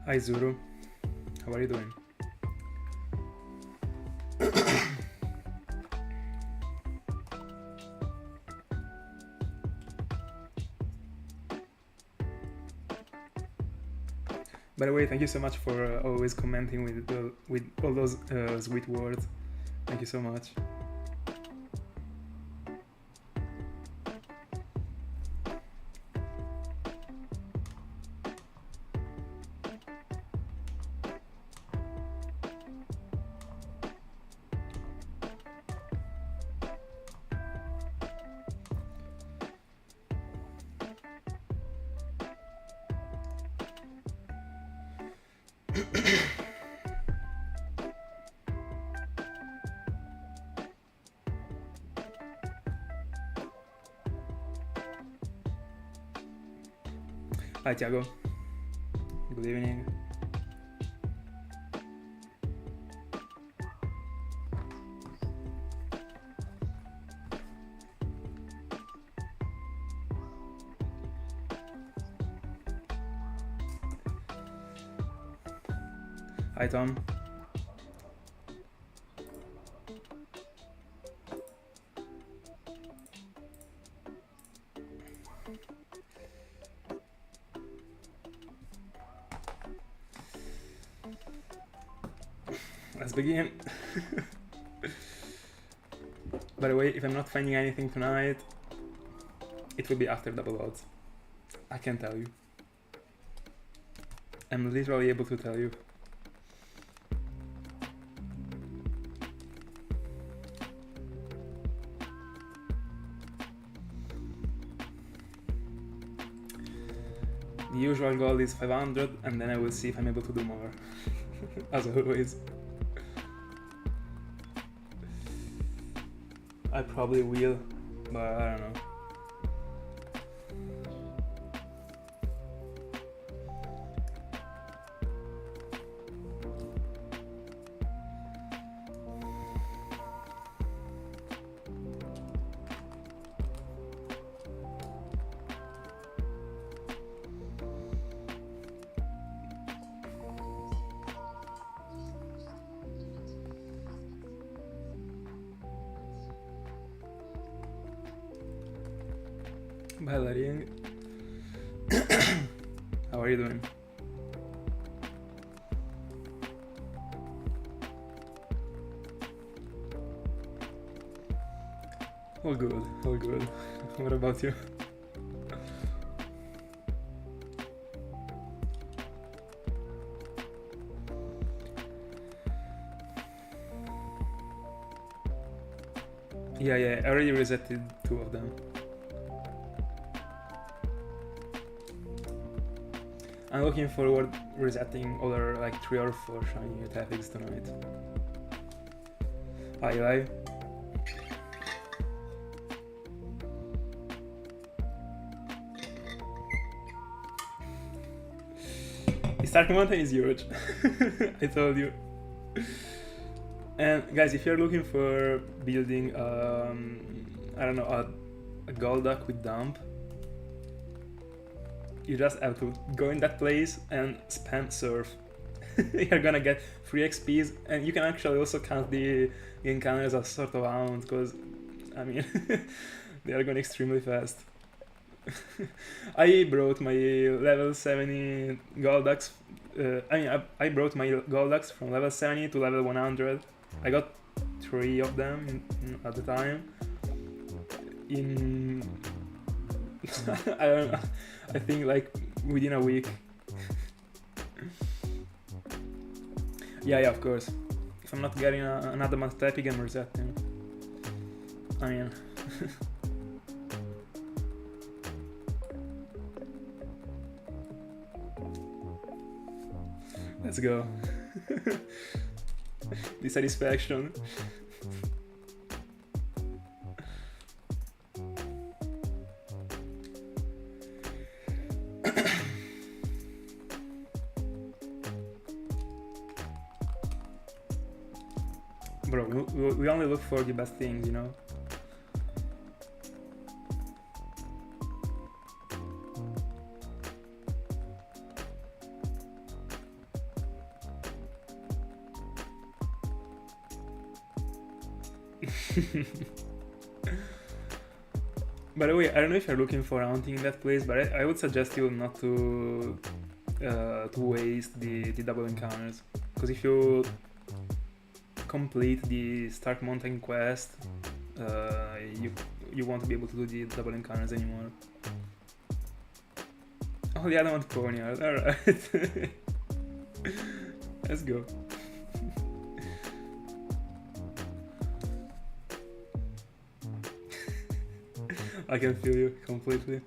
Hi Zuru, how are you doing? By the way, thank you so much for always commenting with all those sweet words. Thank you so much. Hi Tiago, good evening. Hi Tom. Let's begin. By the way, if I'm not finding anything tonight, it will be after double odds. I can tell you. I'm literally able to tell you. The usual goal is 500 and then I will see if I'm able to do more. As always. I probably will, but I don't know. Bellering. How are you doing? All good, all good. What about you? Yeah, I already resetted 2 of them. I'm looking forward resetting other like 3 or 4 shiny Tepigs tonight. Hi Eli. The starting mountain is huge. I told you. And guys, if you're looking for building I don't know, a Golduck with dump, you just have to go in that place and spam surf. You're gonna get 3 XPs, and you can actually also count the encounters as sort of rounds, because, I mean, they are going extremely fast. I brought my level 70 Golducks, I brought my Golducks from level 70 to level 100. I got 3 of them at the time. In I don't know, I think like within a week. Yeah, of course. If I'm not getting another month Tepig, I'm resetting. I mean... Let's go. The satisfaction. Bro, we only look for the best things, you know? By the way, I don't know if you're looking for hunting in that place, but I would suggest you not to waste the double encounters, because if you complete the Stark Mountain quest, you won't be able to do the double encounters anymore. Oh, the other one's ponyard. Alright. Let's go. I can feel you completely.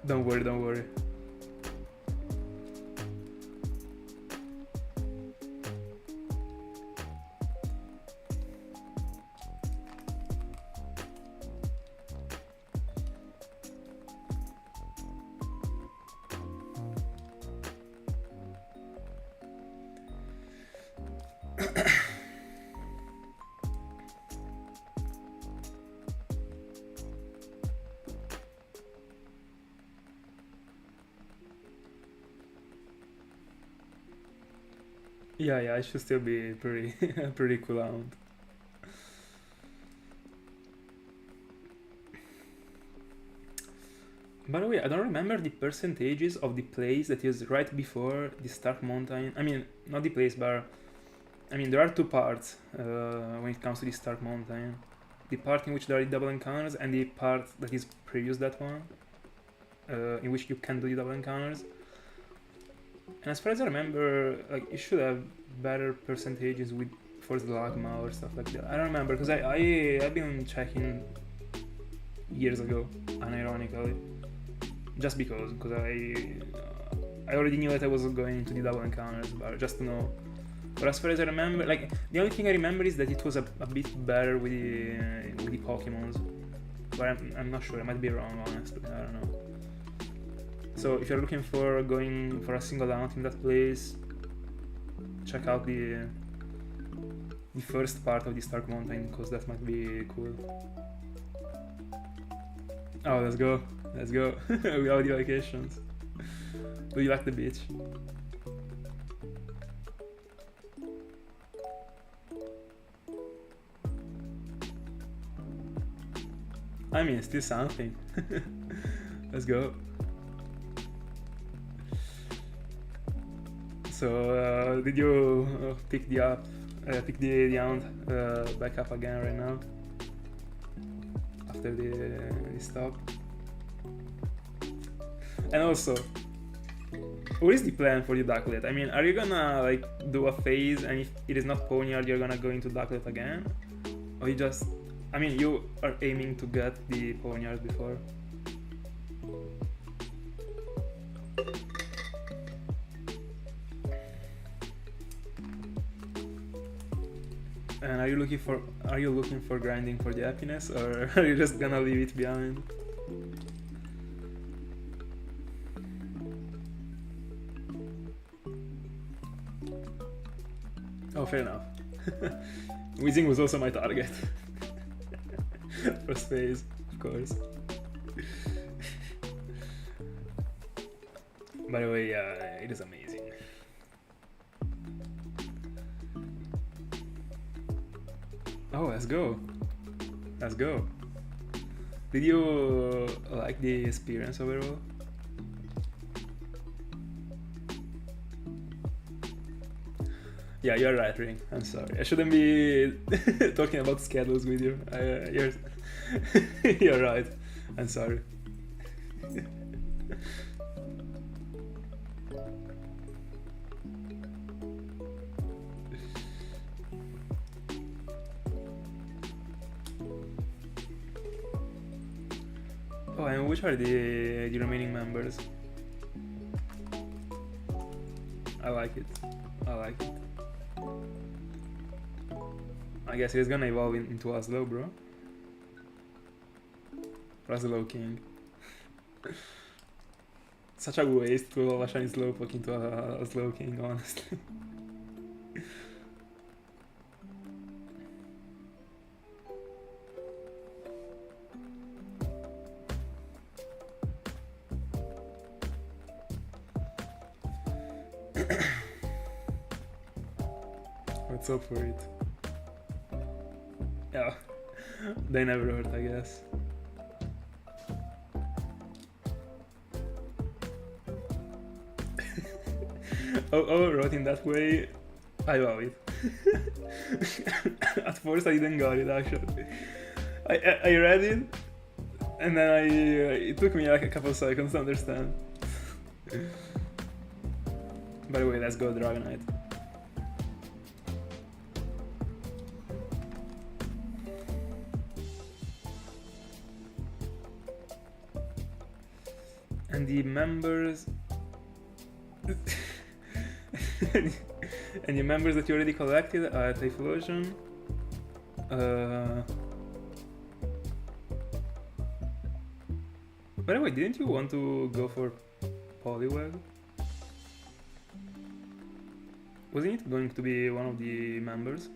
Don't worry, don't worry. Yeah, it should still be pretty pretty cool out. By the way, I don't remember the percentages of the place that is right before the Stark Mountain. I mean, not the place, but I mean, there are two parts when it comes to the Stark Mountain. The part in which there are the double encounters, and the part that is previous that one, in which you can do the double encounters. And as far as I remember, like, you should have better percentages with for the Lagma or stuff like that. I don't remember, because I've been checking years ago, unironically, just because I already knew that I was going into the double encounters, but just to know. But as far as I remember, like, the only thing I remember is that it was a bit better with the Pokemons, but I'm not sure. I might be wrong, honestly. I don't know. So if you're looking for going for a single hunt in that place, check out the first part of the Stark Mountain, because that might be cool. Oh, let's go. Let's go. We have the vacations. Do you like the beach? I mean, still something. Let's go. So, did you pick the hunt back up again right now? After the stop? And also, what is the plan for the Ducklet? I mean, are you gonna like do a phase, and if it is not Ponyard, you're gonna go into Ducklet again? Or you just... I mean, you are aiming to get the Ponyard before? And are you looking for grinding for the happiness, or are you just gonna leave it behind? Oh, fair enough. Weezing was also my target. First phase, of course. By the way, it is amazing. Oh, let's go. Let's go. Did you like the experience overall? Yeah, you're right, Ring. I'm sorry. I shouldn't be talking about schedules with you. You're right. I'm sorry. Oh, and which are the remaining members? I like it. I like it. I guess he's gonna evolve into Oslo, bro. Oslo King. Such a waste to evolve a shiny Slowpoke into a Slow King, honestly. Let's hope for it. Yeah, they never hurt, I guess. Oh, wrote in that way, I love it. At first I didn't got it actually. I read it, and then it took me like a couple seconds to understand. By the way, let's go Dragonite. And the members... and the members that you already collected are Typhlosion, by the way, didn't you want to go for Poliwag? Wasn't it going to be one of the members?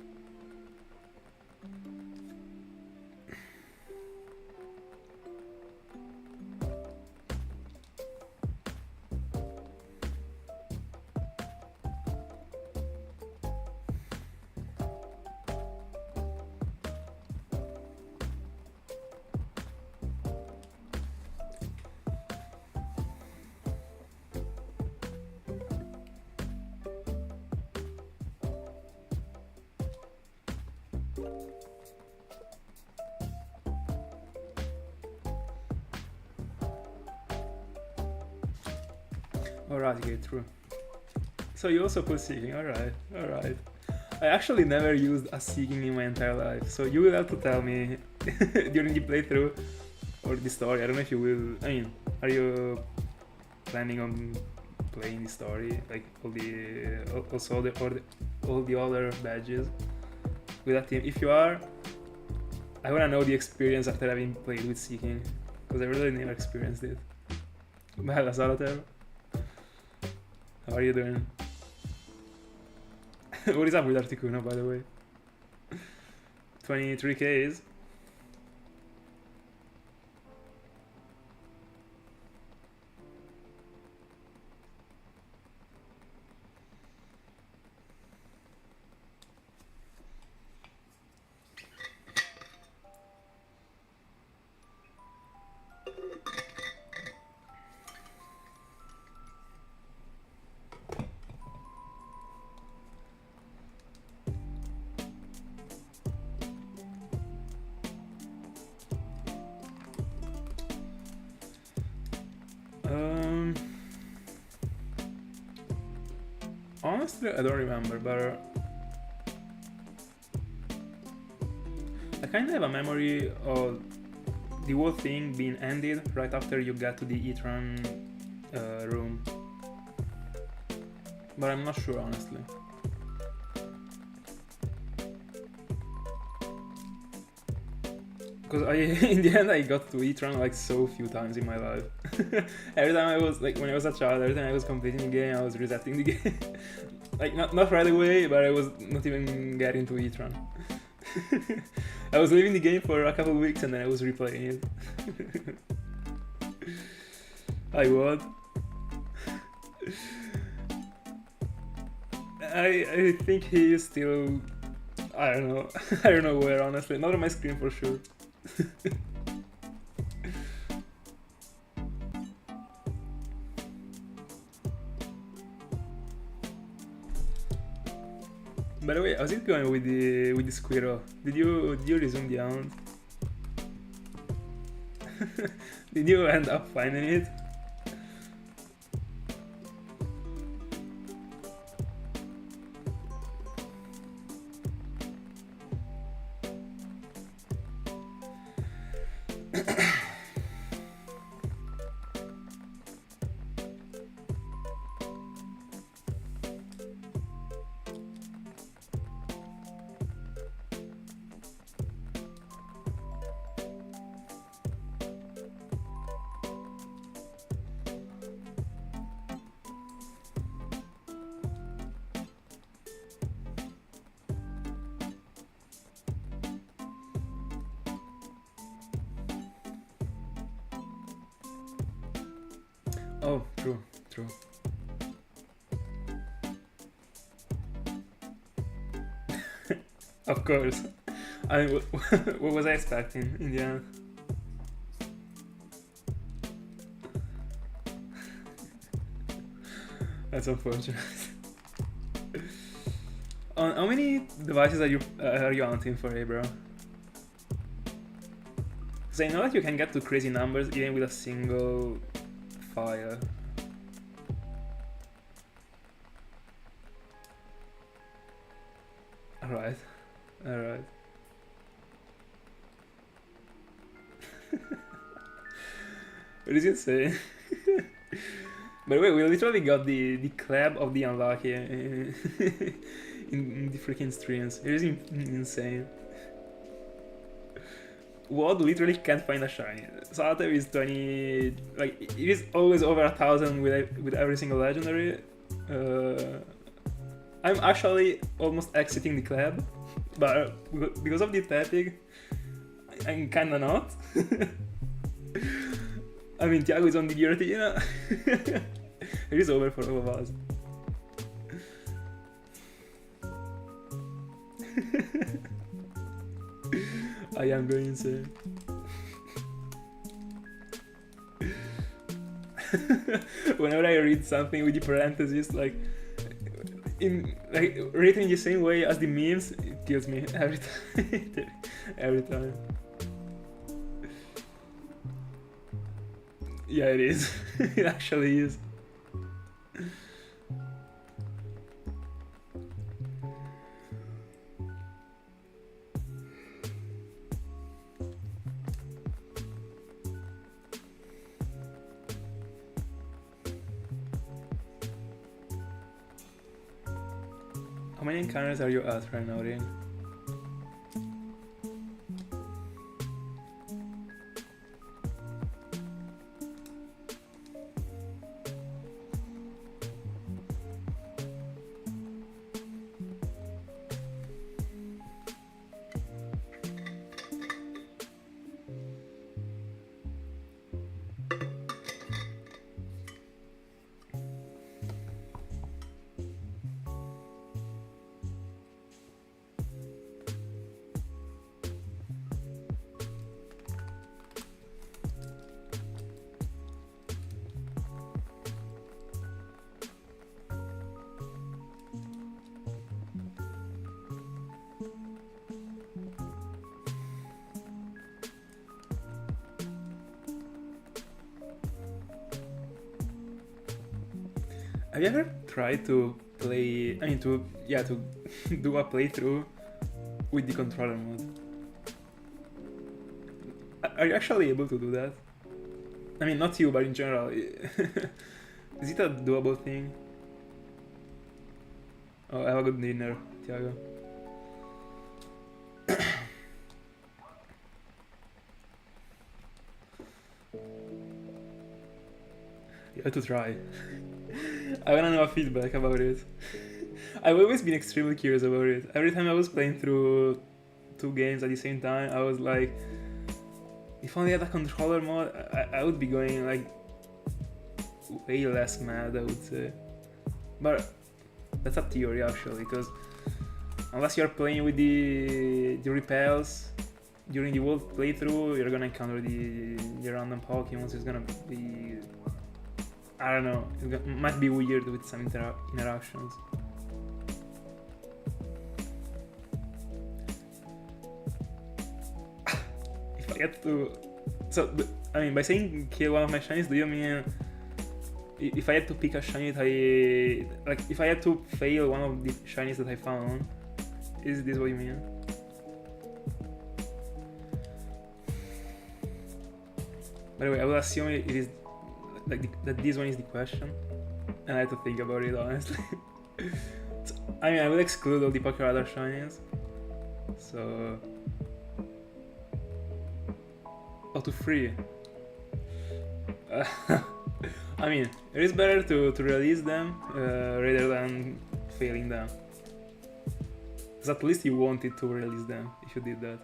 Alright, okay, true. So you also put Seeking, alright. I actually never used a Seeking in my entire life, so you will have to tell me during the playthrough or the story. I don't know if you will. I mean, are you planning on playing the story, like all the other badges with that team? If you are, I wanna know the experience after having played with Seeking, because I really never experienced it. Bella Salater. How are you doing? What is up with Articuno, by the way? 23Ks? Honestly, I don't remember, but I kind of have a memory of the whole thing being ended right after you got to the Etran room. But I'm not sure, honestly. Because in the end I got to Etran like so few times in my life. Every time I was, like when I was a child, every time I was completing the game, I was resetting the game. Like not right away, but I was not even getting to Etran. I was leaving the game for a couple of weeks and then I was replaying it. I would. I think he is still, I don't know. I don't know where, honestly. Not on my screen for sure. By the way, how's it going with the squirrel? Did you resume the hunt? Did you end up finding it? Oh, true. Of course. I mean, what was I expecting in the end? That's unfortunate. On how many devices are you hunting for, bro? Because I know that you can get to crazy numbers even with a single file. Alright. Alright. What is it saying? By the way, we literally got the clap of the unlucky in the freaking streams. It is insane. WoD literally can't find a shiny. Salter is 20, like it is always over 1,000 with every single legendary. I'm actually almost exiting the club, but because of the Tepig, I'm kinda not. I mean, Thiago is on the guillotine. It is over for all of us. I am going insane. Whenever I read something with the parentheses, like written in the same way as the memes, it kills me every time. Every time. Yeah, it is. It actually is. How many encounters are you at right now, Ring? Have you ever tried to play, to do a playthrough with the controller mode? Are you actually able to do that? I mean, not you, but in general. Is it a doable thing? Oh, have a good dinner, Thiago. You have to try. I wanna know a feedback about it. I've always been extremely curious about it. Every time I was playing through 2 games at the same time, I was like, if only I had a controller mode, I would be going like way less mad, I would say. But that's a theory actually, because unless you're playing with the repels during the world playthrough, you're gonna encounter the random Pokemon, so it's gonna be, I don't know, it might be weird with some interactions. If I get to... So, I mean, by saying kill one of my shinies, do you mean if I had to pick a shiny that I... Like, if I had to fail one of the shinies that I found, is this what you mean? By the way, I will assume it is like that this one is the question, and I have to think about it honestly. So, I mean, I will exclude all the Poké Radar shinies. So, to 3. I mean, it is better to release them rather than failing them. Because at least you wanted to release them if you did that.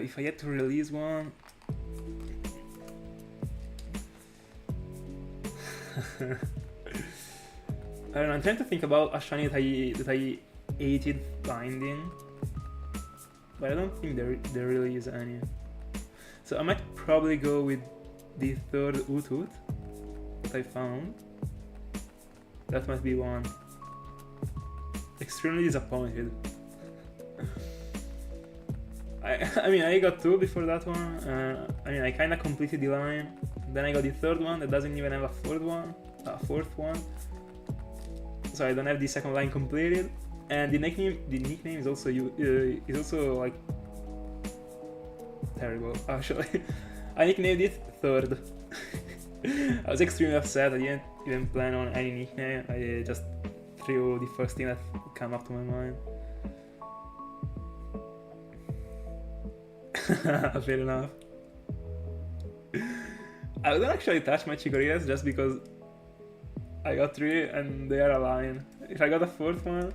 If I had to release one. I don't know, I'm trying to think about a shiny that I hated finding. but I don't think there really is any. So I might probably go with the third Utut that I found. That might be one. Extremely disappointed. I mean, I got 2 before that one. I mean, I kinda completed the line. Then I got the third one that doesn't even have a fourth one. So I don't have the second line completed. And the nickname is also like terrible. Actually, I nicknamed it Third. I was extremely upset. I didn't even plan on any nickname. I just threw the first thing that came up to my mind. Fair enough. I wouldn't actually touch my Chikorritas just because I got 3 and they are aligned. If I got a 4th one,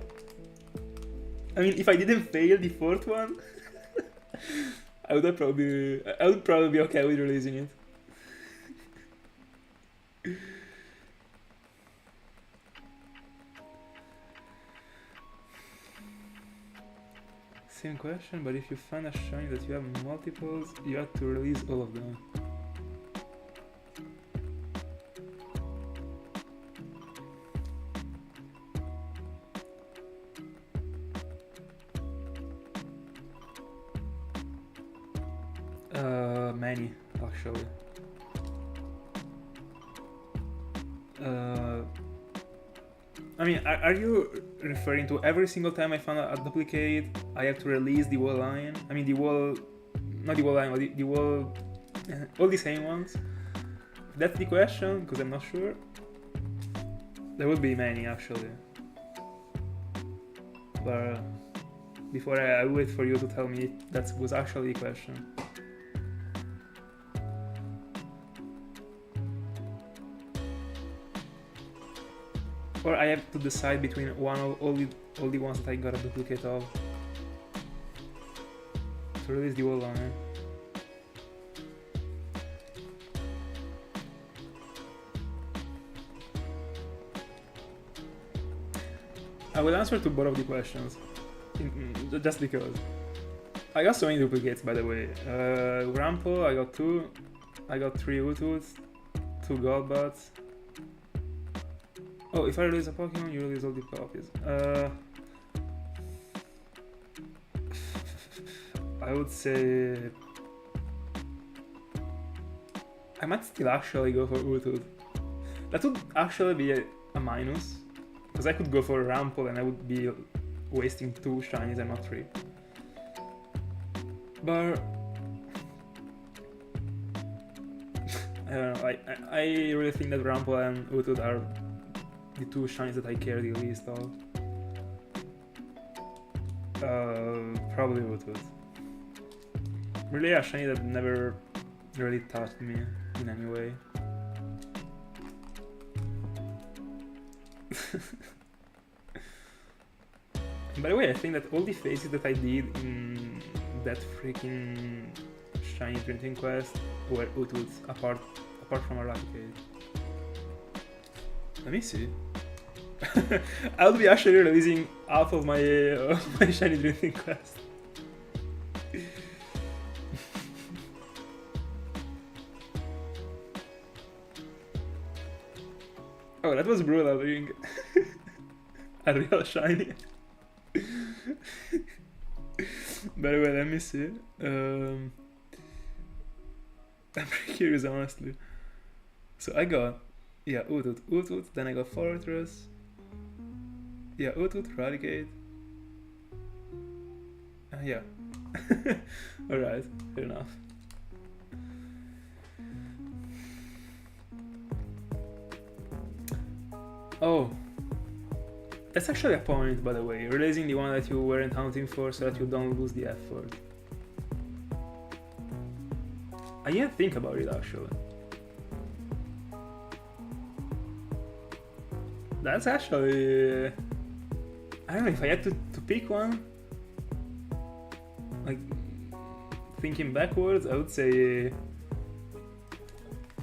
I mean, if I didn't fail the 4th one, I would probably be okay with releasing it. Same question, but if you find a shiny that you have multiples, you have to release all of them. Many, actually. I mean, are you referring to every single time I found a duplicate, I have to release the whole line? I mean, not the whole line, but the whole, all the same ones? If that's the question, because I'm not sure. There would be many, actually. But before I wait for you to tell me that was actually the question. Or I have to decide between one of all the ones that I got a duplicate of to release the whole line. I will answer to both of the questions, just because. I got so many duplicates, by the way. Rampo, I got 2. I got 3 Ututs, 2 Golbats. Oh, if I release a Pokemon, you release all the copies. I would say I might still actually go for Utut. That would actually be a minus, because I could go for Rample and I would be wasting 2 shinies and not 3. But I don't know. I really think that Rample and Utut are the 2 shinies that I care the least of. Probably Utut. Really a shiny that never really touched me in any way. By the way, I think that all the phases that I did in that freaking shiny printing quest were Ututs, apart from Eradicate. Let me see. I'll be actually releasing half of my shiny printing quest. Oh, that was brutal doing a real shiny. By the way, let me see. I'm pretty curious, honestly. So I got, yeah, Utut, then I got Fortress. Yeah, Utut, Eradicate. Yeah. Alright, fair enough. Oh, that's actually a point, by the way, releasing the one that you weren't hunting for so that you don't lose the effort. I didn't think about it, actually. That's actually... I don't know, if I had to pick one, like, thinking backwards, I would say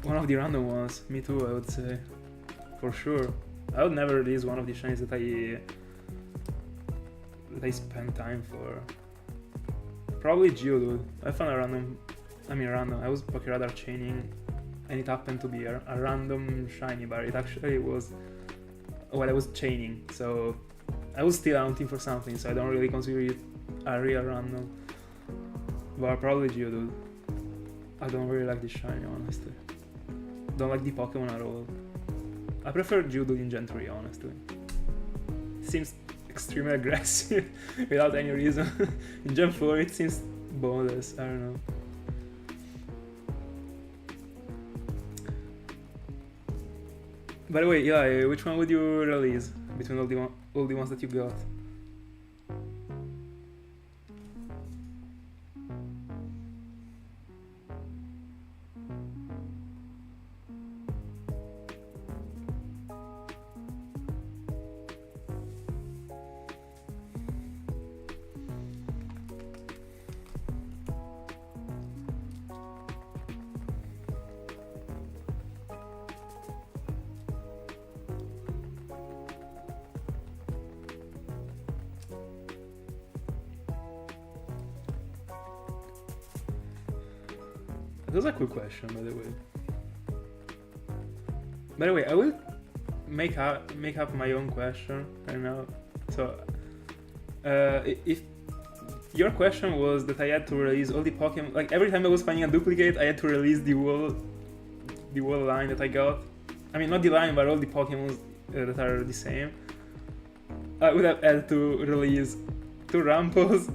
one of the random ones. Me too, I would say, for sure. I would never release one of the shinies that I spend time for. Probably Geodude. I found a random. Random. I was Pokéradar chaining, and it happened to be a random shiny bar. It actually was. Well, I was chaining, so I was still hunting for something, so I don't really consider it a real random. But probably Geodude. I don't really like this shiny, honestly. Don't like the Pokemon at all. I prefer Geodude in Gen 3, honestly. Seems extremely aggressive without any reason. In Gen 4 it seems boneless, I don't know. By the way, Eli, which one would you release between all the ones that you got? That was a cool question, by the way. By the way, I will make up my own question right now. So, if your question was that I had to release all the Pokemon, like every time I was finding a duplicate, I had to release the whole line that I got. I mean, not the line, but all the Pokemon that are the same. I would have had to release 2 Rampos,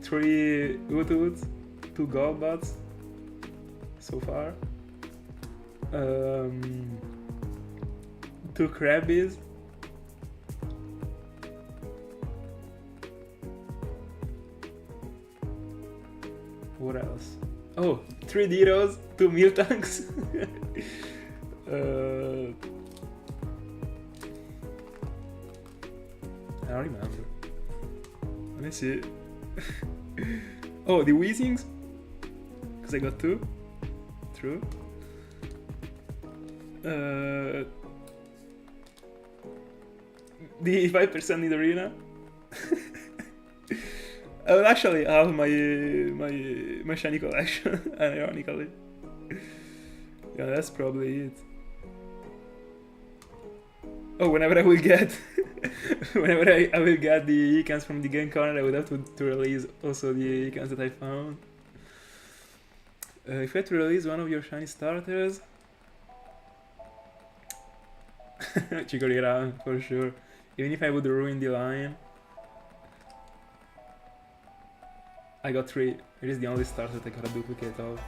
3 Ututs, 2 Golbats so far, 2 Krabbies, what else? Oh, 3 Diros, 2 Miltanks. I don't remember. Let me see. Oh, the Weezings, because I got 2. True. The 5% in the arena. I will actually have my shiny collection, ironically. Yeah, that's probably it. Oh, whenever I will get whenever I will get the icons from the game corner, I would have to release also the icons that I found. If I had to release one of your shiny starters, Chikorita for sure. Even if I would ruin the line, I got 3. It is the only starter that I got a duplicate of.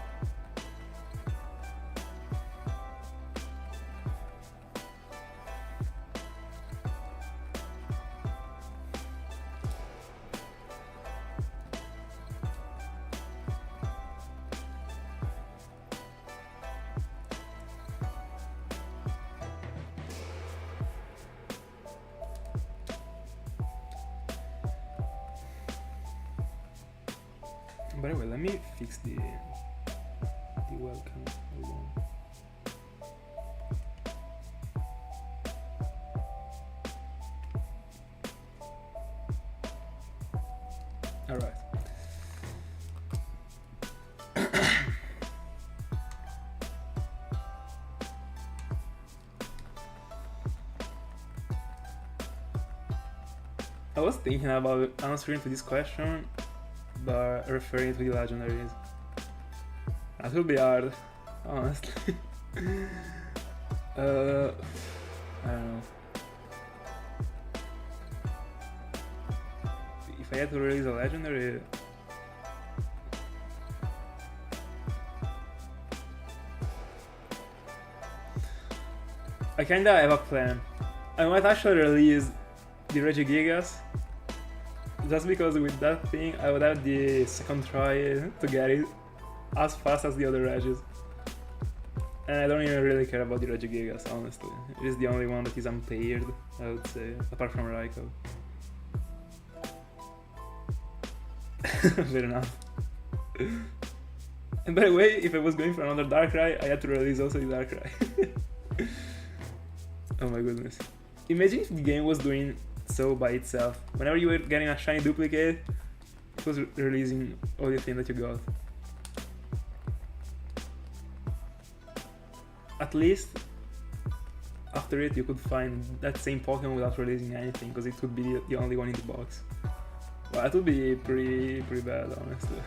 By the way, let me fix the welcome. Hold on. All right. I was thinking about answering to this question, but referring to the legendaries. That will be hard, honestly. I don't know. If I had to release a legendary, I kinda have a plan. I might actually release the Regigigas, just because with that thing I would have the second try to get it as fast as the other Regis. And I don't even really care about the Regigigas, honestly. It is the only one that is unpaired, I would say, apart from Raikou. Fair enough. And by the way, if I was going for another Darkrai, I had to release also the Darkrai. Oh my goodness. Imagine if the game was doing so by itself. Whenever you were getting a shiny duplicate, it was releasing all the things that you got. At least after it you could find that same Pokemon without releasing anything, because it would be the only one in the box. Well, that would be pretty bad, honestly.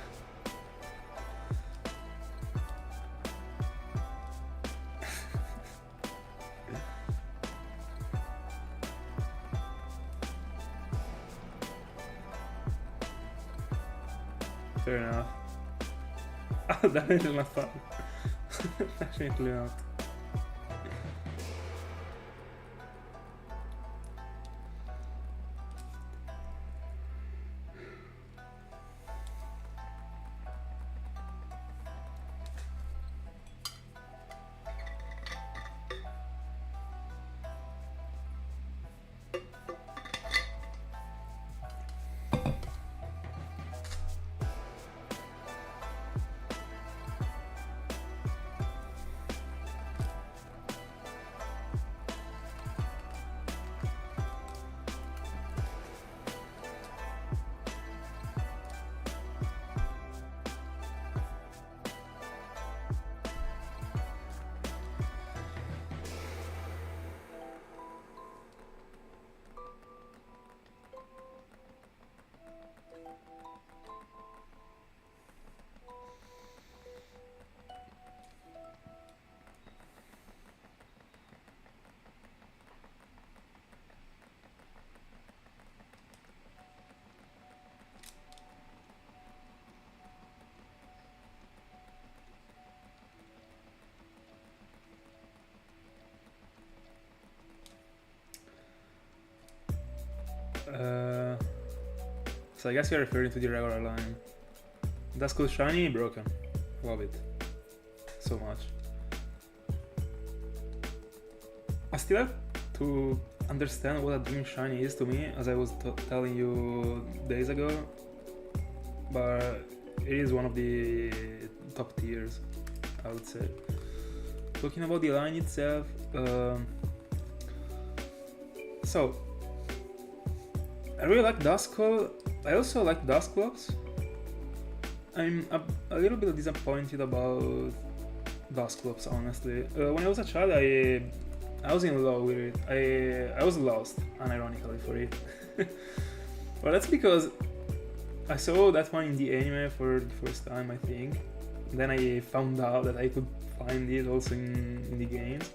Fair enough. Definitely not fun. Definitely not. So I guess you're referring to the regular line. That's cool. Shiny, broken. Love it. So much. I still have to understand what a dream shiny is to me, as I was telling you days ago. But it is one of the top tiers, I would say. Talking about the line itself, so I really like Duskull. I also like Dusclops. I'm a little bit disappointed about Dusclops, honestly. When I was a child, I was in love with it. I was lost, unironically, for it. Well, that's because I saw that one in the anime for the first time, I think. Then I found out that I could find it also in the games.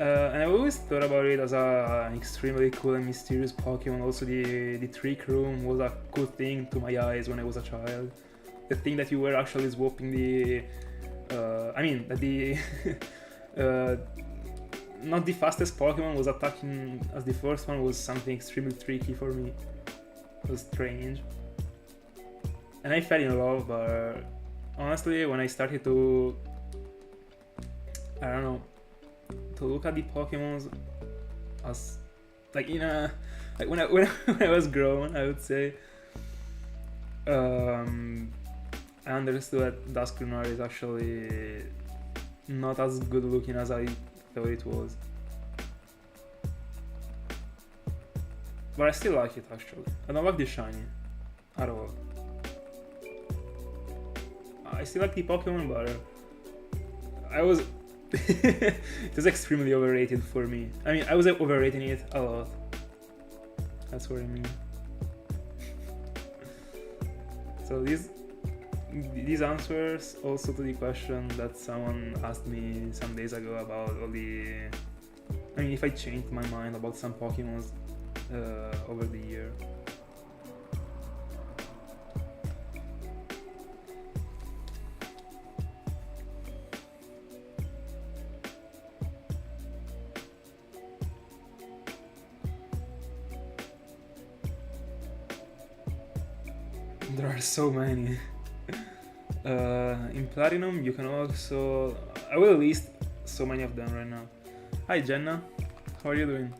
And I always thought about it as an extremely cool and mysterious Pokemon. Also, the Trick Room was a cool thing to my eyes when I was a child. The thing that you were actually swapping the... that the... not the fastest Pokemon was attacking as the first one was something extremely tricky for me. It was strange. And I fell in love, but honestly, when I started to... I don't know, to look at the Pokemons as like in a like when I was grown, I would say, I understood that Dusknoir is actually not as good looking as I thought it was. But I still like it, actually. I don't like the shiny at all. I still like the Pokemon, but I was it was extremely overrated for me. I mean, I was overrating it a lot. That's what I mean. So these answers also to the question that someone asked me some days ago about all the... I mean, if I changed my mind about some Pokemons over the year. There are so many. In Platinum, you can also... I will list so many of them right now. Hi Jenna, how are you doing?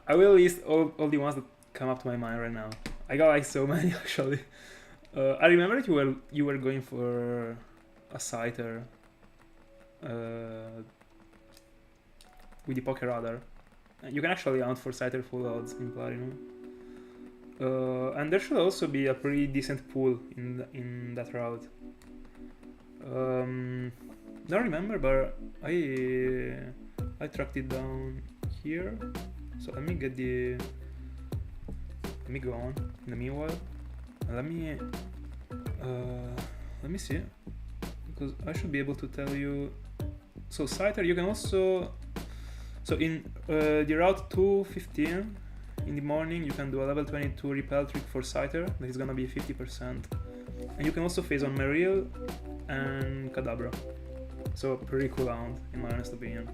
I will list all the ones that come up to my mind right now. I got like so many actually. I remember that you were going for a Scyther with the Poké Radar. You can actually hunt for Scyther full odds in Platinum. And there should also be a pretty decent pool in that route. Don't remember, but I tracked it down here. So let me get the. Let me go on in the meanwhile. Let me see, because I should be able to tell you. So Scyther, you can also. So in the route 215 in the morning, you can do a level 22 repel trick for Scyther. That is gonna be 50%, and you can also phase on Merrill and Kadabra. So pretty cool round in my honest opinion.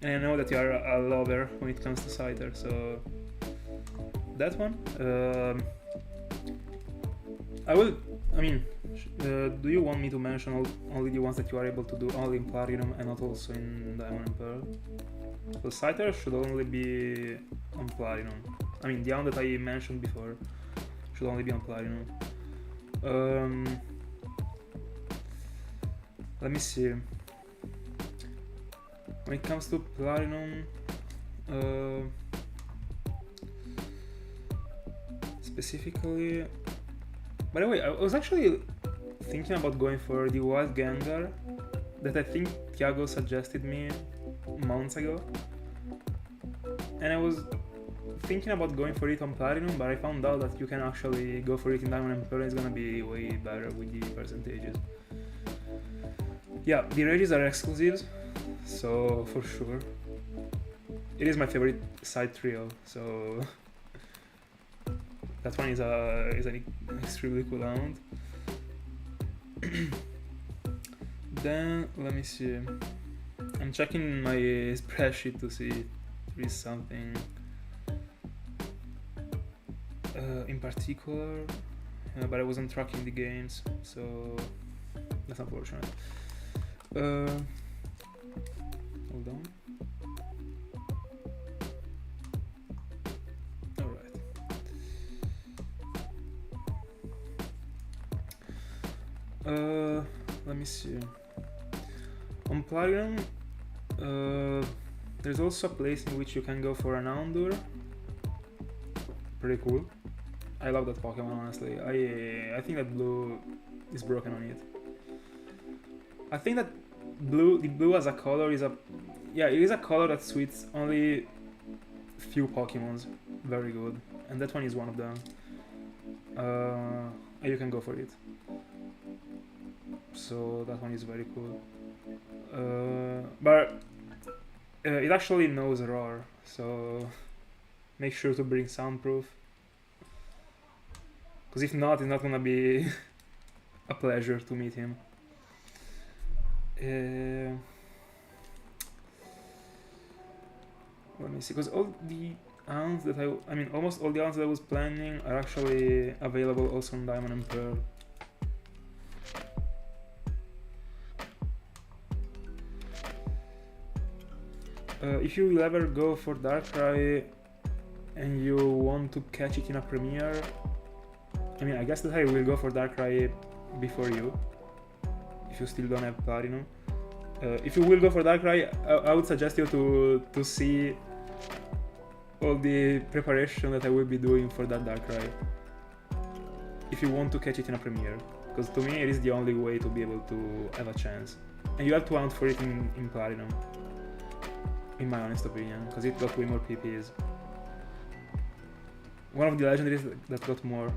And I know that you are a lover when it comes to Scyther, so that one. Do you want me to mention only the ones that you are able to do only in Platinum and not also in Diamond and Pearl? So Scyther should only be on Platinum. I mean, the one that I mentioned before should only be on Platinum. Let me see. When it comes to Platinum, specifically. By the way, I was actually thinking about going for the Wild Gengar that I think Thiago suggested me months ago. And I was thinking about going for it on Platinum, but I found out that you can actually go for it in Diamond and Pearl. It's gonna be way better with the percentages. Yeah, the rages are exclusives, so for sure. It is my favorite side trio, so that one is an extremely cool round. Then let me see. I'm checking my spreadsheet to see if there is something in particular, but I wasn't tracking the games, so that's unfortunate. Hold on. Alright. Let me see. On Platinum, there's also a place in which you can go for an Houndour. Pretty cool. I love that Pokemon, honestly. I think that blue is broken on it. I think that the blue as a color is it is a color that suits only few Pokemons very good, and that one is one of them. You can go for it. So that one is very cool. But it actually knows Roar, so make sure to bring soundproof. Because if not, it's not gonna be a pleasure to meet him. Let me see, because all the rounds that almost all the rounds that I was planning are actually available also on Diamond and Pearl. If you will ever go for Darkrai and you want to catch it in a premiere, I guess that I will go for Darkrai before you, if you still don't have Platinum. If you will go for Darkrai, I would suggest you to see all the preparation that I will be doing for that Darkrai, if you want to catch it in a premiere, because to me it is the only way to be able to have a chance, and you have to hunt for it in Platinum, in my honest opinion, because it got way more PPs. One of the legendaries that got more.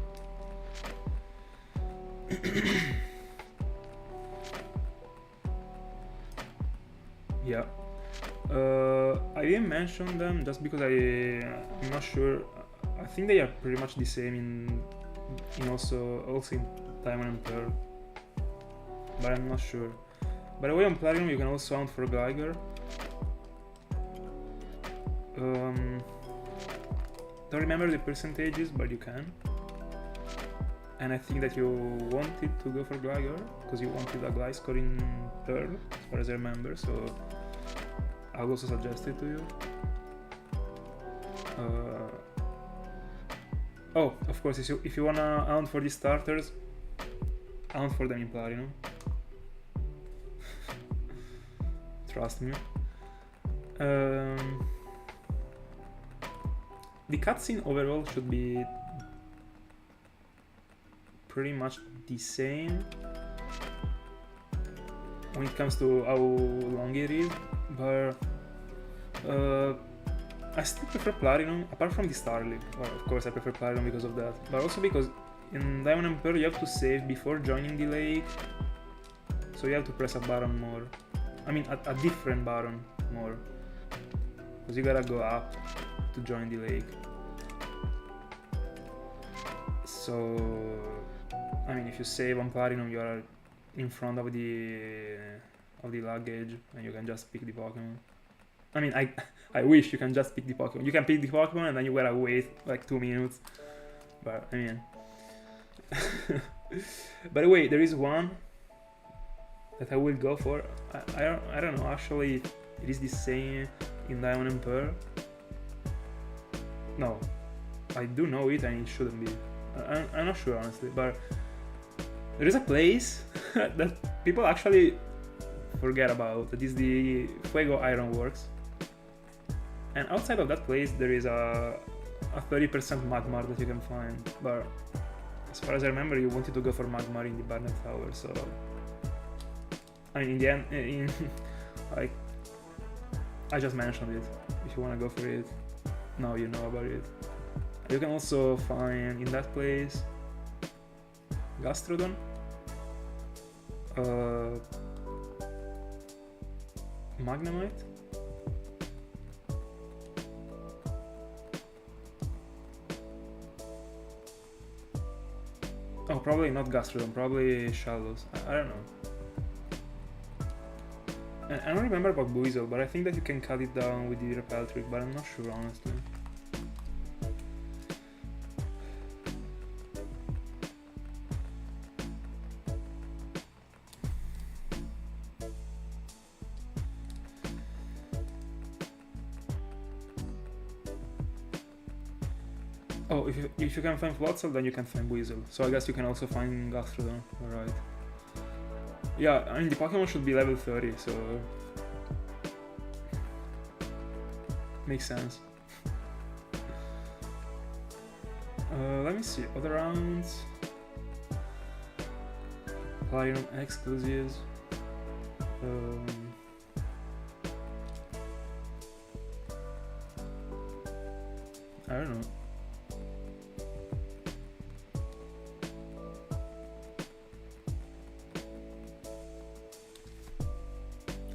Yeah. I didn't mention them just because I'm not sure. I think they are pretty much the same in also in Diamond and Pearl, but I'm not sure. By the way, on Platinum you can also hunt for Geiger. Don't remember the percentages, but you can. And I think that you wanted to go for Gligar because you wanted a Gliscor in Pearl, as far as I remember, so I'll also suggest it to you. Oh, of course, if you wanna hunt for the starters, hunt for them in Platinum. Trust me. The cutscene overall should be pretty much the same when it comes to how long it is, but I still prefer Platinum, apart from the Star League. Well, of course I prefer Platinum because of that, but also because in Diamond and Pearl you have to save before joining the lake, so you have to press a button more. I mean a different button more, because you gotta go up to join the lake. So, I mean, if you save on Platinum, you are in front of the luggage, and you can just pick the Pokemon. I mean, I wish you can just pick the Pokemon. You can pick the Pokemon, and then you gotta wait like 2 minutes. But I mean, by the way, there is one that I will go for. I don't know. Actually, it is the same in Diamond and Pearl. No, I do know it, and it shouldn't be. I'm not sure honestly, but there is a place that people actually forget about. That is the Fuego Ironworks, and outside of that place there is a 30% Magmar that you can find. But as far as I remember, you wanted to go for Magmar in the Barnet Tower, so I mean, in the end, like I just mentioned it. If you wanna go for it, now you know about it. You can also find in that place Gastrodon, Magnemite, oh, probably not Gastrodon, probably Shallows. I don't know. I don't remember about Buizel, but I think that you can cut it down with the Repel trick, but I'm not sure honestly. Oh, if you can find Floatzel, then you can find Buizel. So I guess you can also find Gastrodon, alright. Yeah, I mean the Pokemon should be level 30, so makes sense. Let me see, other rounds. Platinum exclusives. I don't know.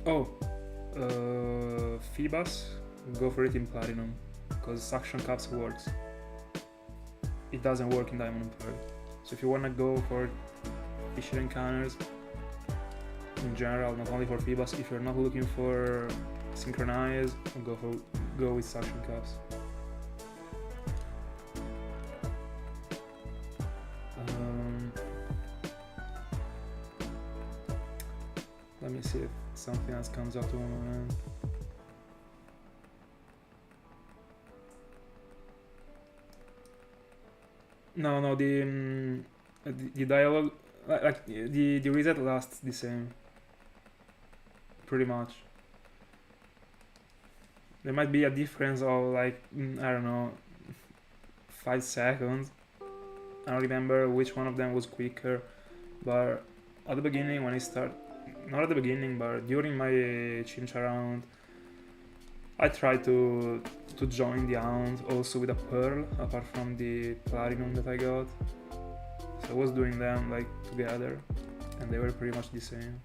Oh, Phoebus, go for it in Platinum, because Suction Cups works. It doesn't work in Diamond and Pearl. So if you wanna go for Fisher encounters, in general, not only for Phoebus, if you're not looking for Synchronize, go with Suction Cups. Let me see if something else comes up to my mind. No, the dialogue, like the reset lasts the same, pretty much. There might be a difference of like, I don't know, 5 seconds. I don't remember which one of them was quicker, but at the beginning when I start, not at the beginning, but during my Chincha round, I tried to join the Hound also with a Pearl, apart from the Platinum that I got. So I was doing them like together, and they were pretty much the same.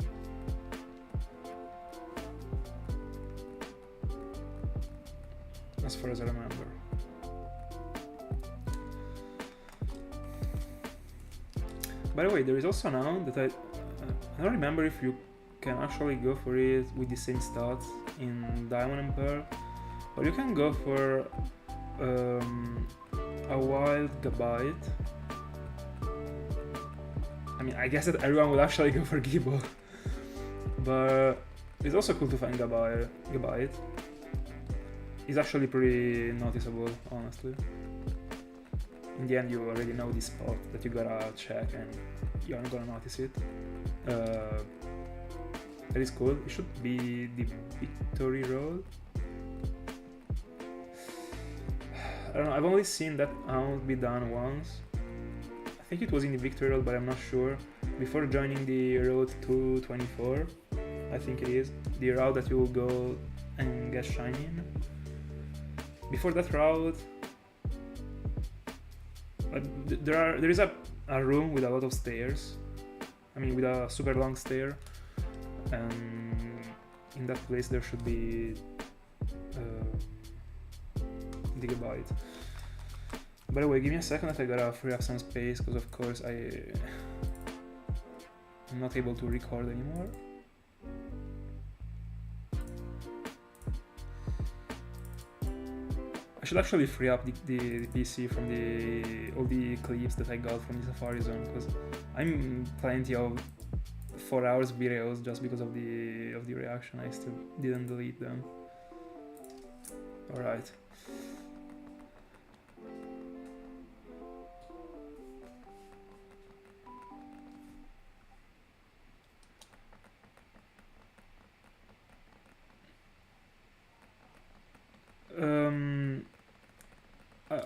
As far as I remember. By the way, there is also an Hound that I don't remember if you can actually go for it with the same stats in Diamond and Pearl, but you can go for a wild Gabite. I mean, I guess that everyone would actually go for Gible, but it's also cool to find Gabite. It's actually pretty noticeable, honestly. In the end, you already know the spot that you gotta check, and you aren't gonna notice it. That is cool. It should be the Victory Road. I don't know, I've only seen that Hound be done once. I think it was in the Victory Road, but I'm not sure. Before joining the road 224, I think it is the route that you will go and get shiny in. Before that route, there is a room with a lot of stairs. I mean, with a super long stair, and in that place there should be Gigabyte. By the way, give me a second that I gotta free up some space, because of course I'm not able to record anymore. I should actually free up the PC from all the clips that I got from the Safari Zone, because I'm plenty of 4 hours videos just because of the reaction. I still didn't delete them. Alright.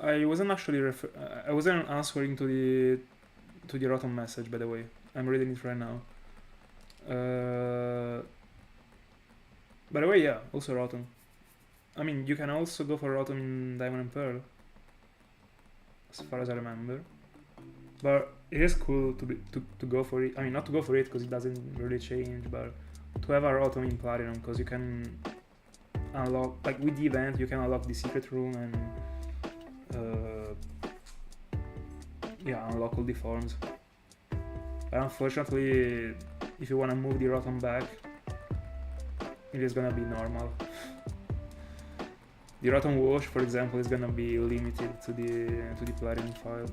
I wasn't actually I wasn't answering to the Rotom message, by the way. I'm reading it right now. By the way, yeah, also Rotom. I mean, you can also go for Rotom in Diamond and Pearl, as far as I remember. But it is cool to go for it. I mean, not to go for it because it doesn't really change, but to have a Rotom in Platinum, because you can unlock, like with the event, you can unlock the secret room and yeah, unlock all the forms. But unfortunately, if you want to move the Rotom back, it is gonna be normal. The Rotom Wash, for example, is gonna be limited to the Platinum file.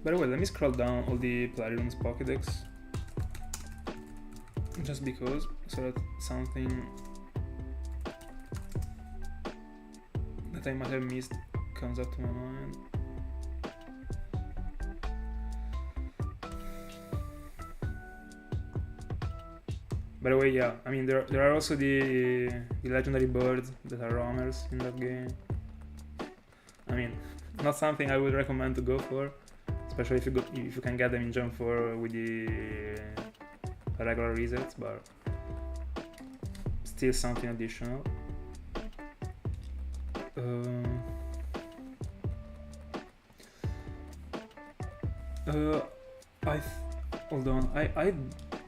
By the way, let me scroll down all the Platinum's Pokédex, just because, so that something that I might have missed comes up to my mind. By the way, yeah, I mean there are also the legendary birds that are roamers in that game. I mean, not something I would recommend to go for, especially if you can get them in Gen 4 with the regular resets, but still something additional. Hold on, I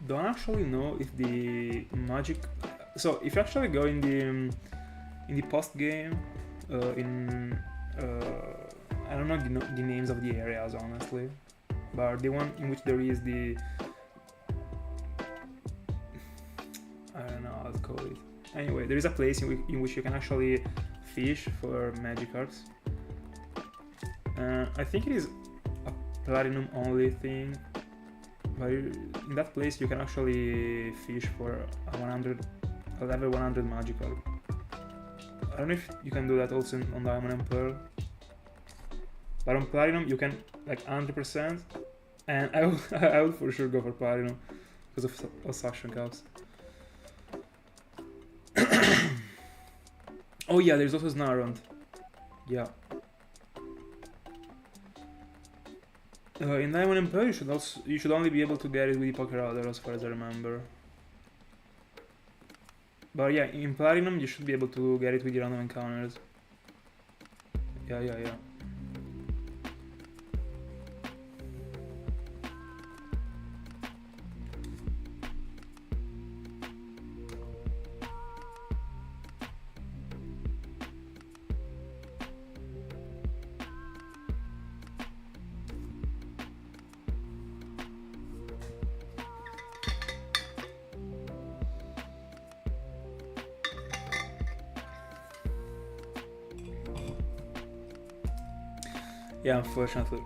don't actually know if the magic. So if you actually go in the post game, I don't know the names of the areas honestly, but the one in which there is the, I don't know how to call it. Anyway, there is a place in which you can actually fish for Magikarps. I think it is a Platinum only thing, but in that place you can actually fish for a level 100 Magikarp. I don't know if you can do that also on Diamond and Pearl, but on Platinum you can like 100%, and I would for sure go for Platinum because of suction cups. Oh yeah, there's also Snarond. Yeah. In Diamond and Pearl you should only be able to get it with the Poké Radar, as far as I remember. But yeah, in Platinum you should be able to get it with the random encounters. Yeah. Yeah, unfortunately.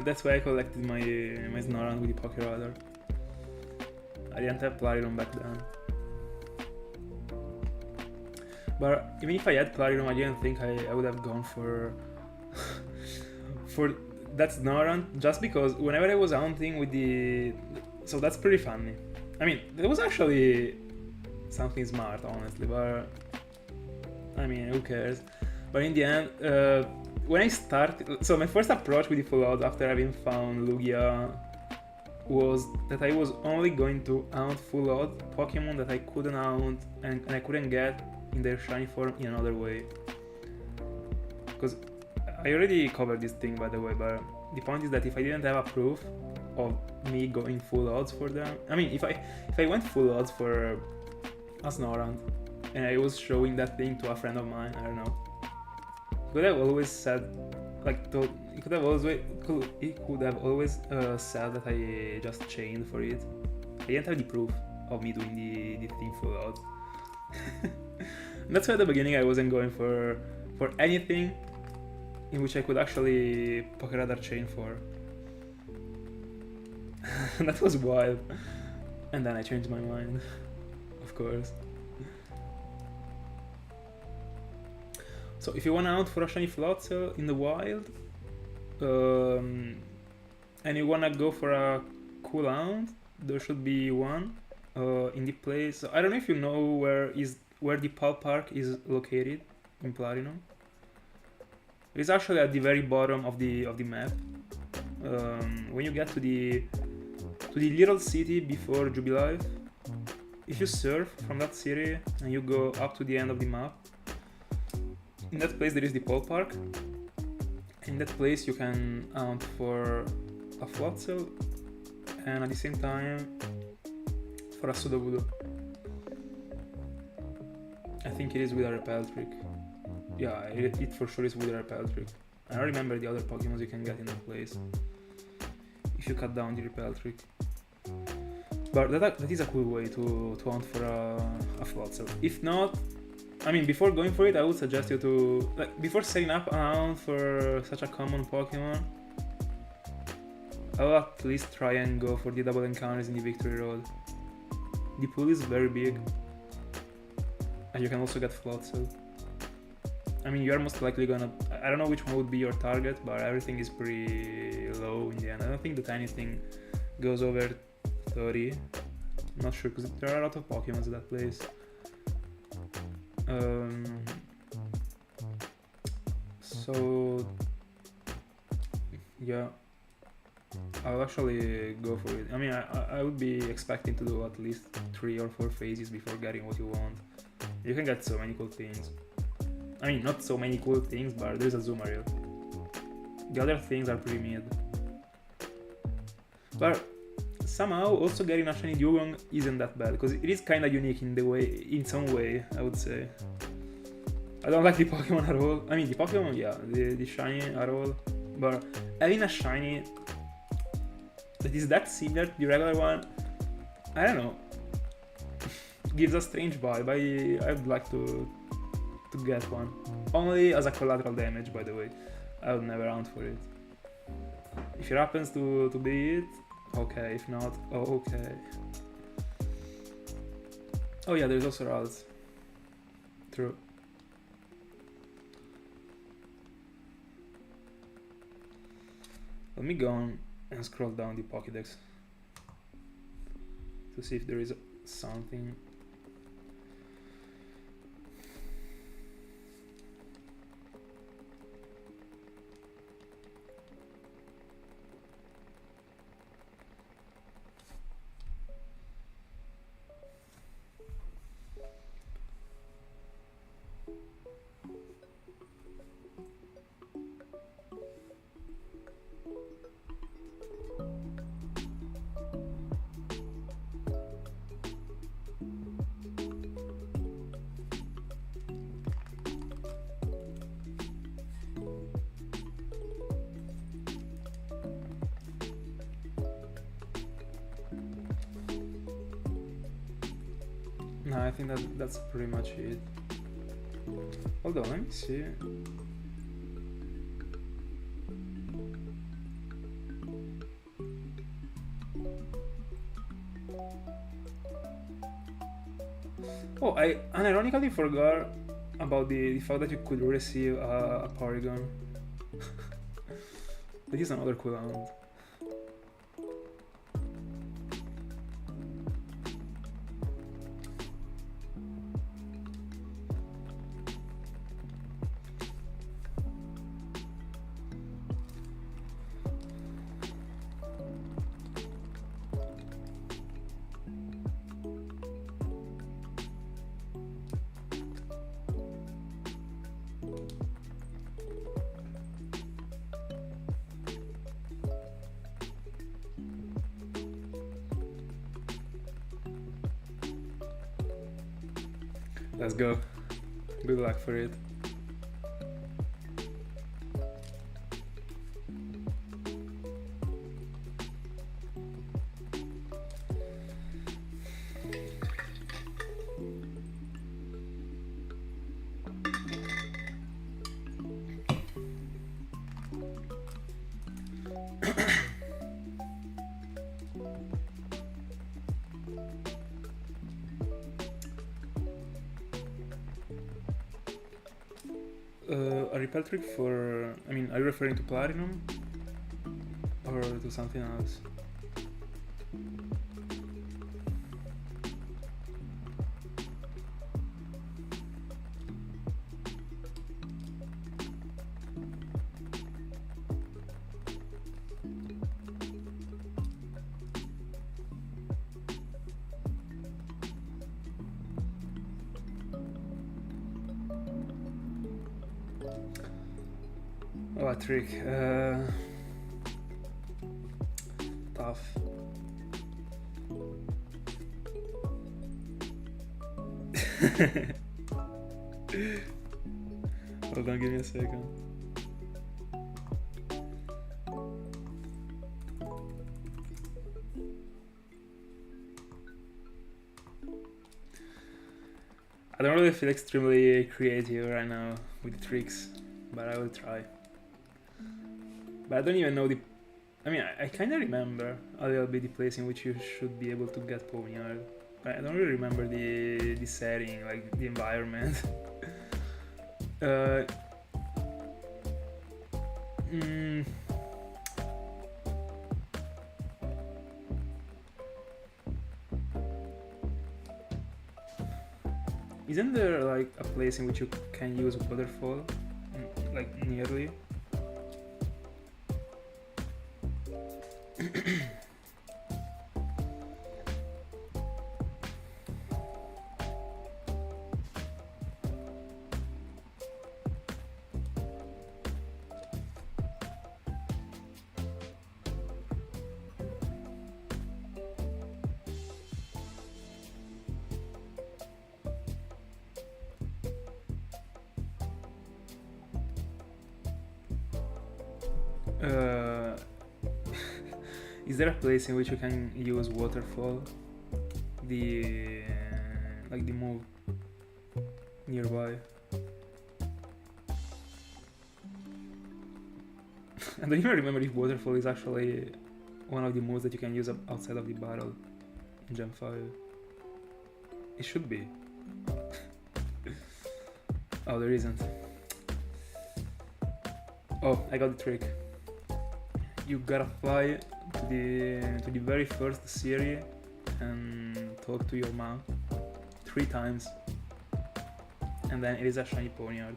That's why I collected my Snorunt with the Poké Radar. I didn't have Platinum back then. But even if I had Platinum, I didn't think I would have gone for that's ignorant just because whenever I was hunting with the... So that's pretty funny. I mean, it was actually something smart, honestly, but... I mean, who cares? But in the end, when I started... So my first approach with the full odds after having found Lugia was that I was only going to hunt full odd Pokemon that I couldn't hunt and I couldn't get in their shiny form in another way. Because I already covered this thing, by the way, but the point is that if I didn't have a proof of me going full odds for them, I mean, if I went full odds for a Snorunt and I was showing that thing to a friend of mine, I don't know, he could have always said, like, he could have always said that I just chained for it. I didn't have the proof of me doing the thing full odds. That's why at the beginning I wasn't going for anything in which I could actually pocket radar chain for. That was wild. And then I changed my mind, of course. So if you want to hunt for a shiny Floatzel in the wild, and you want to go for a cool hunt, there should be one in the place. So I don't know if you know where the Pulp Park is located in Platinum. It is actually at the very bottom of the map. When you get to the little city before Jubilife, if you surf from that city and you go up to the end of the map, in that place there is the Pulp Park. In that place you can hunt for a Floatzel and at the same time for a Sudowoodo. I think it is with a Repel Trick. Yeah, it for sure is with a Repel Trick. I don't remember the other Pokemon you can get in that place if you cut down the Repel Trick. But that is a cool way to hunt for a Floatzel. If not, I mean, before going for it, I would suggest you to, like, before setting up a hunt for such a common Pokemon, I will at least try and go for the double encounters in the Victory Road. The pool is very big, and you can also get Floatzel. I mean, you are most likely gonna... I don't know which one would be your target, but everything is pretty low in the end. I don't think that anything goes over 30. I'm not sure, because there are a lot of Pokemon at that place. So... yeah. I'll actually go for it. I mean, I would be expecting to do at least 3 or 4 phases before getting what you want. You can get so many cool things. I mean, not so many cool things, but there's a Zoomaril. The other things are pretty mid. But somehow also getting a shiny Dugong isn't that bad, because it is kinda unique in some way, I would say. I don't like the Pokemon at all. I mean, the Pokemon, yeah, the shiny at all. But having a shiny that is that similar to the regular one, I don't know, gives a strange vibe. I would like to get one. Only as a collateral damage, by the way. I would never hunt for it. If it happens to be it, okay. If not, oh, okay. Oh yeah, there's also routes. True. Let me go on and scroll down the Pokédex to see if there is something. No, I think that's pretty much it. Hold on, let me see. Oh, I unironically forgot about the fact that you could receive a Porygon. But he's another cooldown. Let's go. Good luck for it. A repel trick for... I mean, are you referring to Platinum? Or to something else? Oh, a trick. Tough. Hold on, give me a second. I don't really feel extremely creative right now with the tricks, but I will try. But I don't even know the... I mean, I kind of remember a little bit the place in which you should be able to get Ponyard. But I don't really remember the setting, like the environment. Isn't there like a place in which you can use waterfall, like nearly? Is there a place in which you can use waterfall? The like the move nearby. I don't even remember if waterfall is actually one of the moves that you can use outside of the battle in Gen 5. It should be. Oh, there isn't. Oh, I got the trick. You gotta fly to the very first series and talk to your mom 3 times, and then it is a shiny ponyard.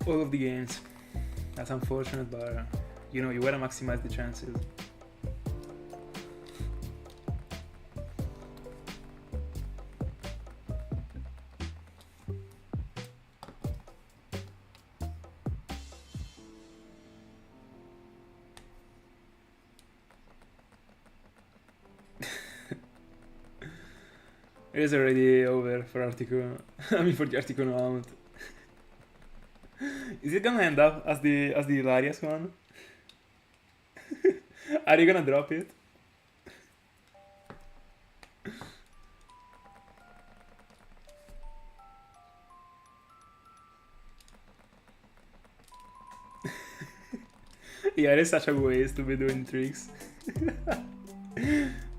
All of the games. That's unfortunate, but you know, you gotta maximize the chances. It is already over for Articuno. I mean, for the Articuno mount. Is it gonna end up as the Hilarious one? Are you gonna drop it? Yeah, it is such a waste to be doing tricks.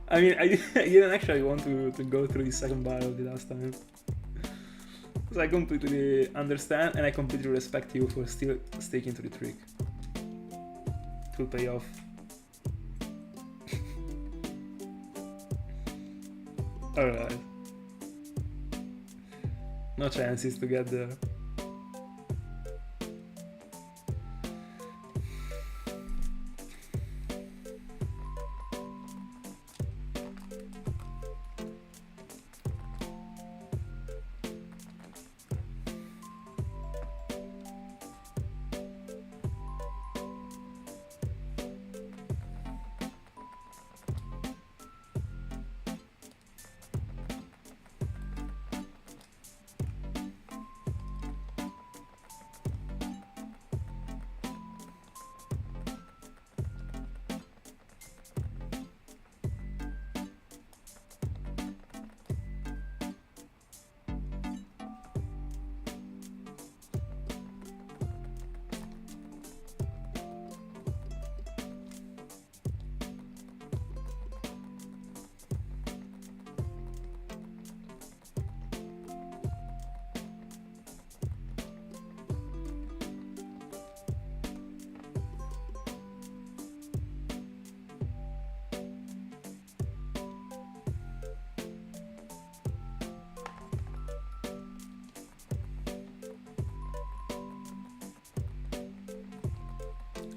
I mean, I didn't actually want to go through the second battle the last time. So I completely understand and I completely respect you for still sticking to the trick. It will pay off. Alright. No chances to get there.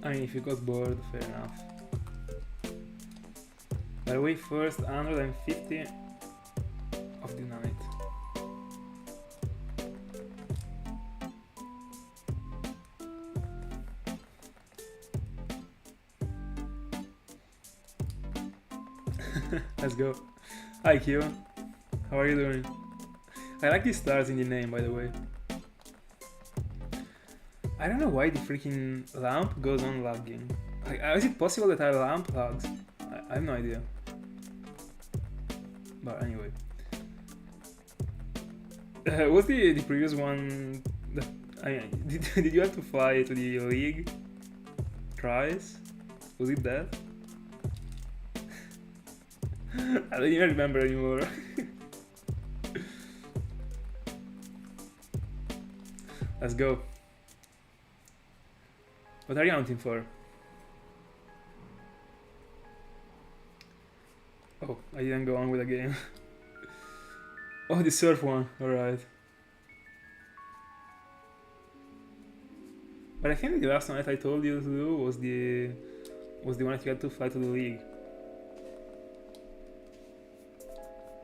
I mean, if you got bored, fair enough. By the way, first 150 of the night. Let's go. Hi Q, how are you doing? I like these stars in the name, by the way. I don't know why the freaking lamp goes on lagging. Like, is it possible that our lamp lags? I have no idea. But anyway. Was the previous one... That, I mean, did you have to fly to the league twice? Was it that? I don't even remember anymore. Let's go. What are you hunting for? Oh, I didn't go on with the game. Oh, the surf one, alright. But I think the last one that I told you to do was the one that you had to fly to the league.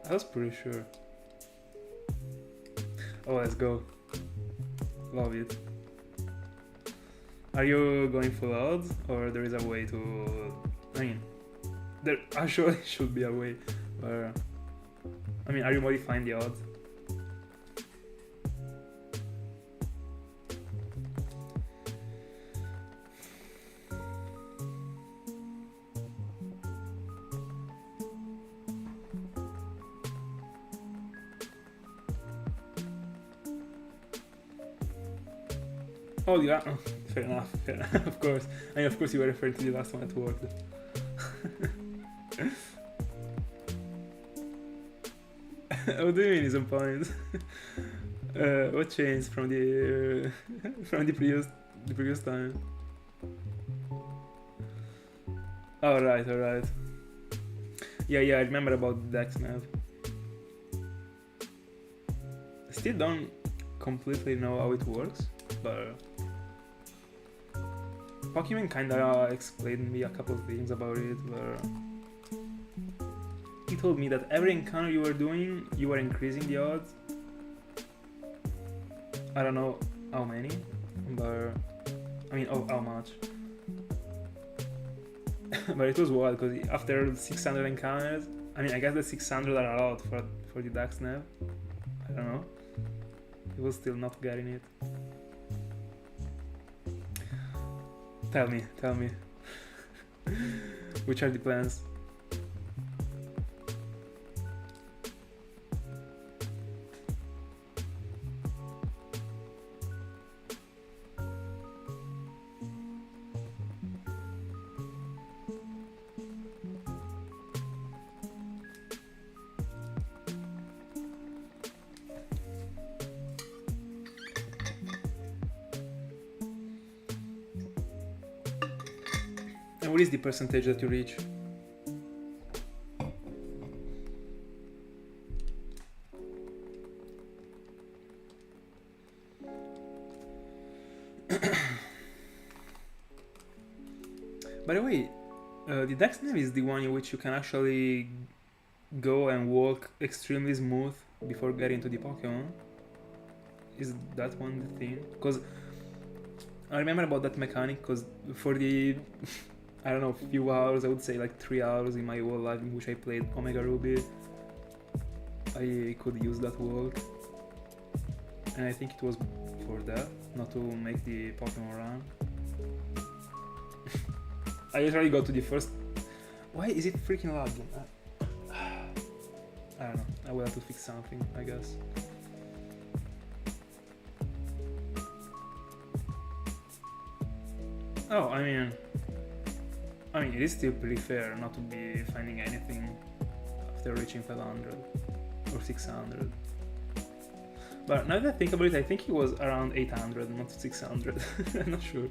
I was pretty sure. Oh, let's go. Love it. Are you going full odds, or there is a way to... I mean, there actually should be a way where... I mean, are you modifying the odds? Oh, yeah. Oh, fair enough. Fair enough. Of course. I mean, of course you were referring to the last one that worked. What do you mean is on point? What changed from the previous time? Alright, alright. Yeah, I remember about the Dex map. Still don't completely know how it works, but Pokemon kinda explained me a couple of things about it, where he told me that every encounter you were doing, you were increasing the odds. I don't know how many, but I mean, how much. But it was wild, because after 600 encounters, I mean, I guess the 600 are a lot for the Dex Nav. I don't know. He was still not getting it. Tell me. Which are the plans? And what is the percentage that you reach? By the way, the Dex Nav is the one in which you can actually go and walk extremely smooth before getting to the Pokemon. Is that one the thing? Because I remember about that mechanic, because for the I don't know, few hours, I would say like 3 hours in my whole life in which I played Omega Ruby, I could use that walk. And I think it was for that, not to make the Pokemon run. I usually go to the first... Why is it freaking lagging? I don't know, I will have to fix something, I guess. Oh, I mean, it is still pretty fair not to be finding anything after reaching 500 or 600. But now that I think about it, I think it was around 800, not 600. I'm not sure.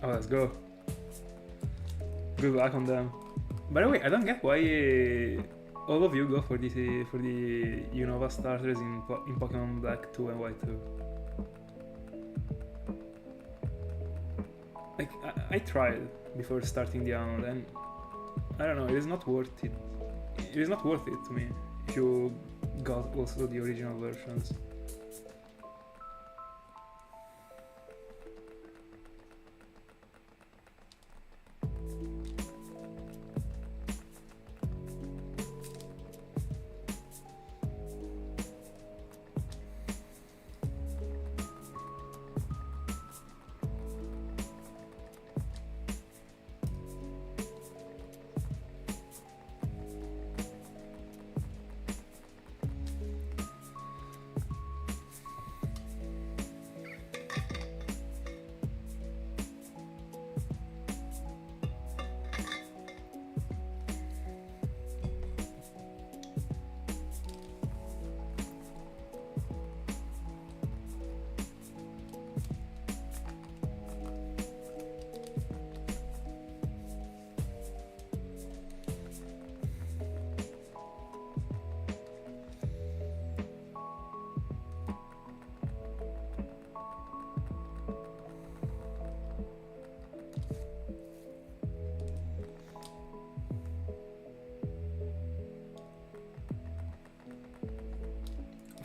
Oh, let's go. Good luck on them. By the way, I don't get why all of you go for the Unova starters in Pokemon Black 2 and White 2. Like, I tried before starting the Hound, and I don't know, it is not worth it. It is not worth it to me if you got also the original versions.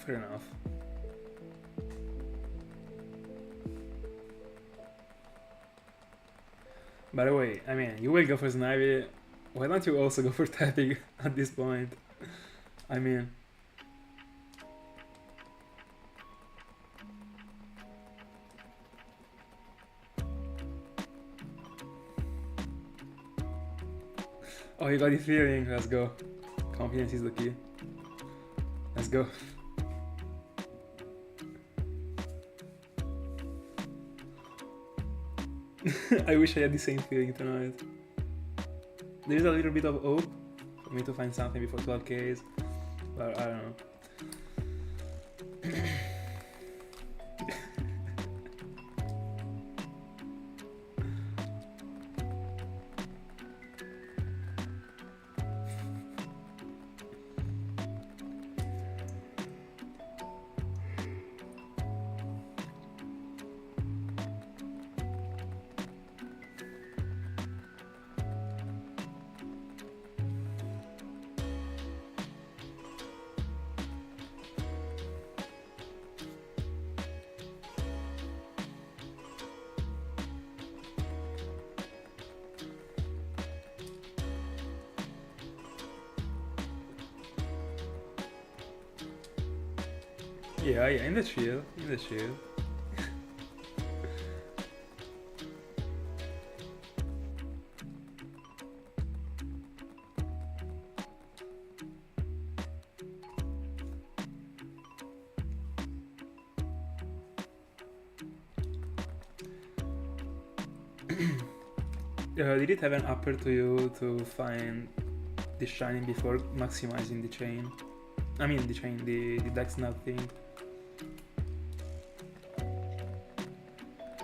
Fair enough. By the way, I mean, you will go for Snivy. Why don't you also go for Tepig at this point? I mean... Oh, you got the feeling. Let's go. Confidence is the key. Let's go. I wish I had the same feeling tonight. There is a little bit of hope for me to find something before 12Ks, but I don't know. Yeah, yeah, in the chill, in the chill. Did it have an upper to you to find the shining before maximizing the chain? I mean the chain, the dex nut thing.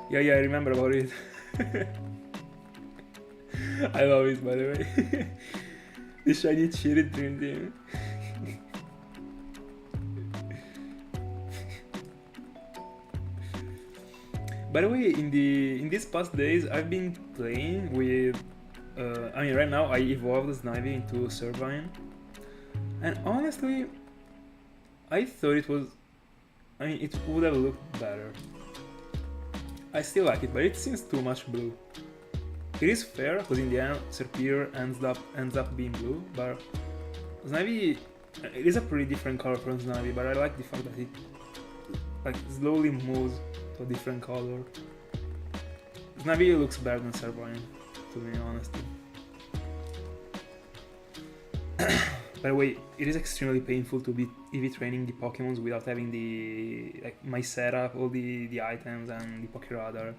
Yeah, yeah, I remember about it. I love it, by the way. The shiny cheated dream team. By the way, in these past days, I've been playing with. I mean, right now I evolved Snivy into Servine, and honestly, I thought it was. I mean, it would have looked better. I still like it, but it seems too much blue. It is fair, because in the end, Serperior ends up being blue, but Snivy, it is a pretty different color from Snivy, but I like the fact that it like slowly moves to a different color. Snivy looks better than Servine, to be honest. By the way, it is extremely painful to be EV training the Pokemons without having my setup, all the items and the Pokeradar.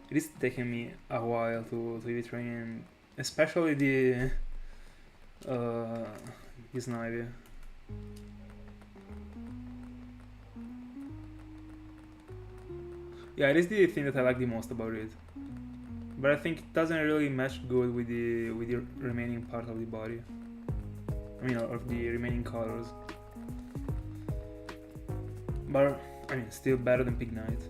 It is taking me a while to EV train, especially the Snivy. Yeah, it is the thing that I like the most about it. But I think it doesn't really match good with the remaining part of the body. I mean, of the remaining colors. But, I mean, still better than Pignite.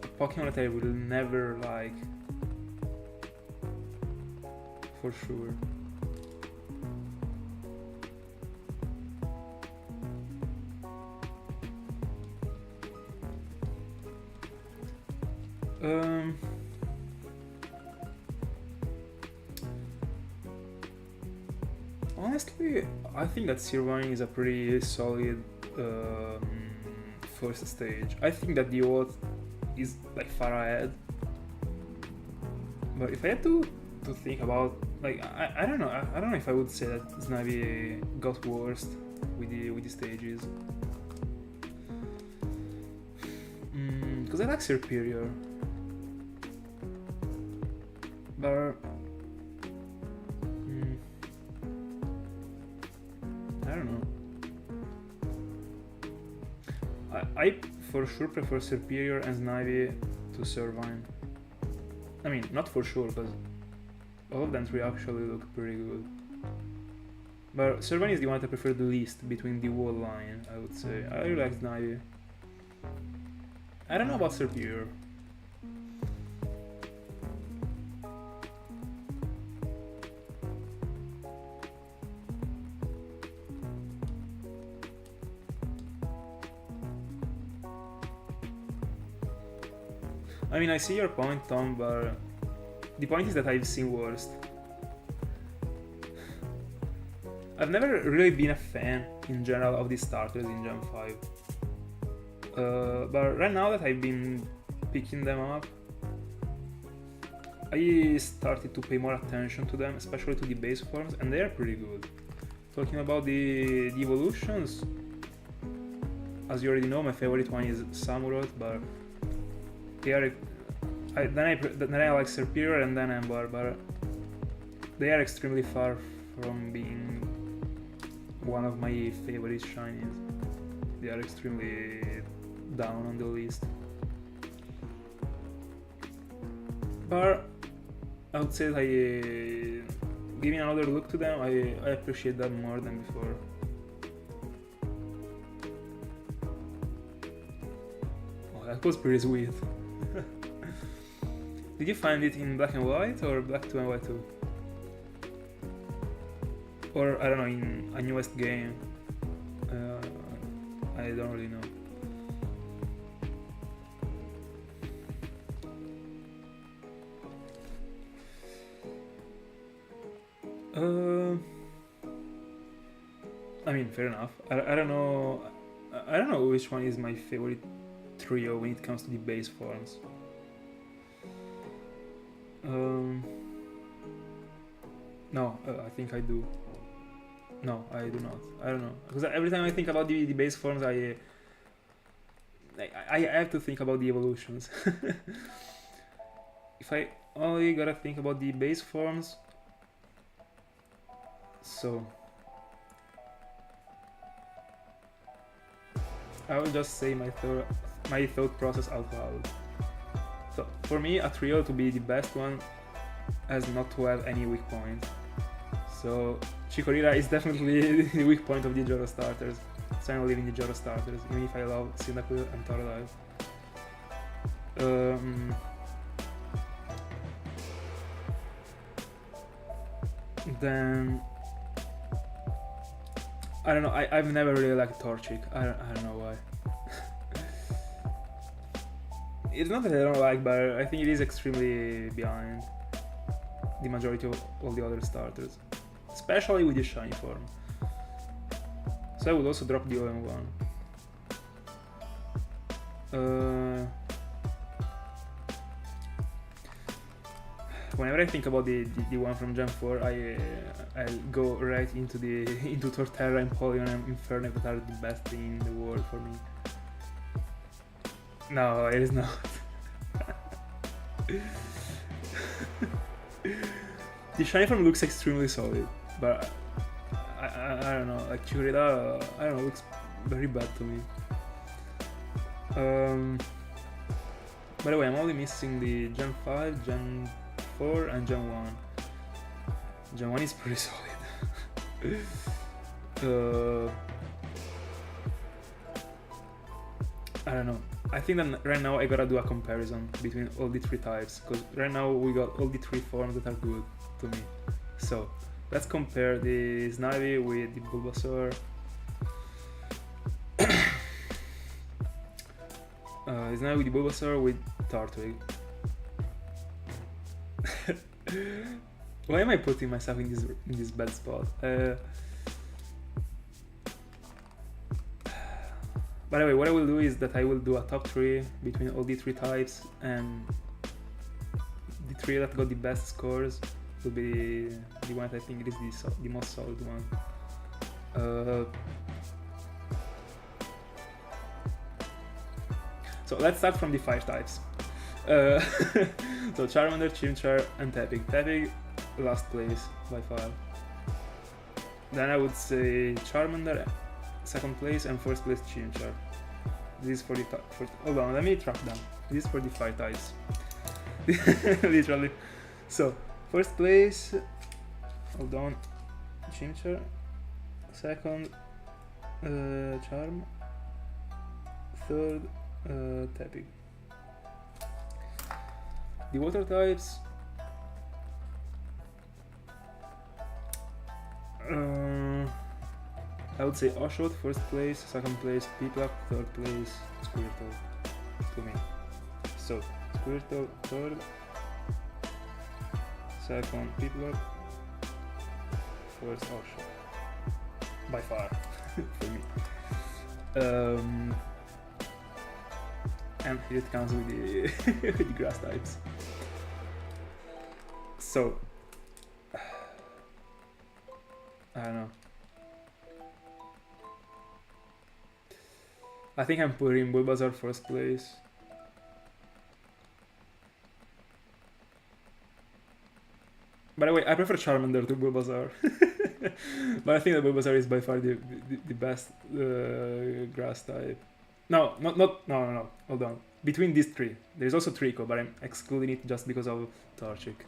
A Pokemon that I will never like. For sure. Honestly, I think that Sirvine is a pretty solid first stage. I think that the Oath is like far ahead. But if I had to think about, like, I don't know, I don't know if I would say that Snivy got worst with the stages. Because I like Serperior. But I don't know. I for sure prefer Serperior and Snivy to Servine. I mean, not for sure, because all of them three actually look pretty good. But Servine is the one that I prefer the least between the whole line, I would say. I really like Snivy. I don't know about Serperior. I mean, I see your point, Tom, but the point is that I've seen worst. I've never really been a fan, in general, of the starters in Gen 5. But right now that I've been picking them up, I started to pay more attention to them, especially to the base forms, and they are pretty good. Talking about the evolutions, as you already know, my favorite one is Samurott, but they are. Then I like Serperior and then Ember, but they are extremely far from being one of my favorite shinies. They are extremely down on the list. But I would say that giving another look to them, I appreciate them more than before. Oh, that was pretty sweet. Did you find it in black and white or black 2 and white 2? Or, I don't know, in a newest game? I don't really know. mean, fair enough. I don't know. I don't know which one is my favorite trio when it comes to the base forms. No, I think I do. No, I do not. I don't know. Because every time I think about the base forms, I have to think about the evolutions. If I only gotta think about the base forms, so I will just say my thought process out loud. So for me, a trio to be the best one has not to have any weak point. So Chikorita is definitely the weak point of the Joro starters. So I'm leaving the Joro starters, even if I love Cyndaquil and Totodile. Then I don't know. I've never really liked Torchic. I don't know why. It's not that I don't like, but I think it is extremely behind the majority of all the other starters, especially with the shiny form. So I would also drop the OM1. Whenever I think about the one from Gen 4, I'll go right into Torterra, Empoleon, and Inferno that are the best thing in the world for me. No, it is not. The shiny form looks extremely solid, but I don't know, like Chikorita, I don't know, looks very bad to me. By the way, I'm only missing the Gen 5, Gen 4 and Gen 1. Gen 1 is pretty solid. I don't know. I think that right now I gotta do a comparison between all the three types, because right now we got all the three forms that are good to me. So let's compare the Snivy with the Bulbasaur. Snivy with the Bulbasaur with Turtwig. Why am I putting myself in this bad spot? By the way, what I will do is that I will do a top 3 between all the three types, and the 3 that got the best scores will be the one that I think is the most solid one. So let's start from the 5 types. So Charmander, Chimchar, and Tepig. Tepig, last place by far. Then I would say Charmander, second place, and first place Chimchar. This is for the hold on, let me track down. This is for the 5 types. Literally. So first place, hold on, Chimchar. Second, Charm. Third, Tepig. The water types. I would say Oshawott first place, second place Piplup, third place Squirtle to me. So Squirtle third, second Piplup, first Oshawott. By far for me. And here it comes with the, with the grass types. So I don't know. I think I'm putting Bulbasaur first place. By the way, I prefer Charmander to Bulbasaur. But I think that Bulbasaur is by far the best grass type. No, hold on. Between these 3, there's also Trico, but I'm excluding it just because of Torchic.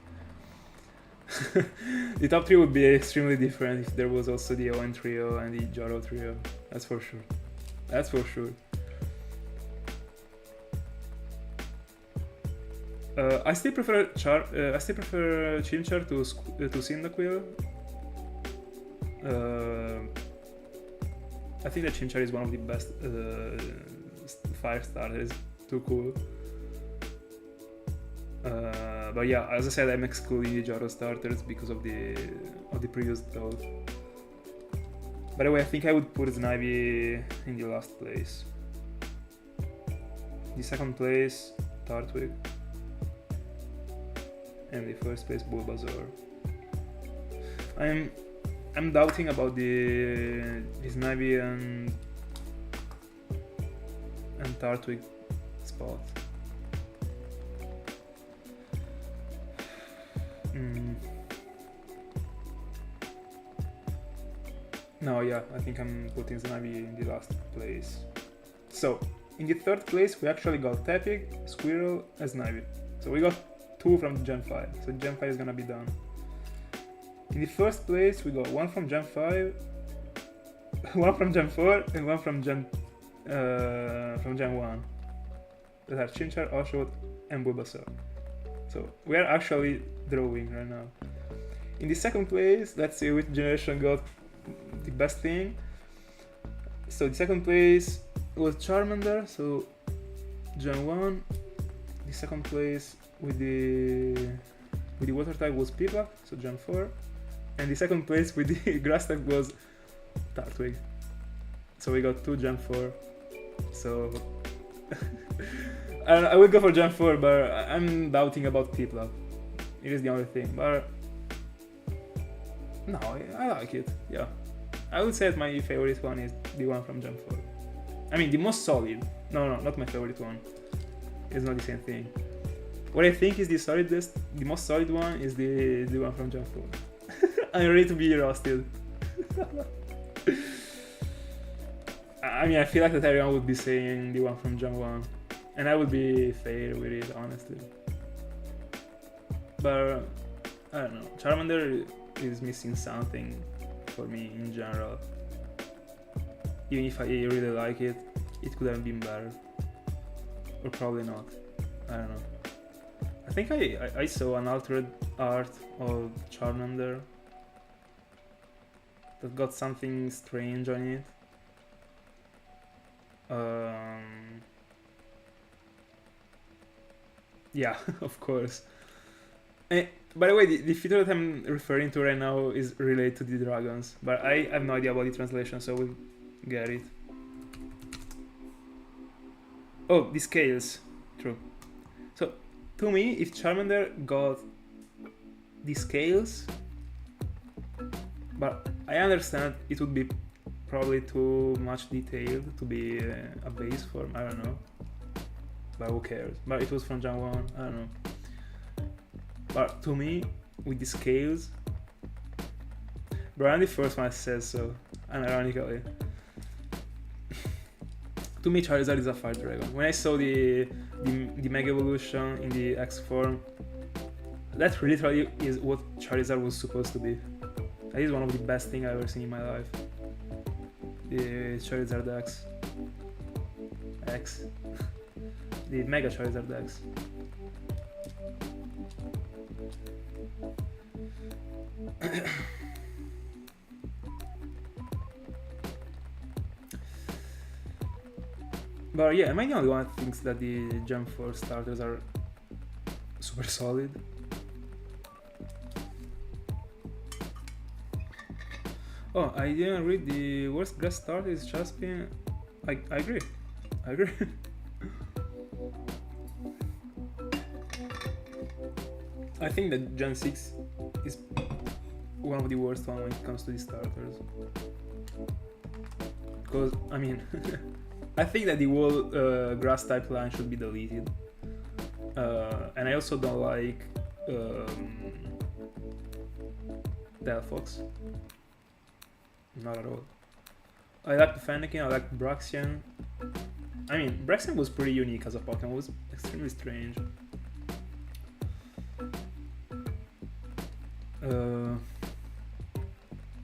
The top 3 would be extremely different if there was also the Owen trio and the Joro trio. That's for sure. That's for sure. I still prefer Chimchar to Cyndaquil. I think that Chimchar is one of the best fire starters. Too cool. But yeah, as I said, I'm excluding the Joro starters because of the previous thought. By the way, I think I would put Snivy in the last place. The second place, Tartwig. And the first place, Bulbasaur. I'm doubting about the Snivy and Tartwig spot. No, yeah, I think I'm putting Snivy in the last place. So, in the third place, we actually got Tepig, Squirrel, and Snivy. So we got 2 from Gen 5, so Gen 5 is gonna be done. In the first place, we got 1 from Gen 5, 1 from Gen 4, and 1 from Gen 1. That are Chimchar, Oshawott, and Bulbasaur. So we are actually drawing right now. In the second place, let's see which generation got the best thing. So the second place was Charmander, so Gen 1. The second place with the water type was Piplup, so Gen 4. And the second place with the grass type was Tartwig. So we got 2 Gen 4. So I would go for Gen 4, but I'm doubting about Piplup. It is the only thing, but no, I like it, yeah. I would say that my favorite one is the one from Gen 4. I mean, the most solid. No, not my favorite one. It's not the same thing. What I think is the most solid one is the one from Gen 4. I'm ready to be roasted. I mean, I feel like that everyone would be saying the one from Gen 1. And I would be fair with it, honestly. But, I don't know. Charmander is missing something for me in general. Even if I really like it, it could have been better. Or probably not. I don't know. I think I saw an altered art of Charmander that got something strange on it. Yeah, of course. By the way, the feature that I'm referring to right now is related to the dragons, but I have no idea about the translation, so we'll get it. Oh, the scales. True. So, to me, if Charmander got the scales, but I understand it would be probably too much detailed to be a base form, I don't know. But who cares? But it was from Gen 1, I don't know. But to me, with the scales, bro, I'm the first one that says so, unironically. To me, Charizard is a fire dragon. When I saw the Mega Evolution in the X form, that literally is what Charizard was supposed to be. That is one of the best things I've ever seen in my life. The Charizard X. The Mega Charizard X. But yeah, am I the only one that thinks that the Gen 4 starters are super solid? Oh, I didn't read the worst grass start is Chaspin. I agree. I think that Gen 6 is one of the worst one when it comes to the starters. Because, I mean, I think that the whole grass type line should be deleted. And I also don't like Delphox. Not at all. I like the Fennekin, I like Braxian. I mean, Braxian was pretty unique as a Pokemon, it was extremely strange.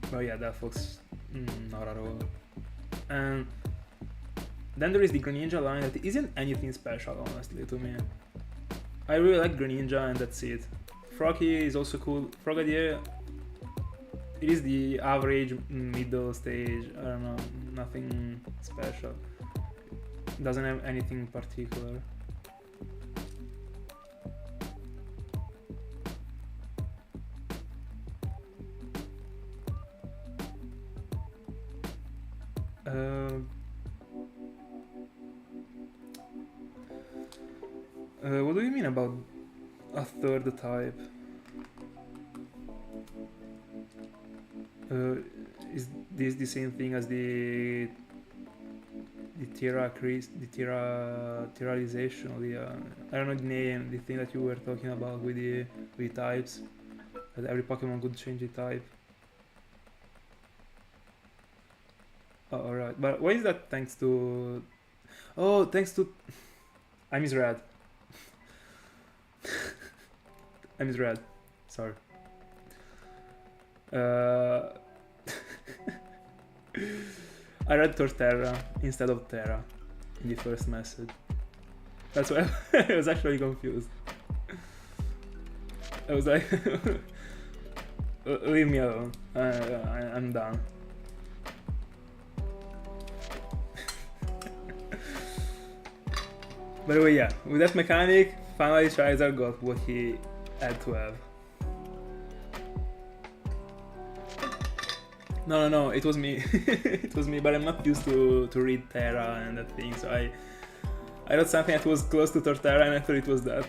But yeah, Delphox, not at all. And then there is the Greninja line that isn't anything special, honestly, to me. I really like Greninja and that's it. Froggy is also cool. Frogadier, it is the average middle stage, I don't know, nothing special. Doesn't have anything particular. What do you mean about a third type? Is this the same thing as the terrorization, or the I don't know the name, the thing that you were talking about with the types, that every Pokemon could change the type. Oh, alright, but why is that thanks to? Oh, thanks to. I misread. I misread. Sorry. I read Torterra instead of Terra in the first message. That's why I was actually confused. I was like, leave me alone. I'm done. By the way, yeah, with that mechanic, finally Charizard got what he had to have. No, it was me. It was me, but I'm not used to read Terra and that thing, so I wrote something that was close to Torterra and I thought it was that.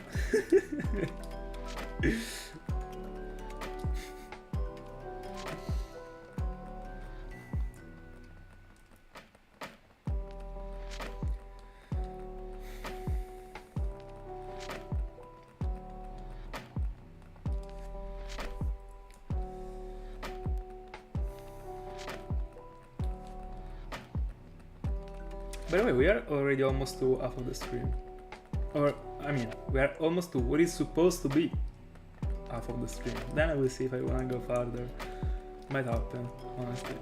By the way, we are already almost to half of the stream. Or, I mean, we are almost to what is supposed to be half of the stream. Then I will see if I wanna go farther. Might happen, honestly.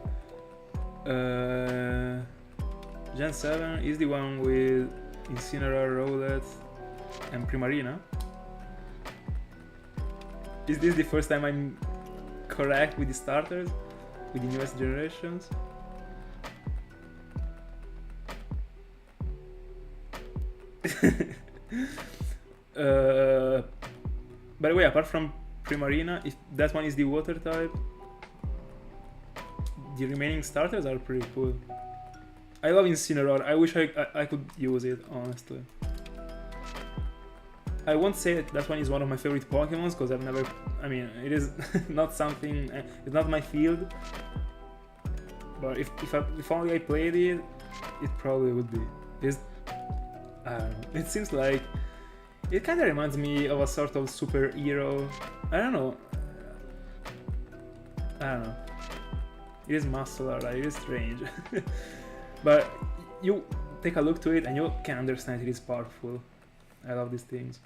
Gen 7 is the one with Incineroar, Rowlet, and Primarina. Is this the first time I'm correct with the starters? With the newest generations? By the way, apart from Primarina, if that one is the water type, the remaining starters are pretty cool. I love Incineroar. I wish I could use it, honestly. I won't say that one is one of my favorite Pokemons, because I've never... I mean, it is not something... It's not my field. But if only I played it, it probably would be. I don't know. It seems like... It kind of reminds me of a sort of superhero. I don't know. It is muscular, like, it is strange. But you take a look to it and you can understand it is powerful. I love these things.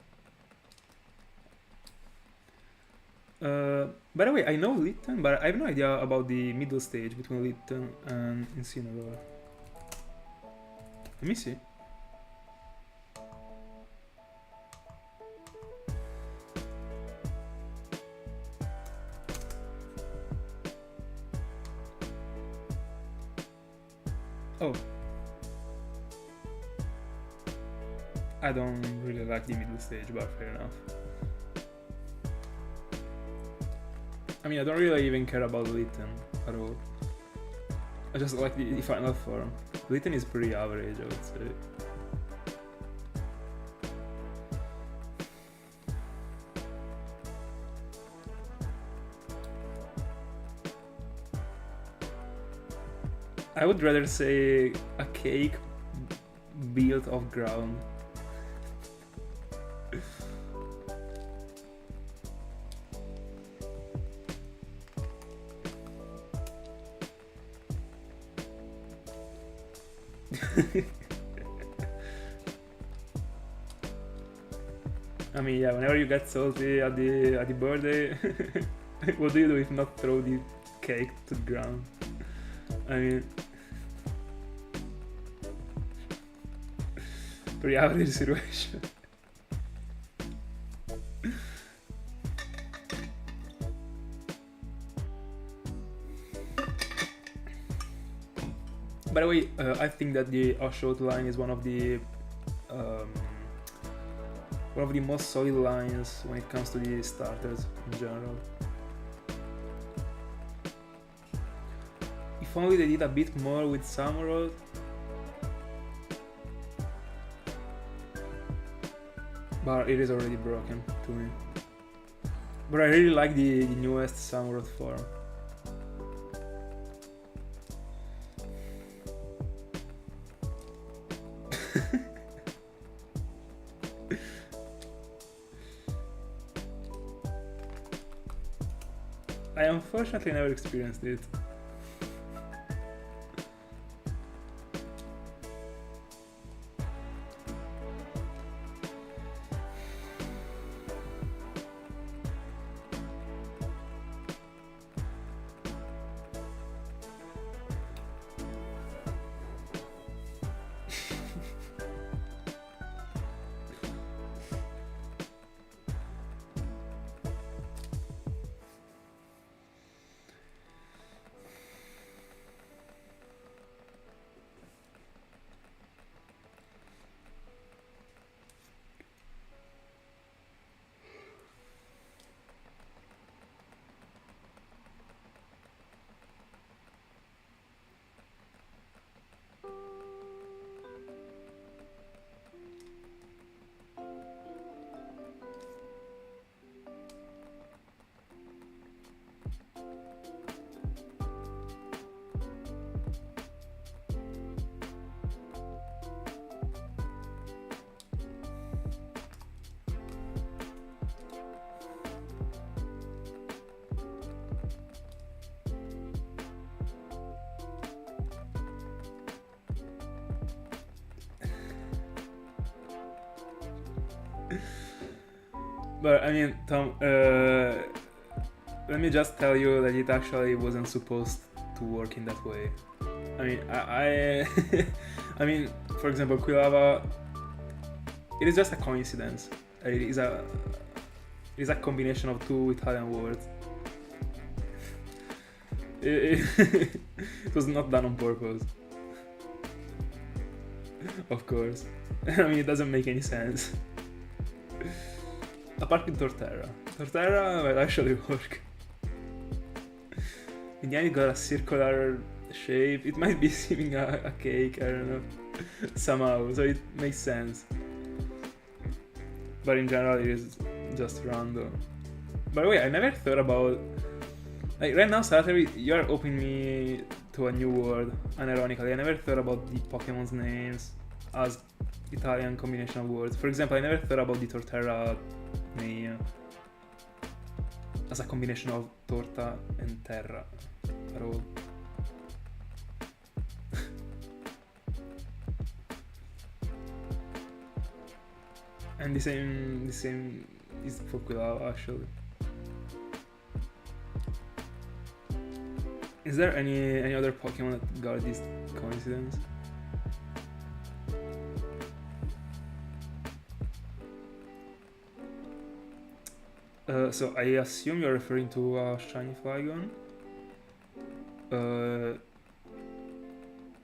By the way, I know Litten, but I have no idea about the middle stage between Litten and Incineroar. Let me see. Oh. I don't really like the middle stage, but fair enough. I mean, I don't really even care about Litten at all. I just like the final form. Litten is pretty average, I would say. I would rather say a cake built of ground. I mean, yeah, whenever you get salty at the birthday, what do you do if not throw the cake to the ground? I mean, pretty average situation. By the way, I think that the Ashot line is one of the most solid lines when it comes to the starters in general. If only they did a bit more with Samurott. but it is already broken to me. But I really like the newest Samurott form. I unfortunately never experienced it. But I mean, Tom, let me just tell you that it actually wasn't supposed to work in that way. I mean, I mean, for example, Quilava, it is just a coincidence. It is a combination of two Italian words. It was not done on purpose. Of course. I mean, it doesn't make any sense. Apart from Torterra. Torterra might actually work. And yeah, it got a circular shape. It might be seeming a cake, I don't know. Somehow, so it makes sense. But in general, it is just random. By the way, I never thought about... Like, right now, suddenly, you are opening me to a new world, unironically. I never thought about the Pokemon's names as Italian combination of words. For example, I never thought about the Torterra name as a combination of torta and terra at all. And the same is for Quilava actually. Is there any other Pokemon that got this coincidence? So I assume you're referring to Shiny Flygon.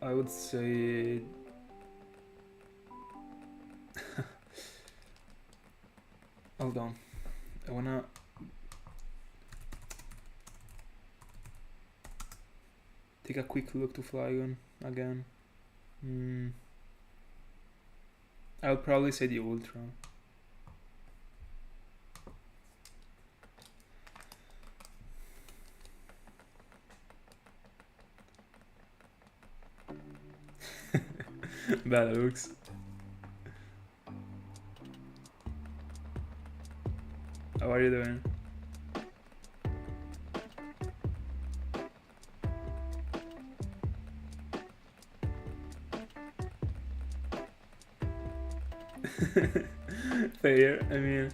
I would say... Hold on. I wanna... take a quick look to Flygon again. I'll probably say the Ultra. Bad looks. How are you doing? Fair, I mean...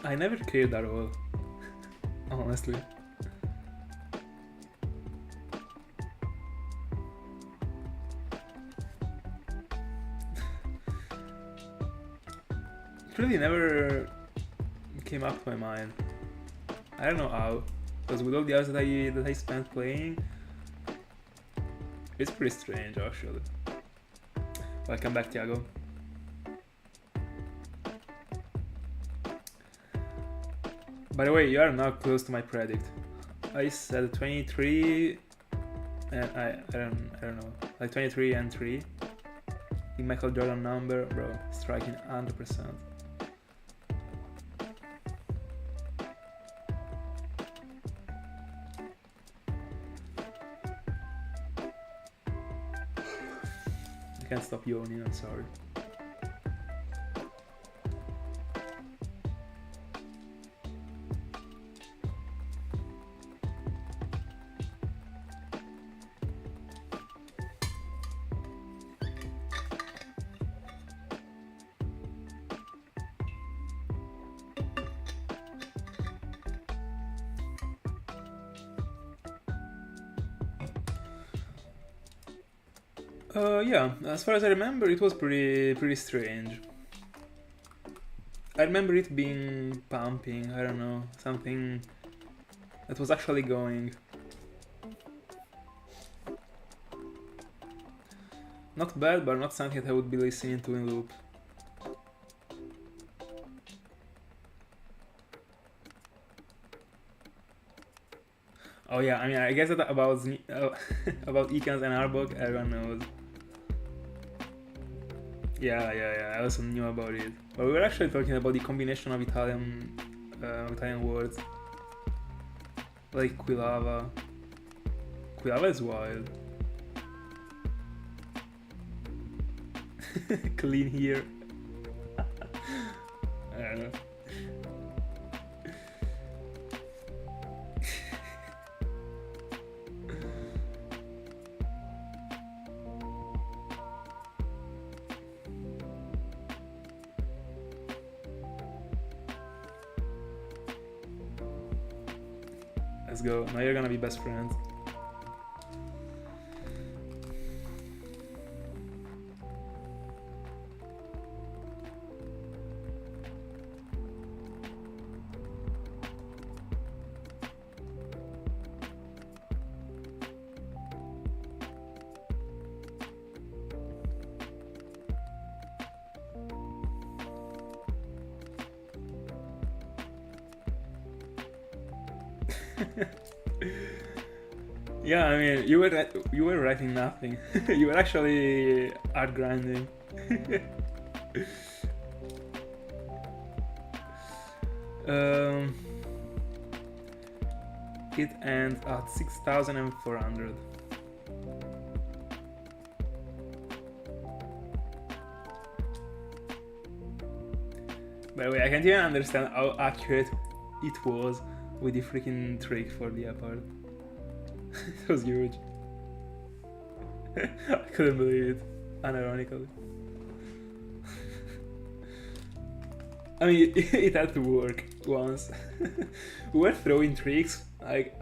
I never cared at all, honestly. It really never came up to my mind. I don't know how, because with all the hours that I spent playing, it's pretty strange actually. Welcome back, Thiago. By the way, you are now close to my predict. I said 23, and I don't know, like 23 and 3. The Michael Jordan number, bro, striking 100%. I can't stop yawning, I'm sorry. Yeah, as far as I remember, it was pretty strange. I remember it being pumping, I don't know, something that was actually going. Not bad, but not something that I would be listening to in loop. Oh yeah, I mean, I guess that about about Ecans and Arbok, everyone knows. Yeah, I also knew about it. But we were actually talking about the combination of Italian words. Like Quilava. Quilava is wild. Clean here. I don't know. Let's go. Now you're gonna be best friends. Yeah, I mean, you were writing nothing. You were actually art grinding. It ends at 6,400. By the way, I can't even understand how accurate it was with the freaking trick for the apart. It was huge. I couldn't believe it, unironically. I mean, it had to work once. We were throwing tricks, like...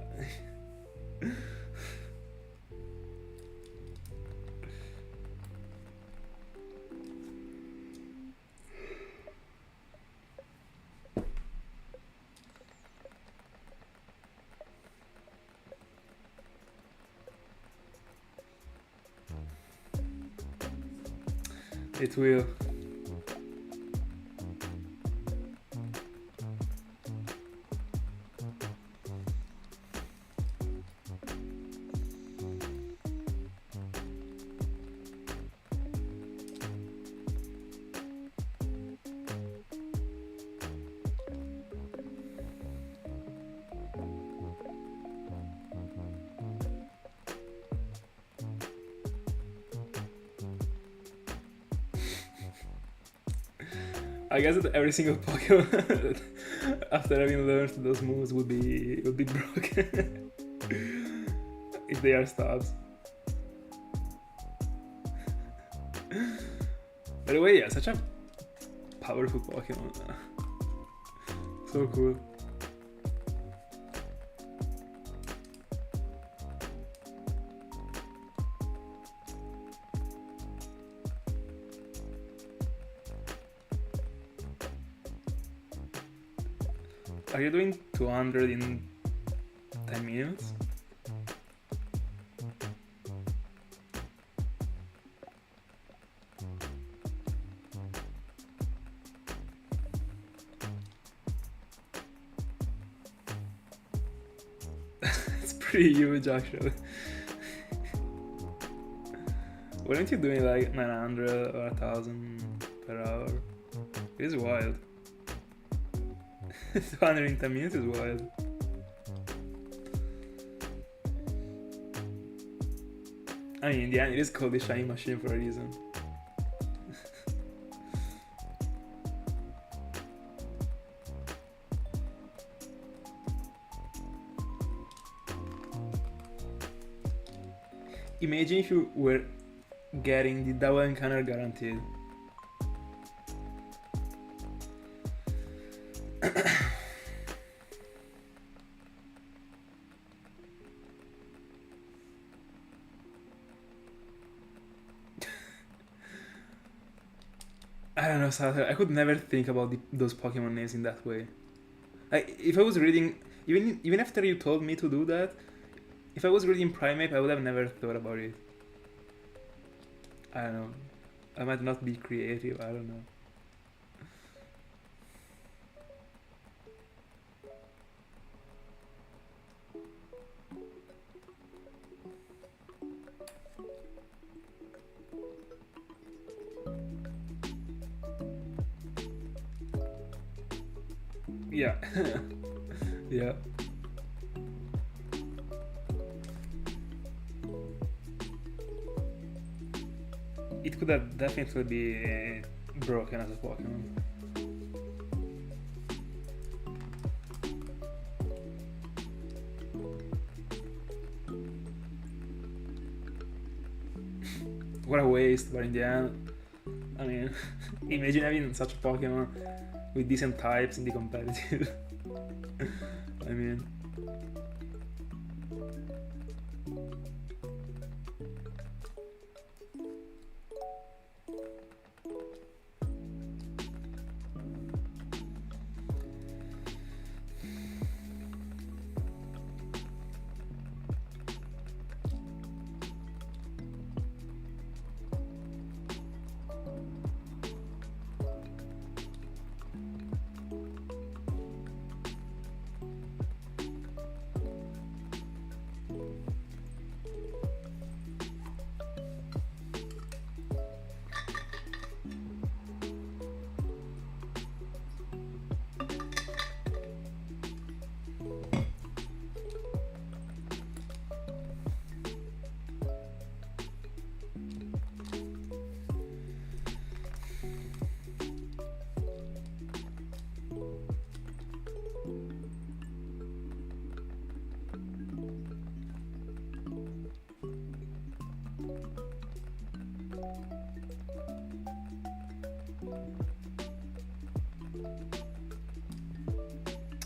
It will. I guess that every single Pokemon after having learned those moves would be broken if they are stabs. By the way, yeah, such a powerful Pokemon. So cool. Are you doing 200 in 10 minutes? It's pretty huge actually. Weren't you doing like 900 or 1000 per hour? It is wild. 200 in 10 minutes is wild. I mean, in the end, it is called the shiny machine for a reason. Imagine if you were getting the double encounter guaranteed. I don't know, Sather. I could never think about those Pokemon names in that way. If I was reading, even after you told me to do that, if I was reading Primeape, I would have never thought about it. I don't know. I might not be creative. I don't know. Yeah. Yeah. It could have definitely be broken as a Pokemon. What a waste, but in the end, I mean, imagine having such a Pokemon with decent types in the competitive. I mean,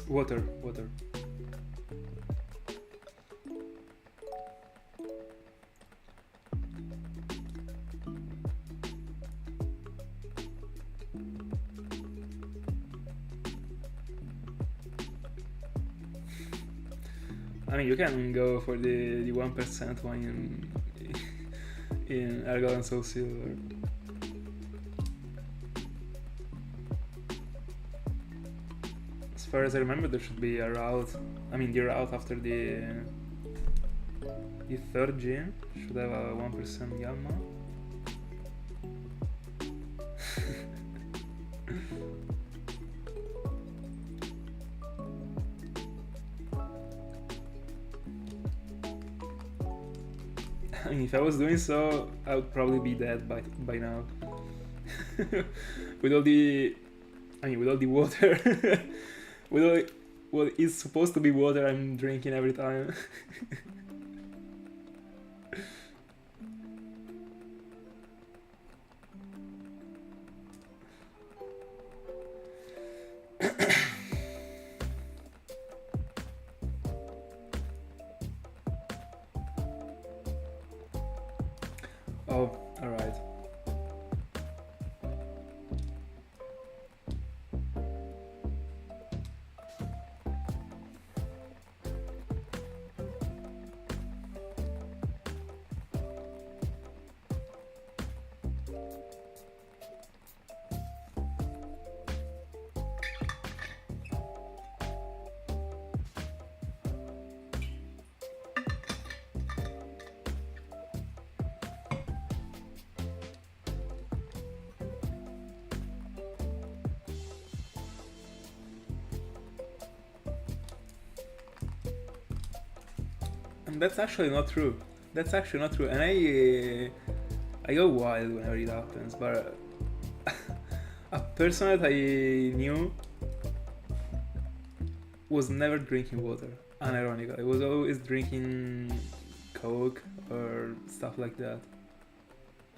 water. I mean, you can go for the 1% one in Argol and Soul Silver. As far as I remember, there should be a route. I mean, the route after the third gym should have a 1% Gamma. I mean, if I was doing so, I would probably be dead by now. With all the water, with all what is supposed to be water, I'm drinking every time. Oh, alright. And that's actually not true. That's actually not true. And I go wild whenever it happens. But a person that I knew was never drinking water. Unironically, I was always drinking Coke or stuff like that.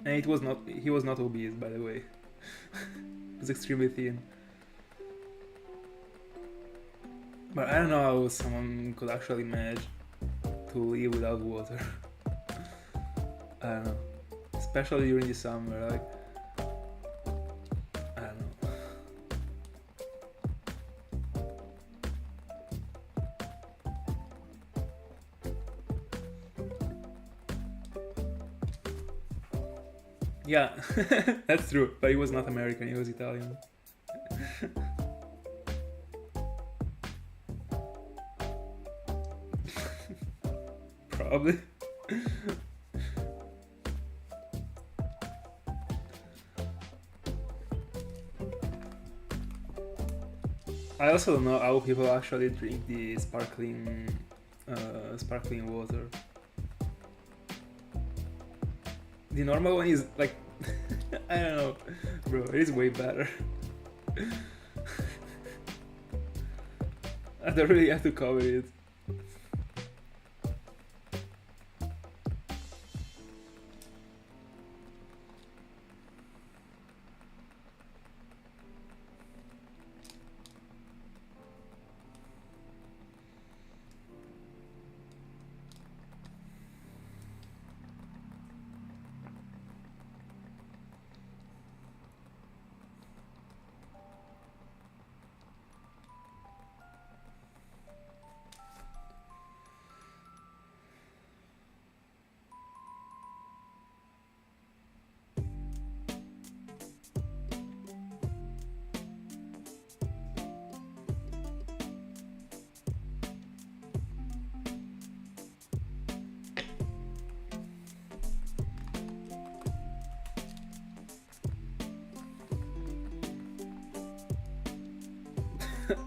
And it was not. He was not obese, by the way. He was extremely thin. But I don't know how someone could actually manage to live without water. I don't know. Especially during the summer, like, I don't know. Yeah, that's true. But he was not American, he was Italian. Probably. I also don't know how people actually drink the sparkling water. The normal one is like, I don't know, bro, it is way better. I don't really have to cover it.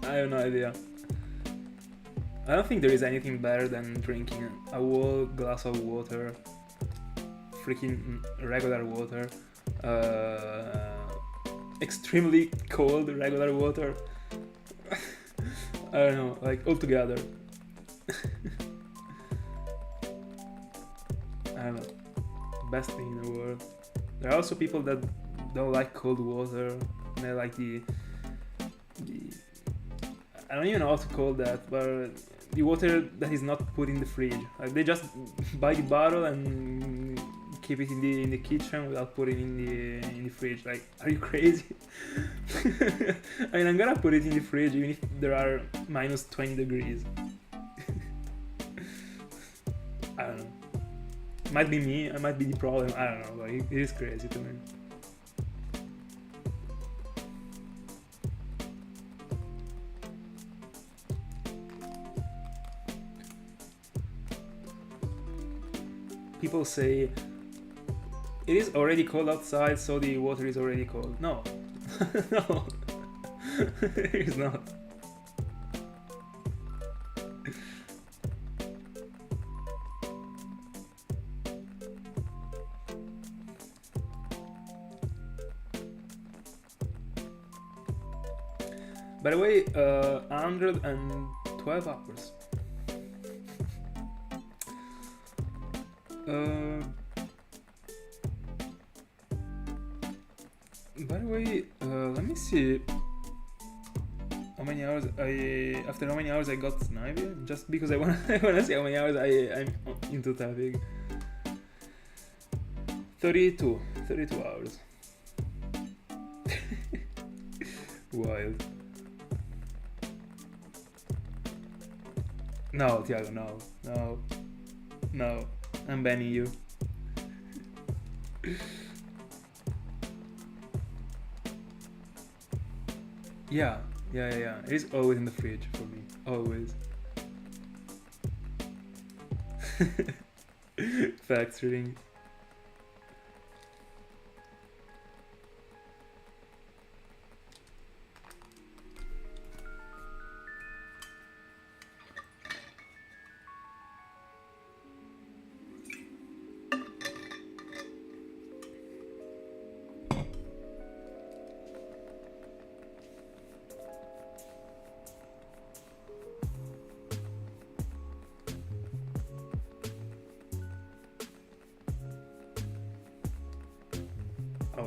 I have no idea. I don't think there is anything better than drinking a whole glass of water, freaking regular water, extremely cold regular water. I don't know, like all together. I don't know, best thing in the world. There are also people that don't like cold water. They like the I don't even know how to call that, but the water that is not put in the fridge. Like they just buy the bottle and keep it in the kitchen without putting it in the fridge. Like, are you crazy? I mean, I'm gonna put it in the fridge even if there are minus 20 degrees. I don't know. Might be me. I might be the problem. I don't know. Like, it is crazy to me. People say it is already cold outside, so the water is already cold. No, no, it is not. By the way, 112 hours. By the way, let me see how many hours after how many hours I got Snivy, just because I wanna see how many hours I'm into Tepig. 32 hours. Wild. No, Tiago, no. I'm banning you. Yeah. It is always in the fridge for me. Always. Facts reading.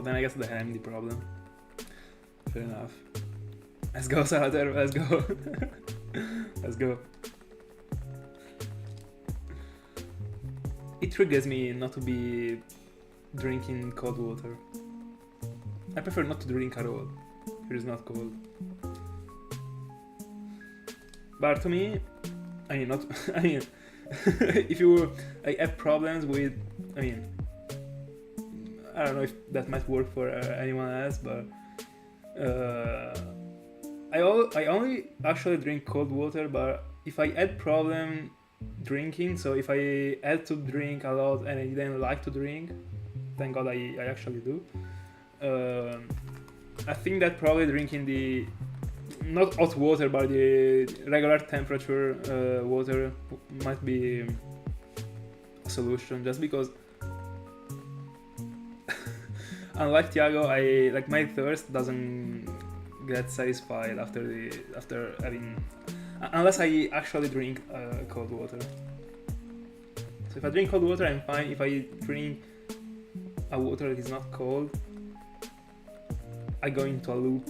Oh, then I guess the I'm the problem. Fair enough. Let's go, Salter, let's go. Let's go. It triggers me not to be drinking cold water. I prefer not to drink at all if it is not cold. But to me, I mean, not. I mean, if you have problems with, I mean, I don't know if that might work for anyone else, but I only actually drink cold water. But if I had problem drinking, so if I had to drink a lot and I didn't like to drink, thank God I actually do. I think that probably drinking the not hot water but the regular temperature water might be a solution, just because unlike Thiago, I like my thirst doesn't get satisfied after having, unless I actually drink cold water. So if I drink cold water, I'm fine. If I drink a water that is not cold, I go into a loop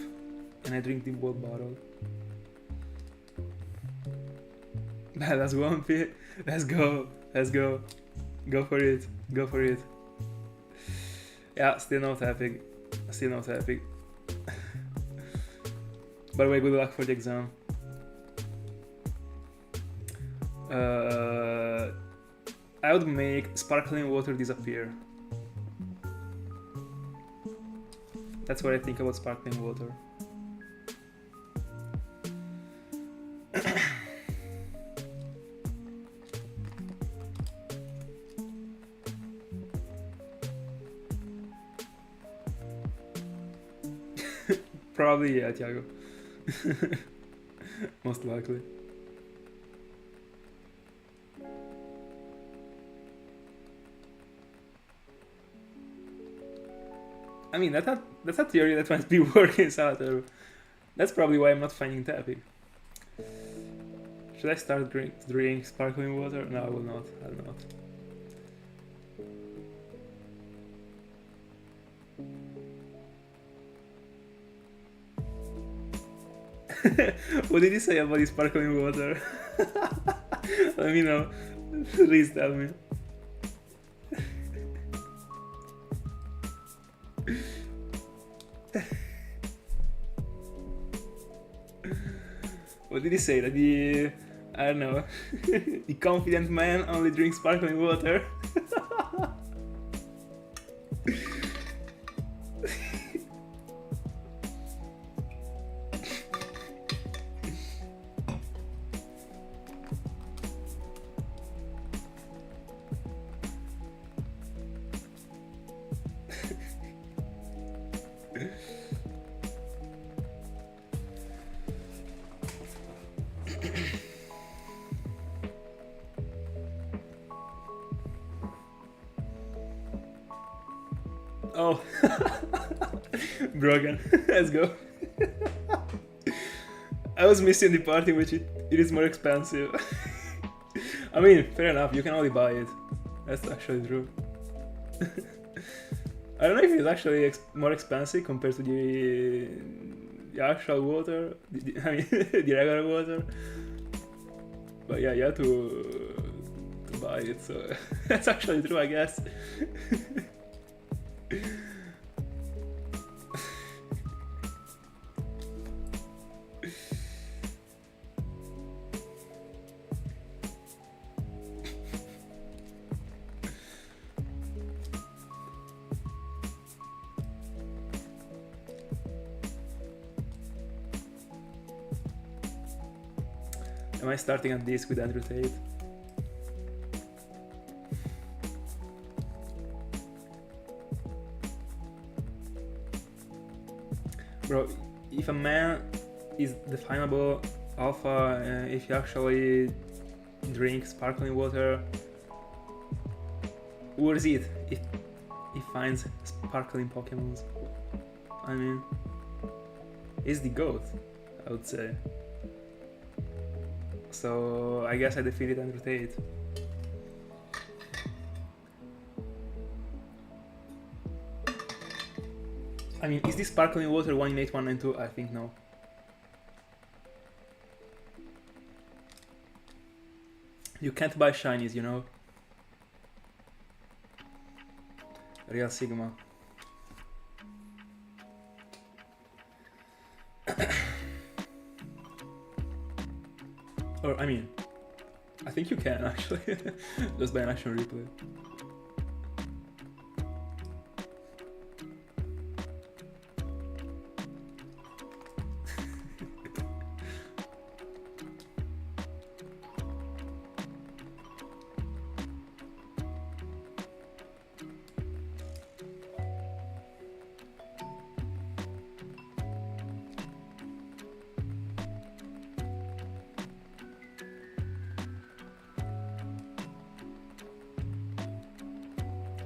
and I drink the whole bottle. That's one bit. Let's go. Go for it. Yeah, still no Tepig. By the way, good luck for the exam. I would make sparkling water disappear. That's what I think about sparkling water. Probably, yeah, Thiago. Most likely. I mean, that's a theory that might be working, Salter. That's probably why I'm not finding Tepig. Should I start drink sparkling water? No, I will not. I'll not. What did you say about the sparkling water? Let me know. Please tell me. What did he say? That the, I don't know, the confident man only drinks sparkling water? Oh, Brogan, let's go. I was missing the part in which it is more expensive. I mean, fair enough, you can only buy it. That's actually true. I don't know if it's actually more expensive compared to the actual water, I mean, the regular water. But yeah, you have to buy it, so that's actually true, I guess. Am I starting at this with Andrew Tate? Bro, if a man is definable alpha, if he actually drinks sparkling water, worth it if he finds sparkling Pokemons. I mean, he's the GOAT, I would say. So I guess I defeated Andrew Tate. I mean, is this sparkling water 1 in 8, 192? I think no. You can't buy shinies, you know? Real Sigma. Or, I mean, I think you can actually. Just by an action replay.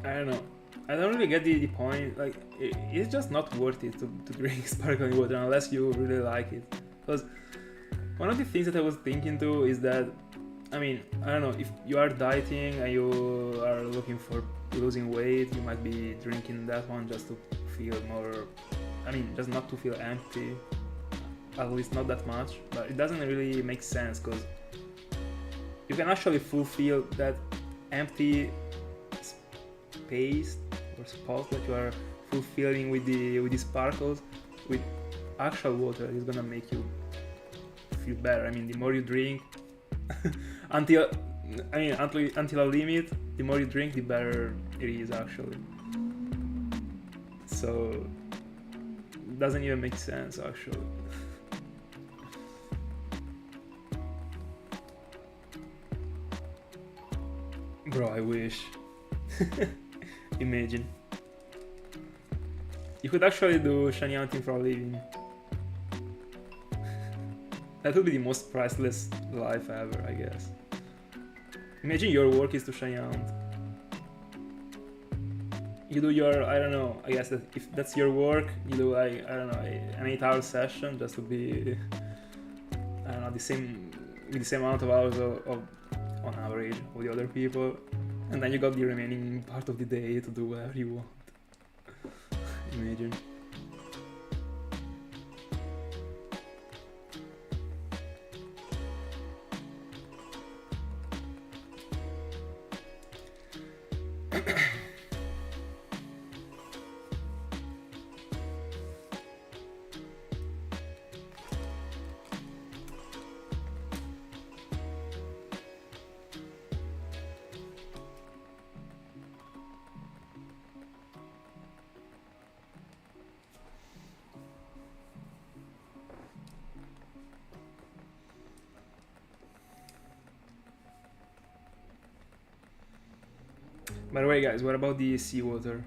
I don't know. I don't really get the point. Like, it's just not worth it to drink sparkling water unless you really like it. Because one of the things that I was thinking too is that, I mean, I don't know, if you are dieting and you are looking for losing weight, you might be drinking that one just to feel more, I mean, just not to feel empty. At least not that much. But it doesn't really make sense because you can actually fulfill that empty space or spot that you are fulfilling with the sparkles with actual water. Is gonna make you feel better. I mean, the more you drink until a limit, the more you drink, the better it is actually. So it doesn't even make sense actually. Bro, I wish. Imagine. You could actually do shiny hunting for a living. That would be the most priceless life ever, I guess. Imagine your work is to shiny hunt. You do your, I don't know, I guess that if that's your work, you do like, I don't know, an 8-hour session just to be, I don't know, the same amount of hours of on average with the other people. And then you got the remaining part of the day to do whatever you want. Imagine. By the way, guys, what about the seawater?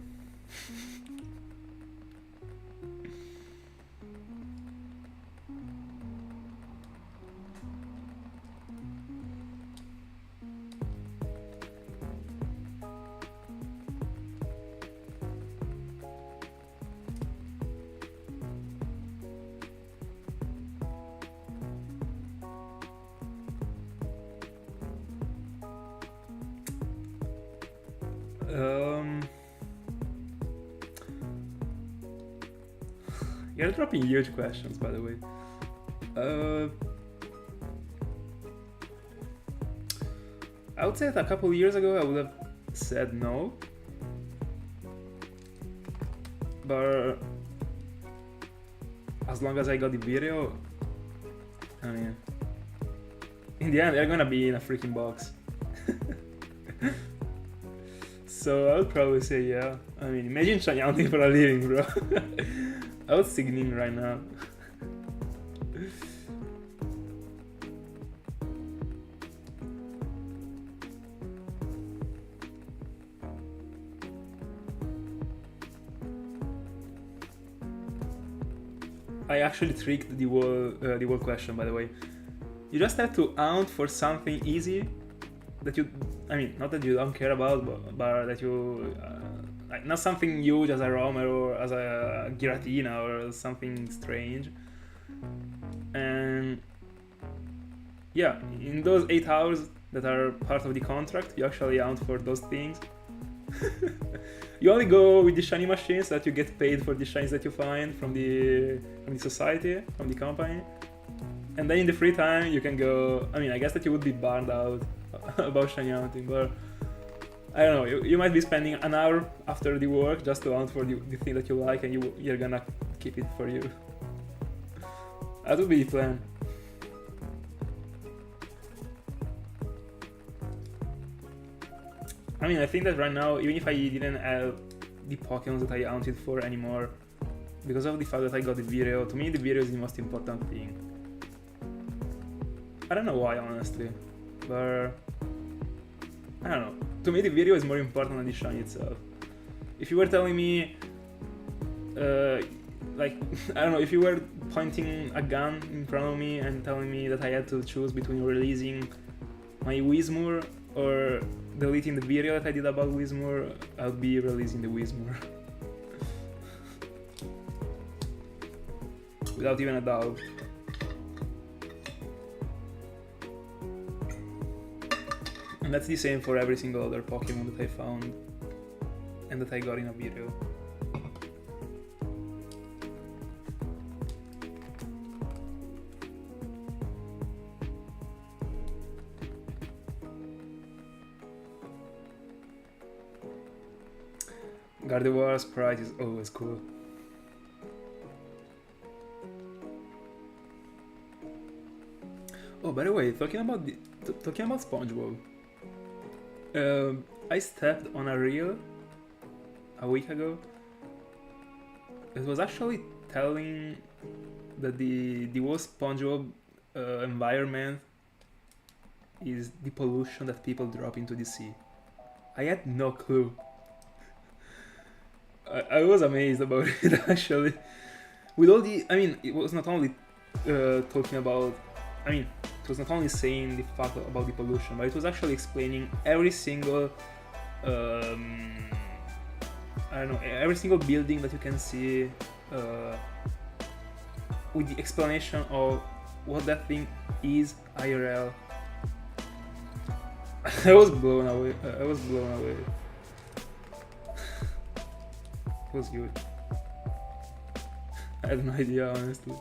You're dropping huge questions, by the way. I would say that a couple years ago I would have said no. But as long as I got the video, I mean, in the end they're gonna be in a freaking box. So I would probably say yeah. I mean, imagine shiny hunting for a living, bro. I was singing right now. I actually tricked the wall question, by the way. You just have to hunt for something easy that you, I mean, not that you don't care about, but that you, like not something huge as a roamer or as a giratina or something strange. And yeah, in those 8 hours that are part of the contract, you actually hunt for those things. You only go with the shiny machines so that you get paid for the shinies that you find from the society, from the company. And then in the free time you can go. I mean, I guess that you would be burned out about shiny hunting, but I don't know. You might be spending an hour after the work just to hunt for the thing that you like, and you're gonna keep it for you. That would be the plan. I mean, I think that right now, even if I didn't have the Pokemon that I hunted for anymore, because of the fact that I got the video, to me the video is the most important thing. I don't know why, honestly, but I don't know. To me the video is more important than the shiny itself. If you were telling me, like, I don't know, if you were pointing a gun in front of me and telling me that I had to choose between releasing my Wizmoor or deleting the video that I did about Wizmoor, I'll be releasing the Wizmoor. Without even a doubt. And that's the same for every single other Pokemon that I found and that I got in a video. Gardevoir sprite is always cool. Oh, by the way, talking about SpongeBob, I stepped on a reel a week ago. It was actually telling that the whole SpongeBob environment is the pollution that people drop into the sea. I had no clue. I was amazed about it, actually. With all the, I mean, it was not only talking about, I mean, it was not only saying the fact about the pollution, but it was actually explaining every single, I don't know, every single building that you can see, with the explanation of what that thing is IRL. I was blown away. It was good. I had no idea, honestly.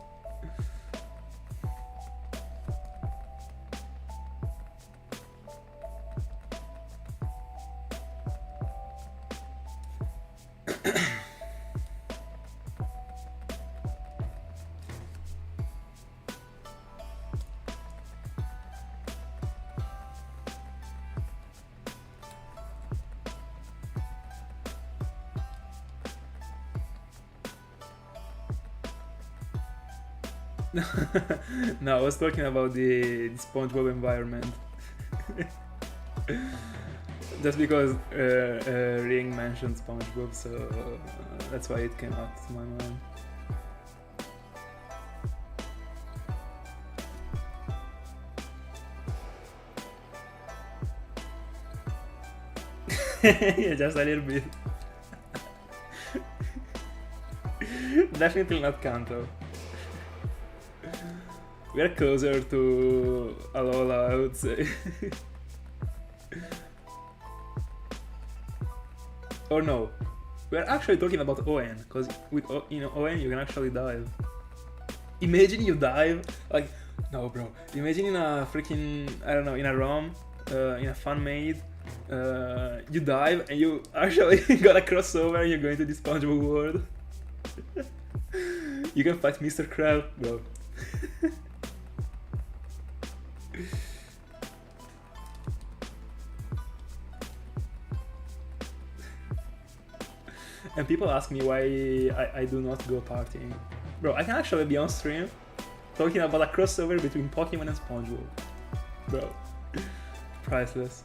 No, I was talking about the SpongeBob environment. Just because Ring mentioned SpongeBob, so that's why it came out to my mind. Yeah, just a little bit. Definitely not Kanto. We're closer to Alola, I would say. Or no, we're actually talking about ON, because with ON you can actually dive. Imagine you dive, like, no bro, imagine in a freaking, I don't know, in a ROM, in a fan-made, you dive and you actually got a crossover and you're going to the SpongeBob world. You can fight Mr. Krabs, bro. And people ask me why I do not go partying. Bro, I can actually be on stream talking about a crossover between Pokemon and SpongeBob. Bro, priceless.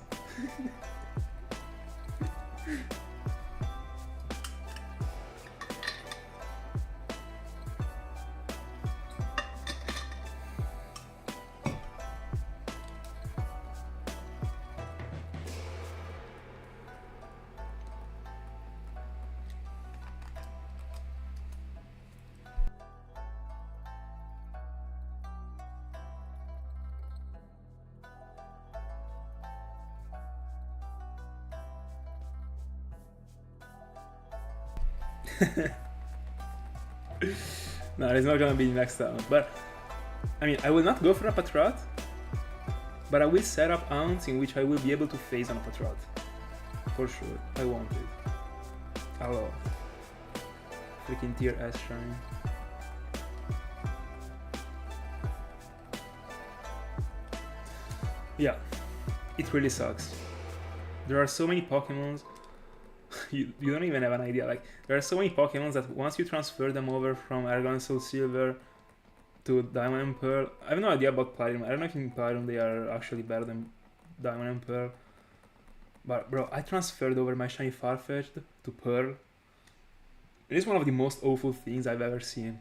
No, it's not gonna be next time. But I mean, I will not go for a Patrat, but I will set up ounce in which I will be able to phase on a Patrat. For sure, I want it. Hello. Freaking tier S shrine. Yeah, it really sucks. There are so many Pokemons, you don't even have an idea. Like, there are so many Pokemons that once you transfer them over from Argon and Soul Silver to Diamond and Pearl, I have no idea about Platinum. I don't know if in Platinum they are actually better than Diamond and Pearl. But bro, I transferred over my shiny Farfetch'd to Pearl. It is one of the most awful things I've ever seen.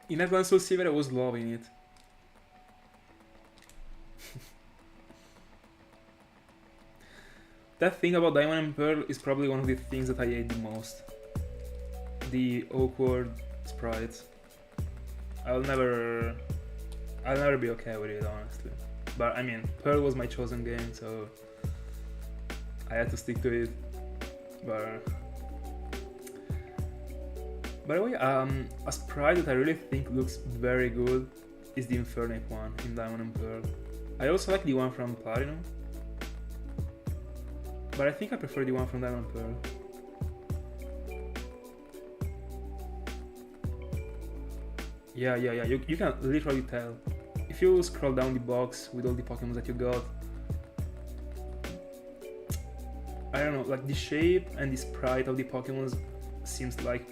In Argon and Soul Silver I was loving it. That thing about Diamond and Pearl is probably one of the things that I hate the most. The awkward sprites. I'll never be okay with it, honestly. But I mean, Pearl was my chosen game, so I had to stick to it. But by the way, a sprite that I really think looks very good is the Infernape one in Diamond and Pearl. I also like the one from Platinum, but I think I prefer the one from Diamond and Pearl. Yeah, you can literally tell. If you scroll down the box with all the Pokemon that you got, I don't know, like the shape and the sprite of the Pokemon seems like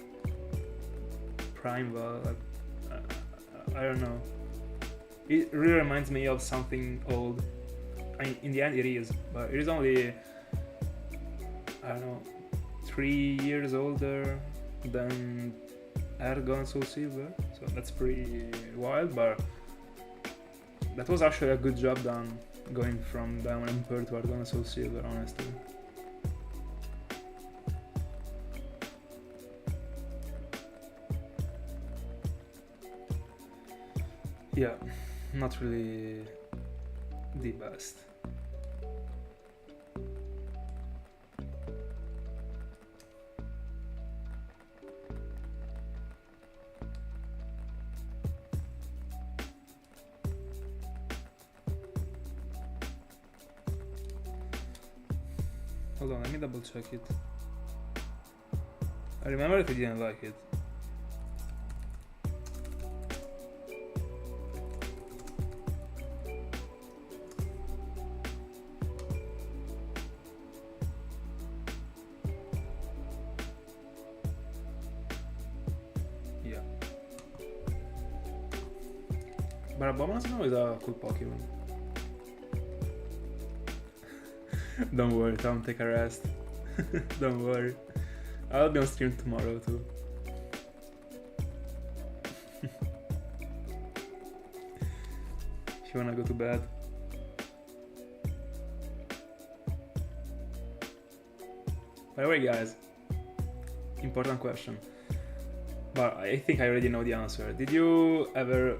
Primeval, like, I don't know. It really reminds me of something old. I mean, in the end it is, but it is only, I don't know, 3 years older than Argon and Soul Silver, so that's pretty wild, but that was actually a good job done, going from Diamond and Pearl to Argon and Soul Silver, honestly. Yeah, not really the best. Hold on, let me double check it. I remember that I didn't like it. Yeah. But Abomasnow is a cool Pokemon. Don't worry, Tom, take a rest. Don't worry. I'll be on stream tomorrow too. If you wanna go to bed. By the way, guys, important question. But I think I already know the answer. Did you ever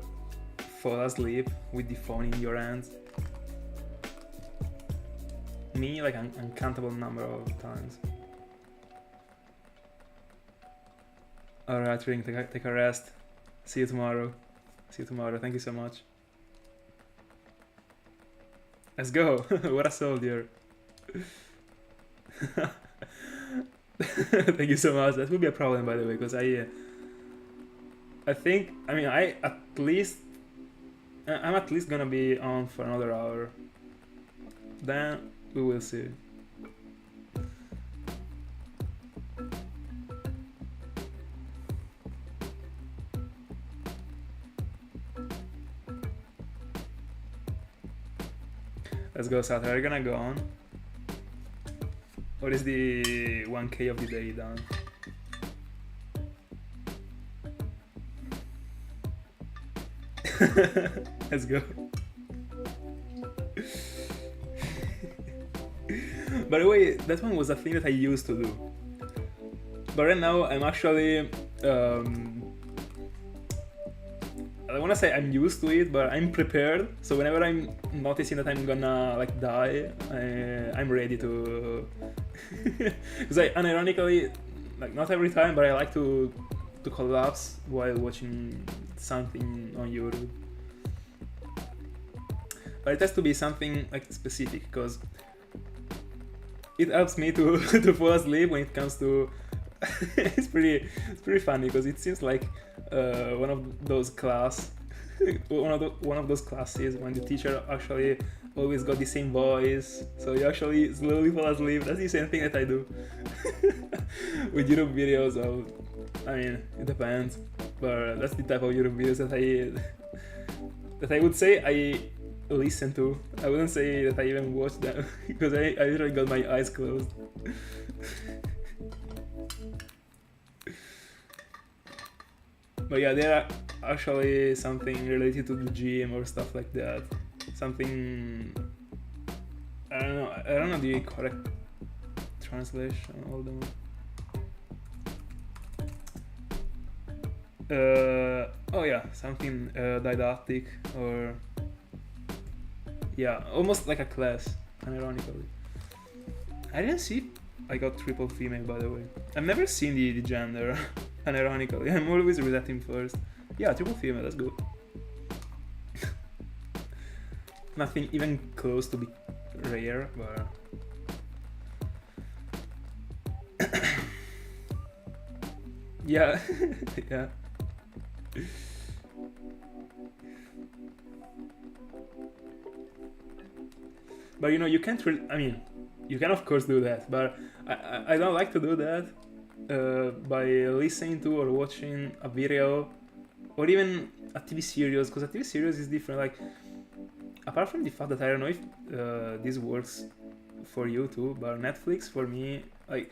fall asleep with the phone in your hands? Me, like an uncountable number of times. Alright, Ring, take a rest. See you tomorrow. See you tomorrow. Thank you so much. Let's go. What a soldier. Thank you so much. That would be a problem, by the way, because I think, I mean, I'm at least gonna be on for another hour. Then we will see. Let's go, Saturday. Are you gonna go on? Or is the 1K of the day done? Let's go. By the way, that one was a thing that I used to do. But right now I'm actually I don't wanna say I'm used to it, but I'm prepared. So whenever I'm noticing that I'm gonna like die, I'm ready to. Because unironically, like not every time, but I like to collapse while watching something on YouTube. But it has to be something like specific, because it helps me to to fall asleep when it comes to. It's pretty funny, because it seems like one of those one of those classes when the teacher actually always got the same voice, so you actually slowly fall asleep. That's the same thing that I do with YouTube videos. I mean, it depends, but that's the type of YouTube videos that I would say I listen to. I wouldn't say that I even watch them because I usually got my eyes closed. But yeah, there are actually something related to the gym or stuff like that. Something, I don't know the correct translation. Hold on. Oh yeah, something didactic, or yeah, almost like a class, unironically. I didn't see I got triple female, by the way. I've never seen the gender, unironically. I'm always resetting first. Yeah, triple female, that's good. Nothing even close to be rare, but yeah, yeah. But you know, you can't really, I mean, you can of course do that, but I don't like to do that by listening to or watching a video or even a TV series, because a TV series is different. Like, apart from the fact that I don't know if this works for you too, but Netflix for me, like,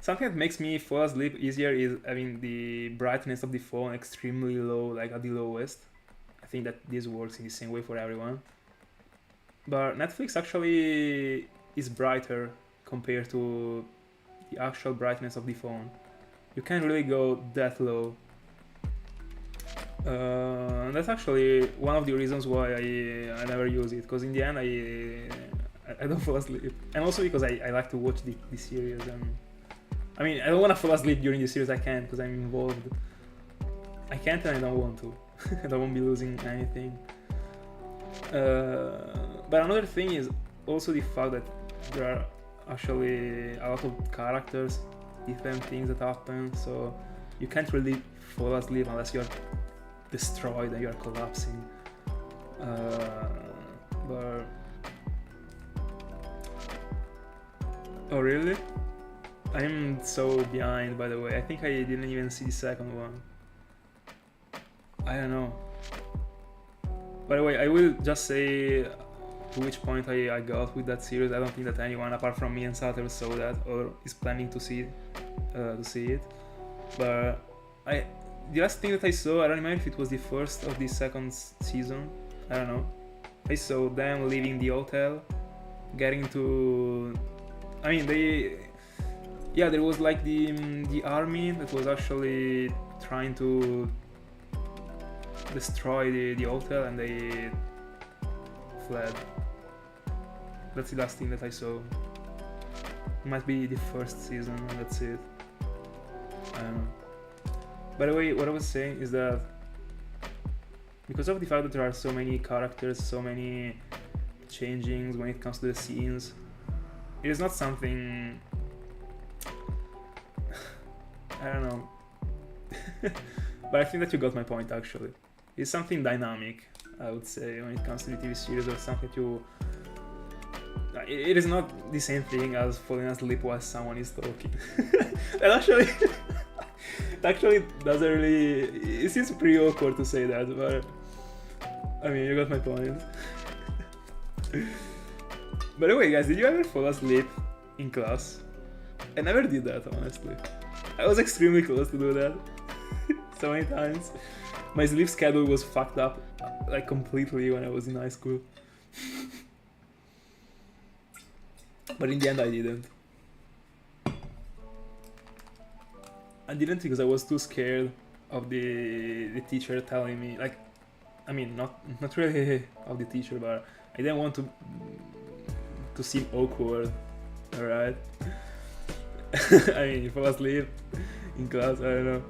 something that makes me fall asleep easier is having the brightness of the phone extremely low, like at the lowest. I think that this works in the same way for everyone. But Netflix actually is brighter compared to the actual brightness of the phone. You can't really go that low. And that's actually one of the reasons why I never use it, because in the end I don't fall asleep. And also because I like to watch the series, and I mean, I don't want to fall asleep during the series. I can't, because I'm involved. I can't, and I don't want to. I don't want to be losing anything. But another thing is also the fact that there are actually a lot of characters, different things that happen, so you can't really fall asleep unless you're destroyed and you're collapsing. But oh really? I'm so behind, by the way. I think I didn't even see the second one. I don't know. By the way, I will just say to which point I got with that series. I don't think that anyone apart from me and Sater saw that or is planning to see it. But the last thing that I saw, I don't remember if it was the first or the second season. I don't know. I saw them leaving the hotel, getting to. I mean, there was like the army that was actually trying to destroy the hotel, and they fled. That's the last thing that I saw. It might be the first season, and that's it. I don't know. By the way, what I was saying is that because of the fact that there are so many characters, so many changings when it comes to the scenes, it is not something. I don't know. But I think that you got my point, actually. It's something dynamic, I would say, when it comes to the TV series, or something to. It is not the same thing as falling asleep while someone is talking. And actually, it actually doesn't really. It seems pretty awkward to say that, but I mean, you got my point. By the way, guys, did you ever fall asleep in class? I never did that, honestly. I was extremely close to do that so many times. My sleep schedule was fucked up, like completely, when I was in high school. But in the end, I didn't. I didn't because I was too scared of the teacher telling me, like, I mean, not really of the teacher, but I didn't want to seem awkward, alright? I mean, you fall asleep in class, I don't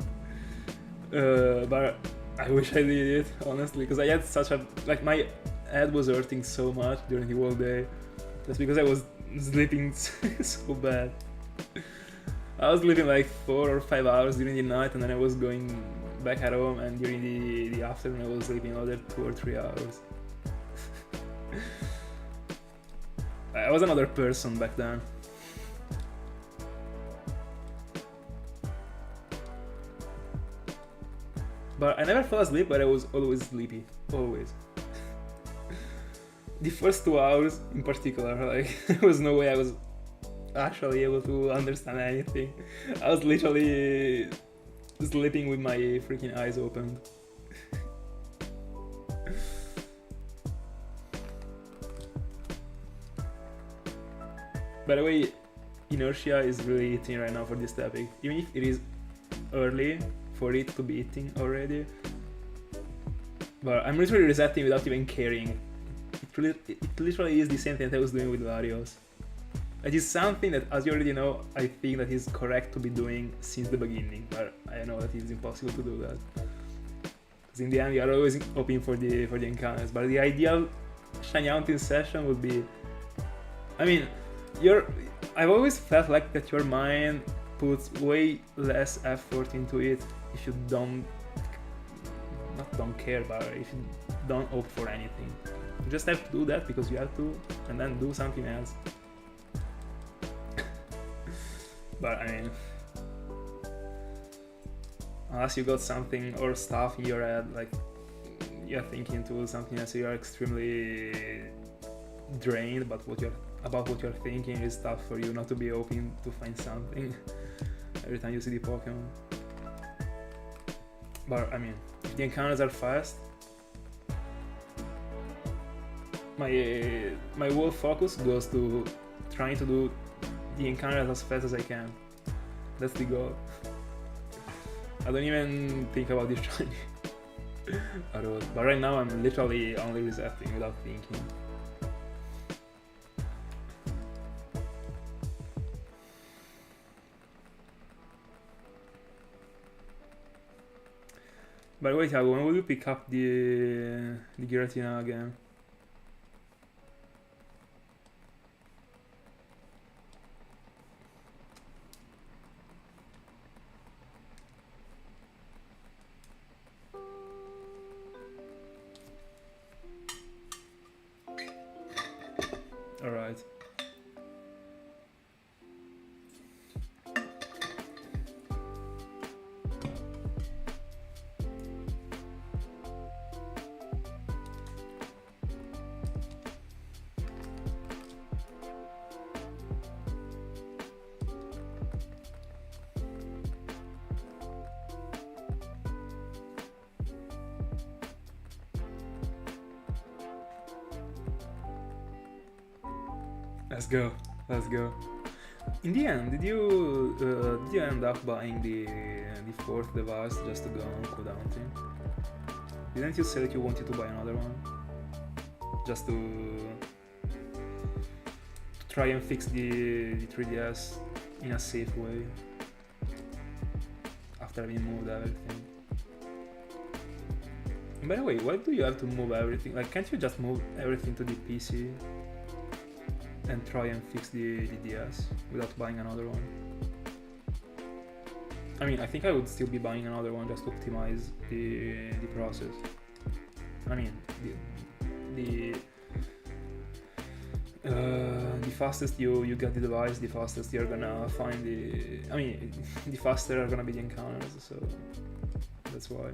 know. But I wish I did it, honestly, because I had such a, like, my head was hurting so much during the whole day. That's because I was sleeping so bad. I was sleeping like 4 or 5 hours during the night, and then I was going back at home, and during the afternoon I was sleeping another 2 or 3 hours. I was another person back then. But I never fell asleep, but I was always sleepy. Always. The first 2 hours in particular, like, there was no way I was actually able to understand anything. I was literally sleeping with my freaking eyes open. By the way, inertia is really eating right now for this topic. Even if it is early for it to be eating already. But I'm literally resetting without even caring. It literally is the same thing that I was doing with Larios. It is something that, as you already know, I think that is correct to be doing since the beginning, but I know that it is impossible to do that. Because in the end, you are always hoping for the encounters, but the ideal shiny hunting session would be... I mean, I've always felt like that your mind puts way less effort into it if you don't care, but if you don't hope for anything. You just have to do that because you have to, and then do something else. But I mean, unless you got something or stuff in your head, like you're thinking to something else, so you're extremely drained about what you're thinking, is tough for you not to be hoping to find something every time you see the Pokemon. But I mean, if the encounters are fast, my whole focus goes to trying to do the encounters as fast as I can. That's the goal. I don't even think about this shiny at all. But right now I'm literally only resetting without thinking. By the way, Thiago, when will you pick up the Giratina again? Alright. Let's go. In the end, did you end up buying the fourth device just to go on cooldown thing? Didn't you say that you wanted to buy another one? Just to try and fix the 3DS in a safe way after having moved everything. And by the way, why do you have to move everything? Like, can't you just move everything to the PC and try and fix the DS without buying another one? I mean, I think I would still be buying another one just to optimize the process. I mean, the fastest you get the device, the fastest you're gonna find the faster are gonna be the encounters, so that's why.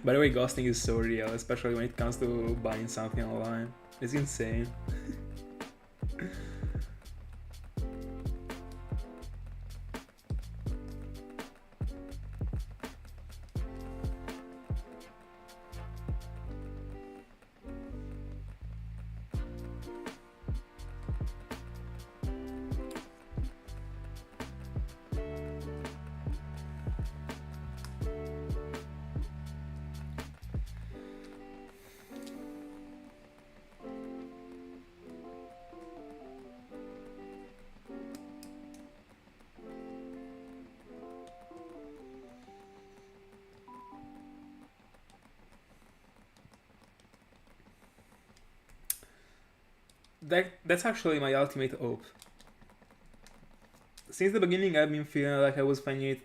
By the way, ghosting is so real, especially when it comes to buying something online. It's insane. that's actually my ultimate hope. Since the beginning, I've been feeling like I was finding it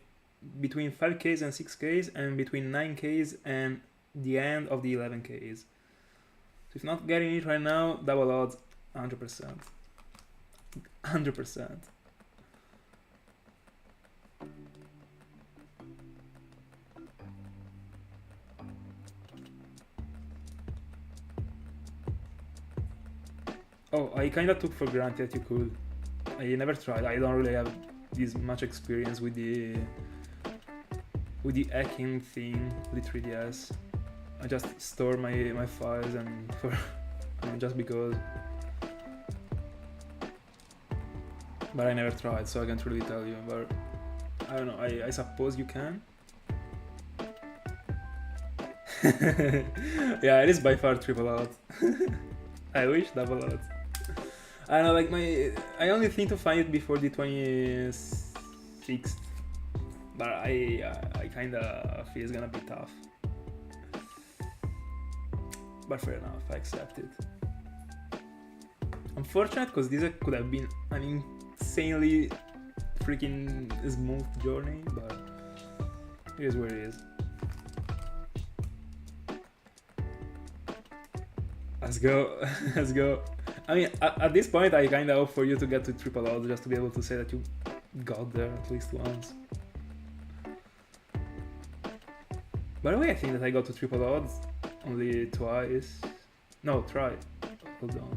between 5Ks and 6Ks, and between 9Ks and the end of the 11Ks. So if not getting it right now, double odds, 100%. 100%. Oh, I kinda took for granted that you could. I never tried. I don't really have this much experience with the hacking thing, the 3DS. I just store my files and just because. But I never tried, so I can't really tell you. But I don't know. I suppose you can. Yeah, it is by far triple out. I wish double out. I don't know, like I only think to find it before the 26th, but I kinda feel it's gonna be tough. But fair enough, I accept it. Unfortunate, because this could have been an insanely freaking smooth journey, but it is where it is. Let's go, let's go. I mean, at this point, I kinda hope for you to get to triple odds just to be able to say that you got there at least once. By the way, I think that I got to triple odds only twice. No, try. Hold on.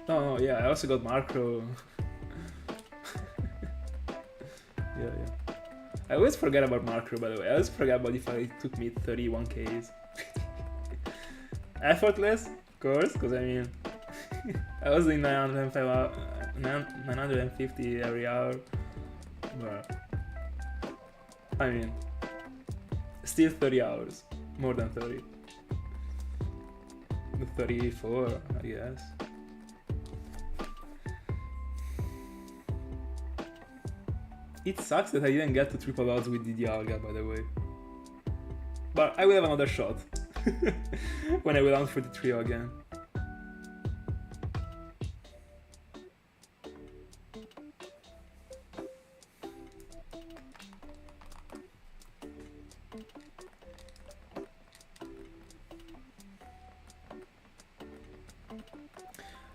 No, yeah, I also got macro. Yeah. I always forget about macro, by the way. I always forget about if it took me 31Ks. Effortless, of course, because I mean, I was doing 950 every hour, but I mean, still 30 hours, more than 30. 34, I guess. It sucks that I didn't get to triple odds with the Dialga, by the way. But I will have another shot. When I will hunt for the trio again.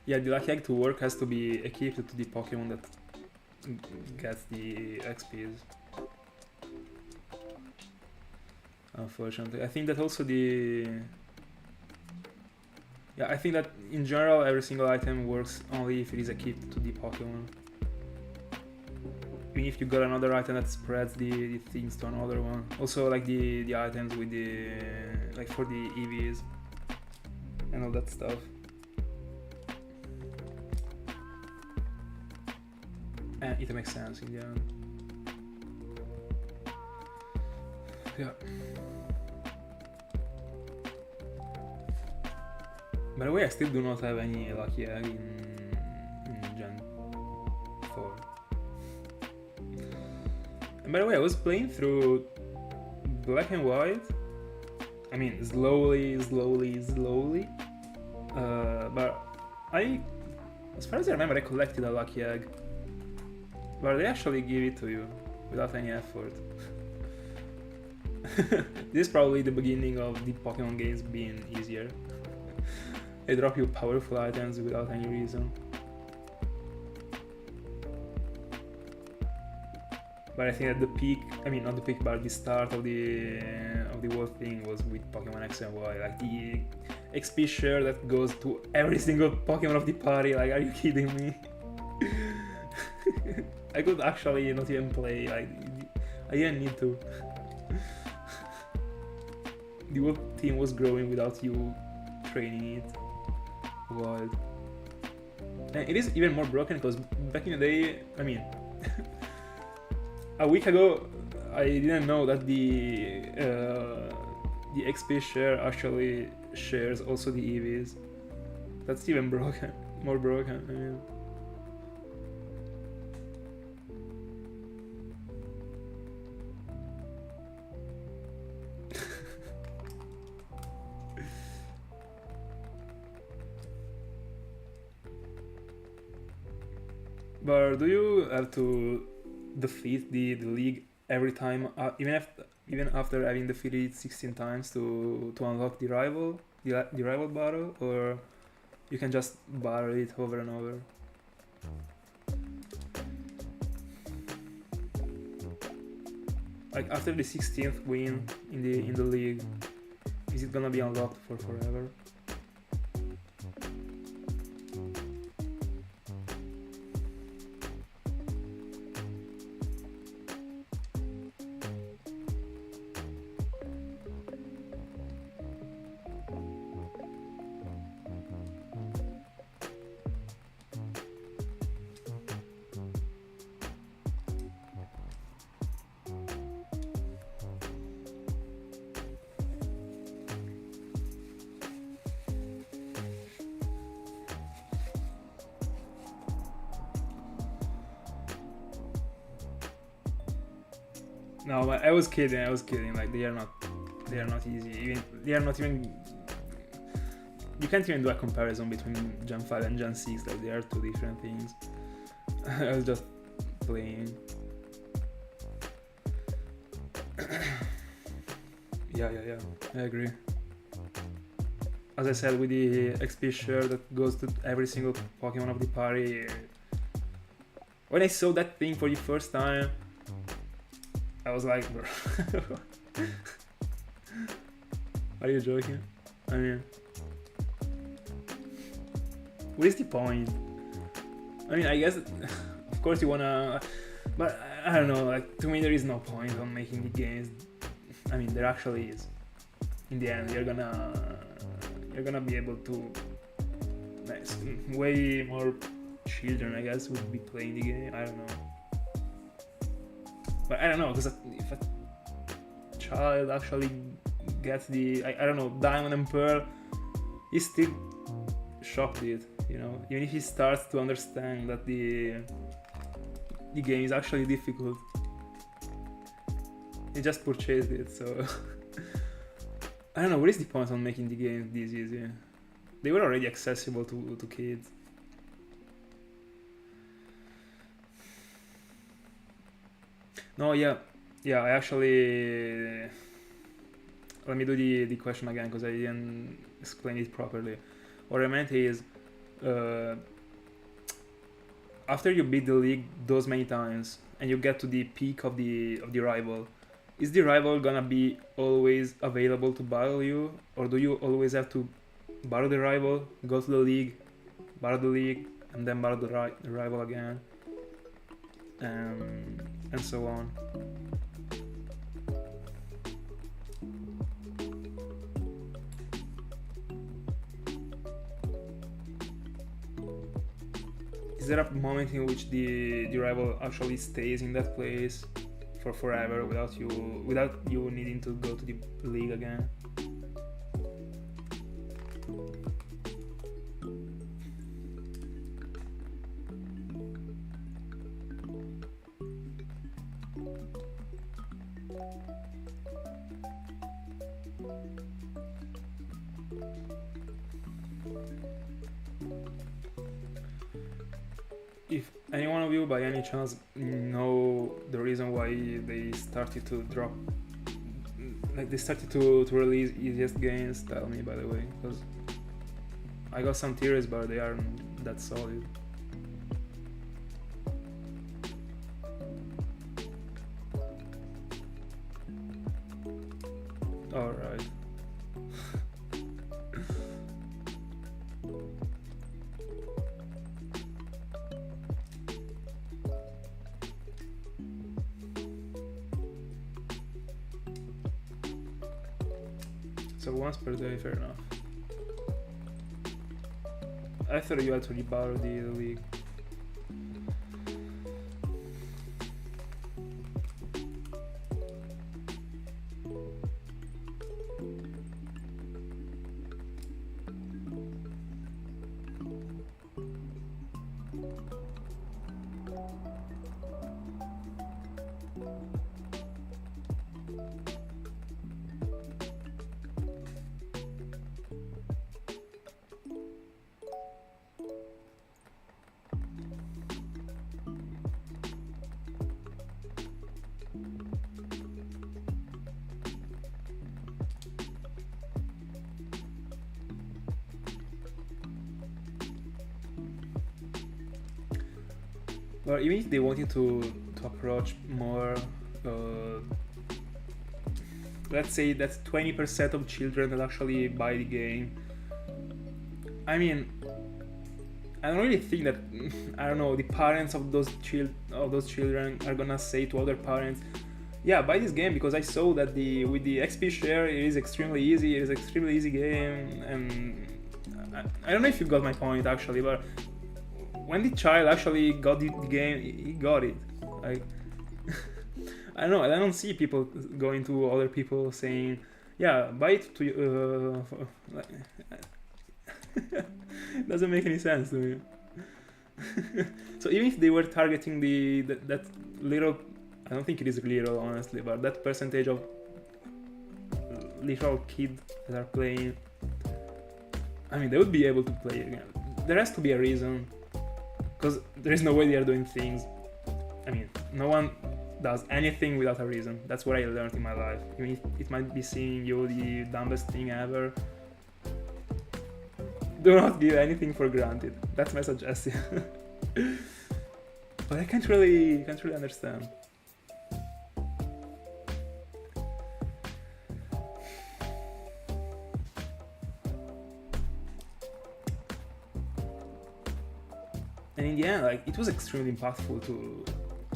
Yeah, the lucky egg to work has to be equipped to the Pokemon that gets the XPs. Unfortunately, I think that also I think that in general every single item works only if it is equipped to the Pokemon. Even if you got another item that spreads the things to another one. Also like the items with the like for the EVs and all that stuff. And it makes sense in the end. Yeah. By the way, I still do not have any lucky egg in Gen 4. And by the way, I was playing through Black and White. I mean, slowly. But as far as I remember, I collected a lucky egg. But they actually give it to you without any effort. This is probably the beginning of the Pokemon games being easier. They drop you powerful items without any reason. But I think that the peak, I mean not the peak, but the start of the whole thing was with Pokemon X and Y. Like the XP share that goes to every single Pokemon of the party, like are you kidding me? I could actually not even play, like I didn't need to. The whole team was growing without you training it. Wild. And it is even more broken because back in the day, I mean, a week ago, I didn't know that the XP share actually shares also the EVs. That's even broken, more broken. I mean. But do you have to defeat the league every time, even after having defeated it 16 times to unlock the rival battle, or you can just battle it over and over? Like after the 16th win in the league, is it gonna be unlocked for forever? No, but I was kidding. Like they are not easy. They are not even. You can't even do a comparison between Gen 5 and Gen 6. Like they are two different things. I was just playing. Yeah. I agree. As I said, with the XP share that goes to every single Pokemon of the party. When I saw that thing for the first time, I was like, bro. Are you joking? I mean, what is the point? I mean, I guess, of course you wanna, but I don't know, like, to me there is no point on making the games. I mean, there actually is. In the end, you're gonna be able to, way more children, I guess, would be playing the game. I don't know. But I don't know, because if a child actually gets the, I don't know, Diamond and Pearl, he's still shocked it, you know? Even if he starts to understand that the game is actually difficult. He just purchased it, so... I don't know, what is the point on making the game this easy? They were already accessible to kids. No, yeah, I actually... Let me do the question again, because I didn't explain it properly. What I meant is, after you beat the league those many times, and you get to the peak of the rival, is the rival gonna be always available to battle you? Or do you always have to battle the rival, go to the league, battle the league, and then battle the rival again? And so on. Is there a moment in which the rival actually stays in that place for forever without you needing to go to the league again? If any one of you by any chance know the reason why they started to drop, like they started to release easiest games, tell me, by the way, because I got some theories but they aren't that solid. Alright. So once per day, fair enough. I thought you had to rebattle the league. But even if they wanted to approach more, let's say that's 20% of children that actually buy the game. I mean, I don't really think that, I don't know, the parents of those children are gonna say to other parents, yeah, buy this game, because I saw that with the XP share it is extremely easy, it is extremely easy game. And I don't know if you got my point actually, but when the child actually got the game, he got it. Like, I don't know, I don't see people going to other people saying, yeah, buy it to you. Doesn't make any sense to me. So even if they were targeting that little, I don't think it is little honestly, but that percentage of little kids that are playing, I mean, they would be able to play again. There has to be a reason, because there is no way they are doing things. I mean, no one does anything without a reason. That's what I learned in my life. Even if it might be seeing you the dumbest thing ever, do not give anything for granted. That's my suggestion. But I can't really understand. And in the end, like, it was extremely impactful to,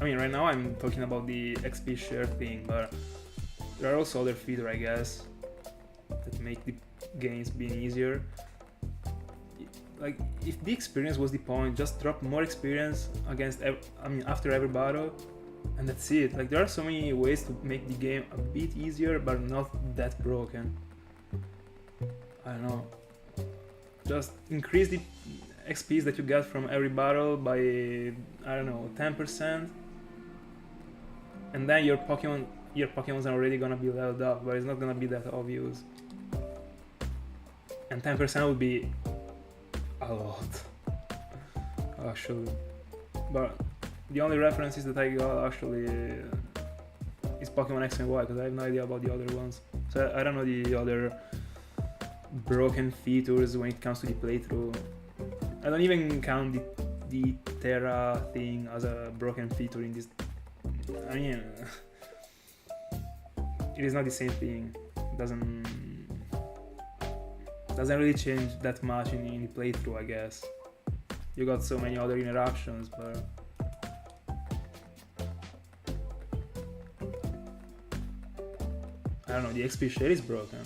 I mean, right now I'm talking about the XP share thing, but there are also other features, I guess, that make the games being easier. Like, if the experience was the point, just drop more experience after every battle, and that's it. Like, there are so many ways to make the game a bit easier, but not that broken. I don't know. Just increase the XPs that you get from every battle by, I don't know, 10%, and then your Pokemons are already gonna be leveled up, but it's not gonna be that obvious. And 10% would be a lot, actually. But the only references that I got actually is Pokemon X and Y, because I have no idea about the other ones. So I don't know the other broken features when it comes to the playthrough. I don't even count the Terra thing as a broken feature in this. I mean, it is not the same thing. It doesn't really change that much in the playthrough, I guess. You got so many other interactions, but I don't know, the XP share is broken.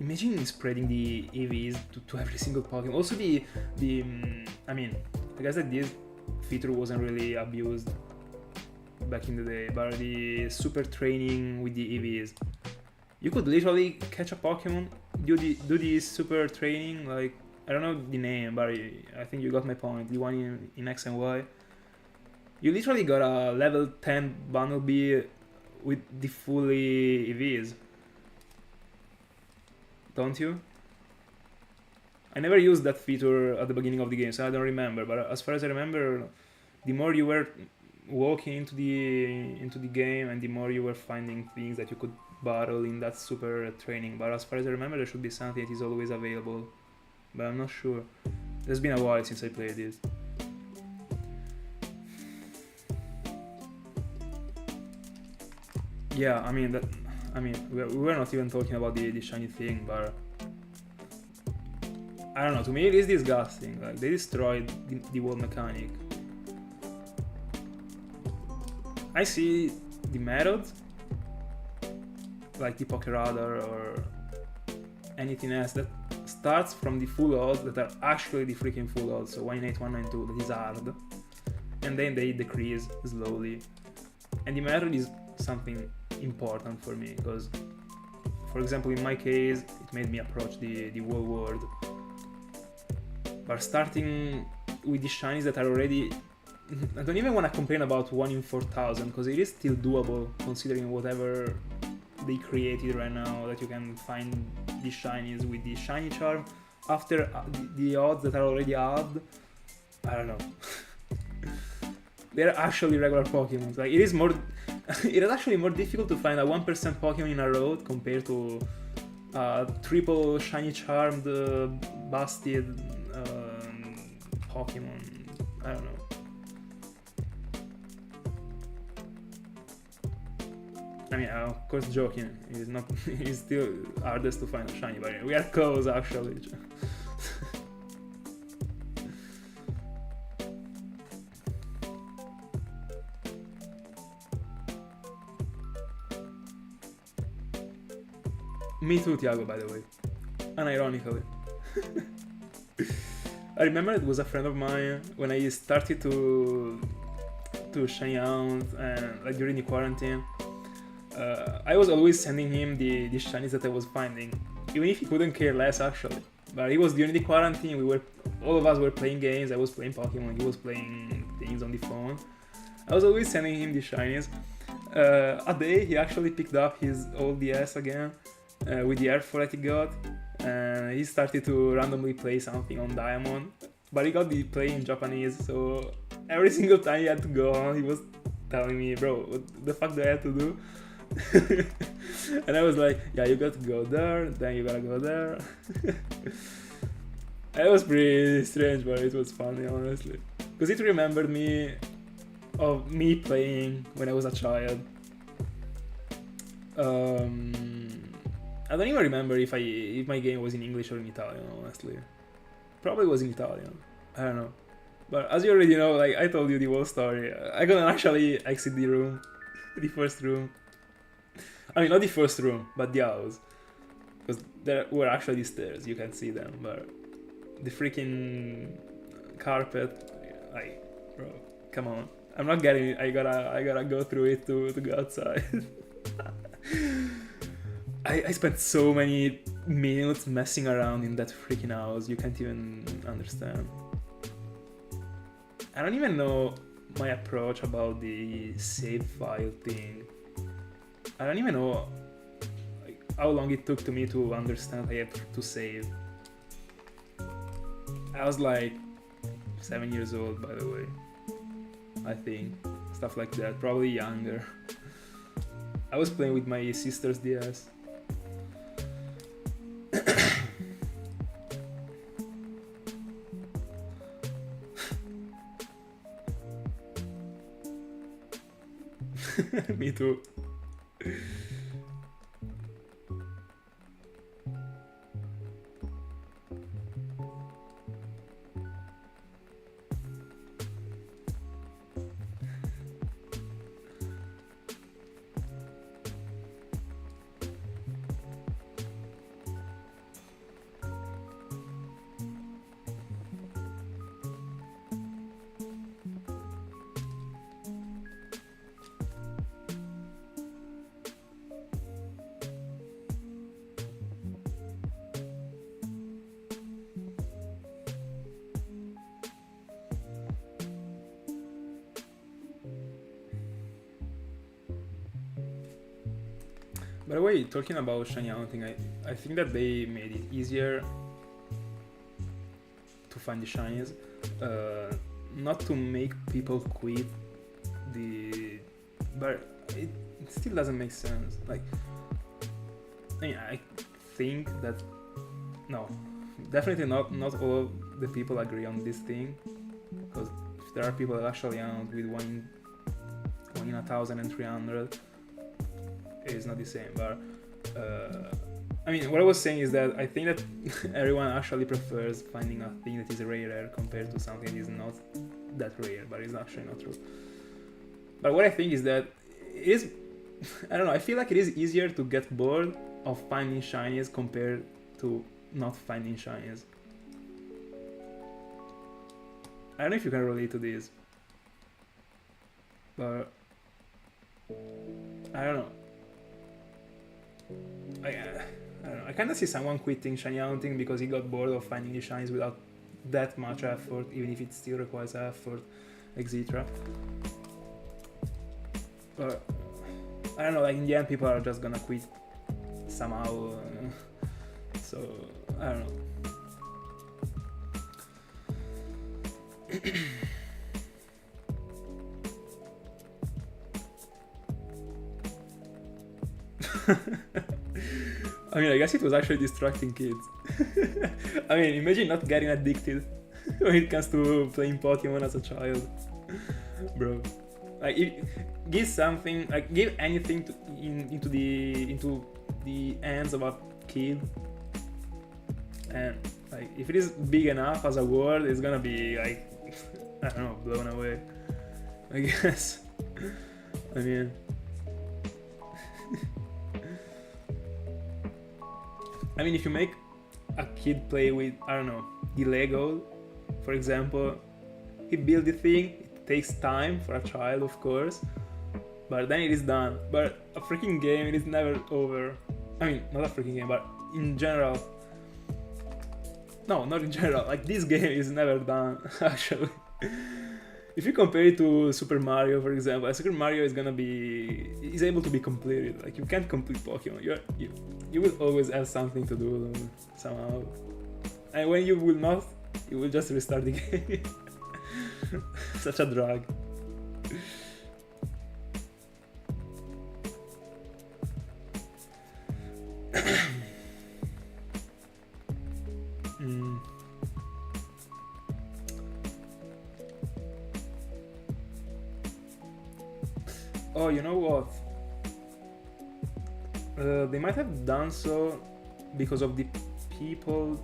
Imagine spreading the EVs to every single Pokemon. Also I mean, I guess that this feature wasn't really abused back in the day, but the super training with the EVs. You could literally catch a Pokemon, do the super training, like, I don't know the name, but I think you got my point, the one in X and Y. You literally got a level 10 Bumblebee with the fully EVs. Don't you? I never used that feature at the beginning of the game, so I don't remember, but as far as I remember, the more you were walking into the game, and the more you were finding things that you could battle in that super training. But as far as I remember, there should be something that is always available, but I'm not sure. It's been a while since I played this. Yeah, I mean, we were not even talking about the shiny thing, but I don't know, to me it is disgusting. Like, they destroyed the wall mechanic. I see the methods, like the Pokeradar or anything else that starts from the full odds that are actually the freaking full odds, so 198, 192, that is hard, and then they decrease slowly. And the method is something important for me, because, for example, in my case, it made me approach the whole world. But starting with the shinies that are already, I don't even want to complain about 1 in 4,000, because it is still doable considering whatever they created right now, that you can find the shinies with the shiny charm after the odds that are already hard. I don't know. They're actually regular Pokemon. Like, it is actually more difficult to find a 1% Pokemon in a road compared to triple shiny charmed, busted Pokemon. I don't know. I mean, I'm of course joking. He's not. He's still hardest to find a shiny, but we are close actually. Me too, Thiago, by the way. Unironically. I remember it was a friend of mine when I started to shine out and like during the quarantine. I was always sending him the shinies that I was finding, even if he couldn't care less actually. But it was during the quarantine. All of us were playing games. I was playing Pokemon. He was playing things on the phone. I was always sending him the shinies. A day he actually picked up his old DS again. With the airfall that he got, and he started to randomly play something on Diamond, but he got the play in Japanese, so every single time he had to go on, he was telling me, bro, what the fuck do I have to do? And I was like, yeah, you got to go there, then you gotta go there. It was pretty strange, but it was funny, honestly, because it remembered me of me playing when I was a child. I don't even remember if my game was in English or in Italian, honestly. Probably was in Italian. I don't know. But as you already know, like I told you the whole story, I couldn't actually exit the room. The first room. I mean, not the first room, but the house. Because there were actually stairs, you can see them, but the freaking carpet, like, bro, come on. I'm not getting it, I gotta go through it to go outside. I spent so many minutes messing around in that freaking house, you can't even understand. I don't even know my approach about the save file thing. I don't even know like, how long it took to me to understand I have to save. I was like 7 years old, by the way. I think. Stuff like that, probably younger. I was playing with my sister's DS. Me too. By the way, talking about shiny hunting, I think that they made it easier to find the shinies, not to make people quit but it still doesn't make sense. Like, I mean, I think that, no, definitely not all the people agree on this thing, because if there are people that actually hunt with one in 1,300, it's not the same. But I mean, what I was saying is that I think that everyone actually prefers finding a thing that is rarer compared to something that is not that rare, but it's actually not true. But what I think is that it is, I don't know, I feel like it is easier to get bored of finding shinies compared to not finding shinies. I don't know if you can relate to this, but I don't know. I don't know. I kind of see someone quitting shiny hunting because he got bored of finding the shinies without that much effort, even if it still requires effort, etc. But I don't know. Like in the end, people are just gonna quit somehow. So I don't know. I mean, I guess it was actually distracting kids. I mean, imagine not getting addicted. when it comes to playing Pokemon as a child, bro. Like, give something, like give anything into the hands of a kid, and like if it is big enough as a world, it's gonna be like I don't know, blown away, I guess. I mean, if you make a kid play with, I don't know, the Lego, for example, he build the thing. It takes time for a child, of course, but then it is done. But a freaking game, it is never over. I mean, not a freaking game, but in general. No, not in general. Like, this game is never done, actually. If you compare it to Super Mario, for example, Super Mario is able to be completed. Like, you can't complete Pokemon. You will always have something to do somehow. And when you will not, you will just restart the game. Such a drag. Oh, you know what? They might have done so because of the people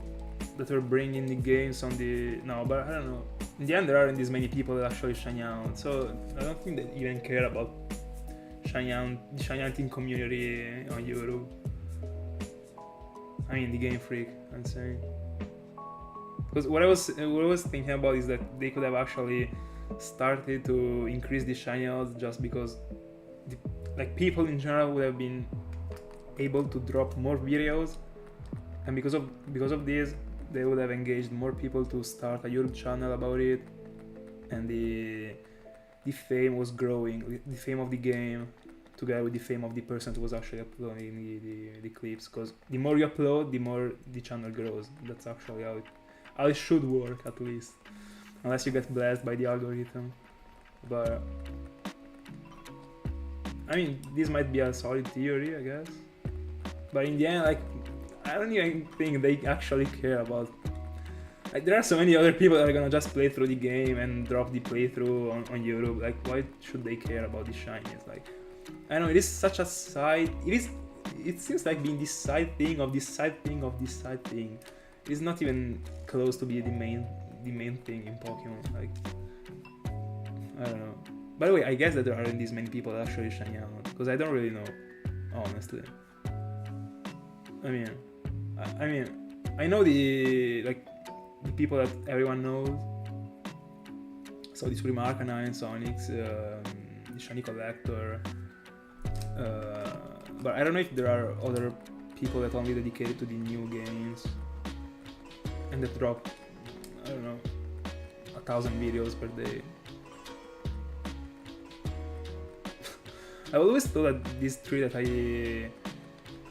that were bringing the games on the... No, but I don't know. In the end, there aren't this many people that actually shine out, so I don't think they even care about the Shinypokemon community on YouTube. I mean, the Game Freak, I'm saying. Because what I was thinking about is that they could have actually started to increase the shiny outs just because people in general would have been able to drop more videos, and because of this they would have engaged more people to start a YouTube channel about it, and the fame was growing, the fame of the game together with the fame of the person who was actually uploading the clips, because the more you upload, the more the channel grows. That's actually how it should work, at least, unless you get blessed by the algorithm. But I mean, this might be a solid theory, I guess, but in the end, like, I don't even think they actually care about... Like, there are so many other people that are gonna just play through the game and drop the playthrough on YouTube. Like, why should they care about the shinies? Like, I don't know, it is such a side... It seems like being this side thing of this side thing of this side thing. It is not even close to be the main thing in Pokemon. Like, I don't know. By the way, I guess that there aren't these many people that actually shine out, because I don't really know, honestly. I know the people that everyone knows. So the Supreme Arcanine, Sonics, the Shiny Collector. But I don't know if there are other people that only dedicated to the new games and that drop, I don't know, 1,000 videos per day. I always thought that these three that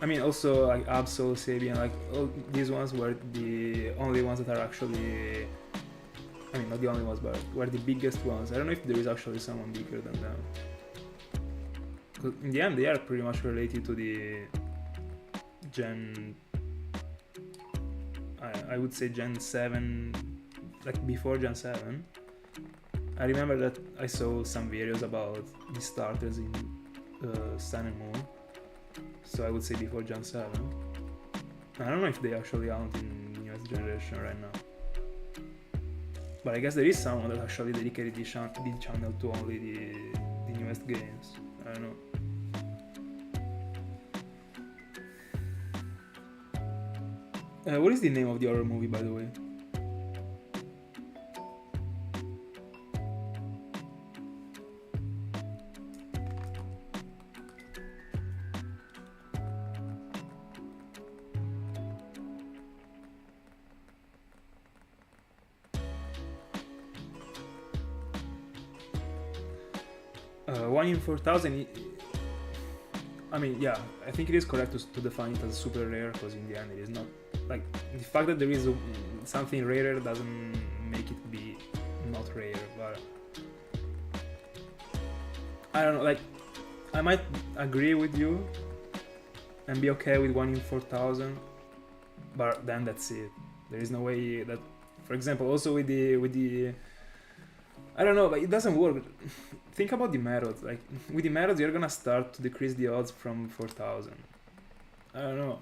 I mean, also like Absol, Sabian, like all these ones were the only ones that are actually... I mean, not the only ones, but were the biggest ones. I don't know if there is actually someone bigger than them. Because in the end, they are pretty much related to the Gen... I would say Gen 7, like before Gen 7. I remember that I saw some videos about the starters in Sun and Moon. So I would say before Gen 7. I don't know if they actually aren't in newest generation right now. But I guess there is someone that actually dedicated the channel to only the newest games. I don't know. What is the name of the horror movie, by the way? One in 4,000. I mean, yeah, I think it is correct to define it as super rare, because in the end it is not. Like, the fact that there is something rarer doesn't make it be not rare, but I don't know, like, I might agree with you and be okay with 1 in 4,000, but then that's it. There is no way that For example, also with the I don't know, but it doesn't work. Think about the methods. Like with the methods, you're gonna start to decrease the odds from 4,000. I don't know.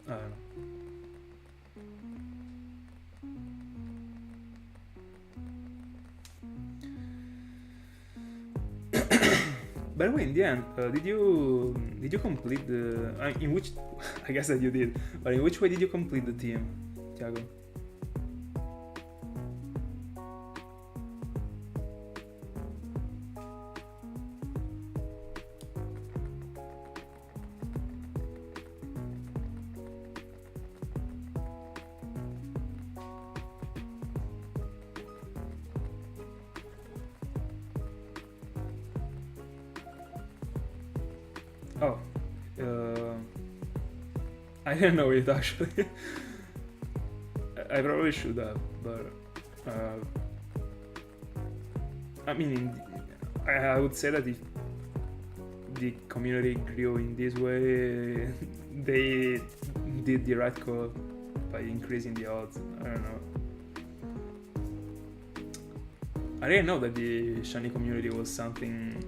I don't know. By the way, in the end, did you complete the? In which? I guess that you did. But in which way did you complete the team, Thiago? Oh, I didn't know it actually. I probably should have, but I mean, I would say that if the community grew in this way, they did the right call by increasing the odds. I don't know. I didn't know that the shiny community was something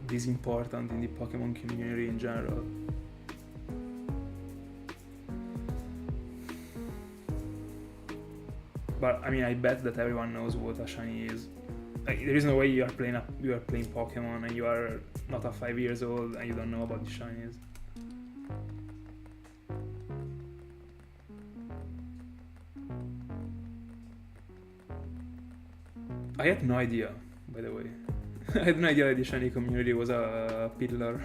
this important in the Pokemon community in general. But I mean, I bet that everyone knows what a shiny is. Like, there is no way you are playing Pokemon and you are not 5 years old and you don't know about the shinies. I had no idea, by the way. I had no idea that the shiny community was a pillar.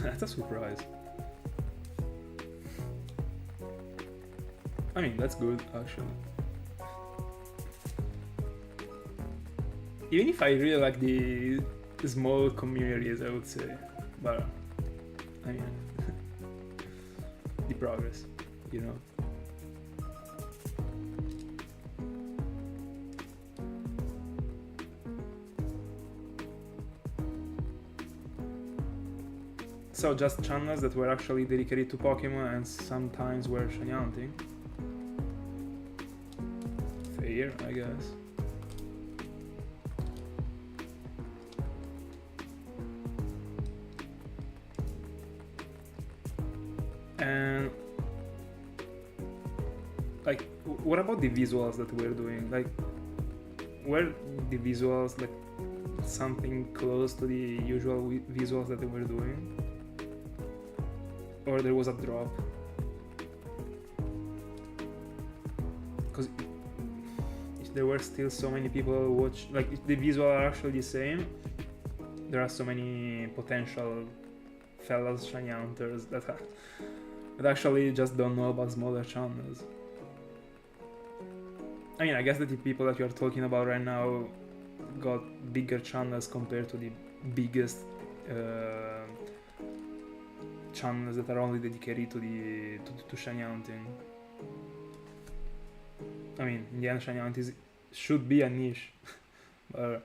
That's a surprise. I mean, that's good, actually. Even if I really like the small communities, I would say, but I mean, the progress, you know. So just channels that were actually dedicated to Pokemon and sometimes were shiny hunting. Fair, I guess. And like, what about the visuals that we're doing? Like, were the visuals like something close to the usual visuals that we're doing? Or there was a drop? Because if there were still so many people watch, like if the visuals are actually the same, there are so many potential fellows shiny hunters that actually just don't know about smaller channels. I mean, I guess that the people that you are talking about right now got bigger channels compared to the biggest channels that are only dedicated to shiny hunting. I mean, in the end, shiny hunting should be a niche, but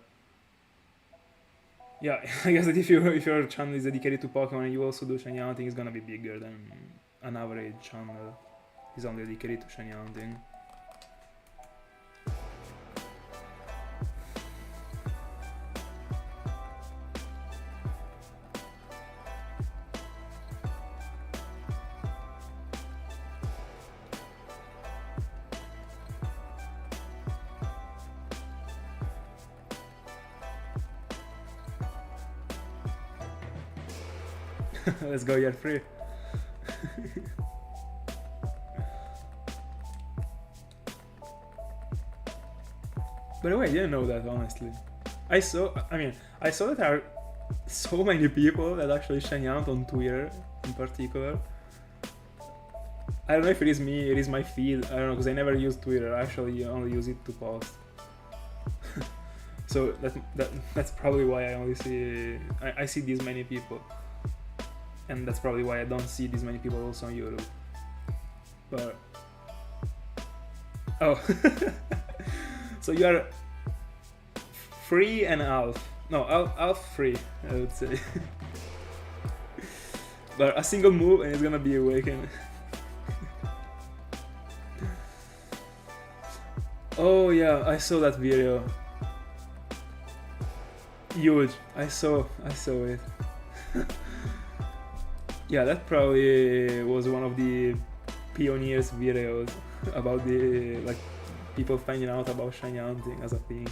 yeah, I guess that if your channel is dedicated to Pokemon and you also do shiny hunting, it's gonna be bigger than an average channel is only dedicated to shiny hunting. Let's go, you're free. By the way, I didn't know that, honestly. I saw that there are so many people that actually shiny hunt on Twitter in particular. I don't know if it is me, it is my feed, I don't know, because I never use Twitter, I actually only use it to post. So that's probably why I only see these many people. And that's probably why I don't see these many people also on YouTube. But oh, so you are free and half. No, half free, I would say. But a single move and it's gonna be awakened. Oh yeah, I saw that video. Huge. I saw it. Yeah, that probably was one of the pioneers videos about the like people finding out about shiny hunting as a thing.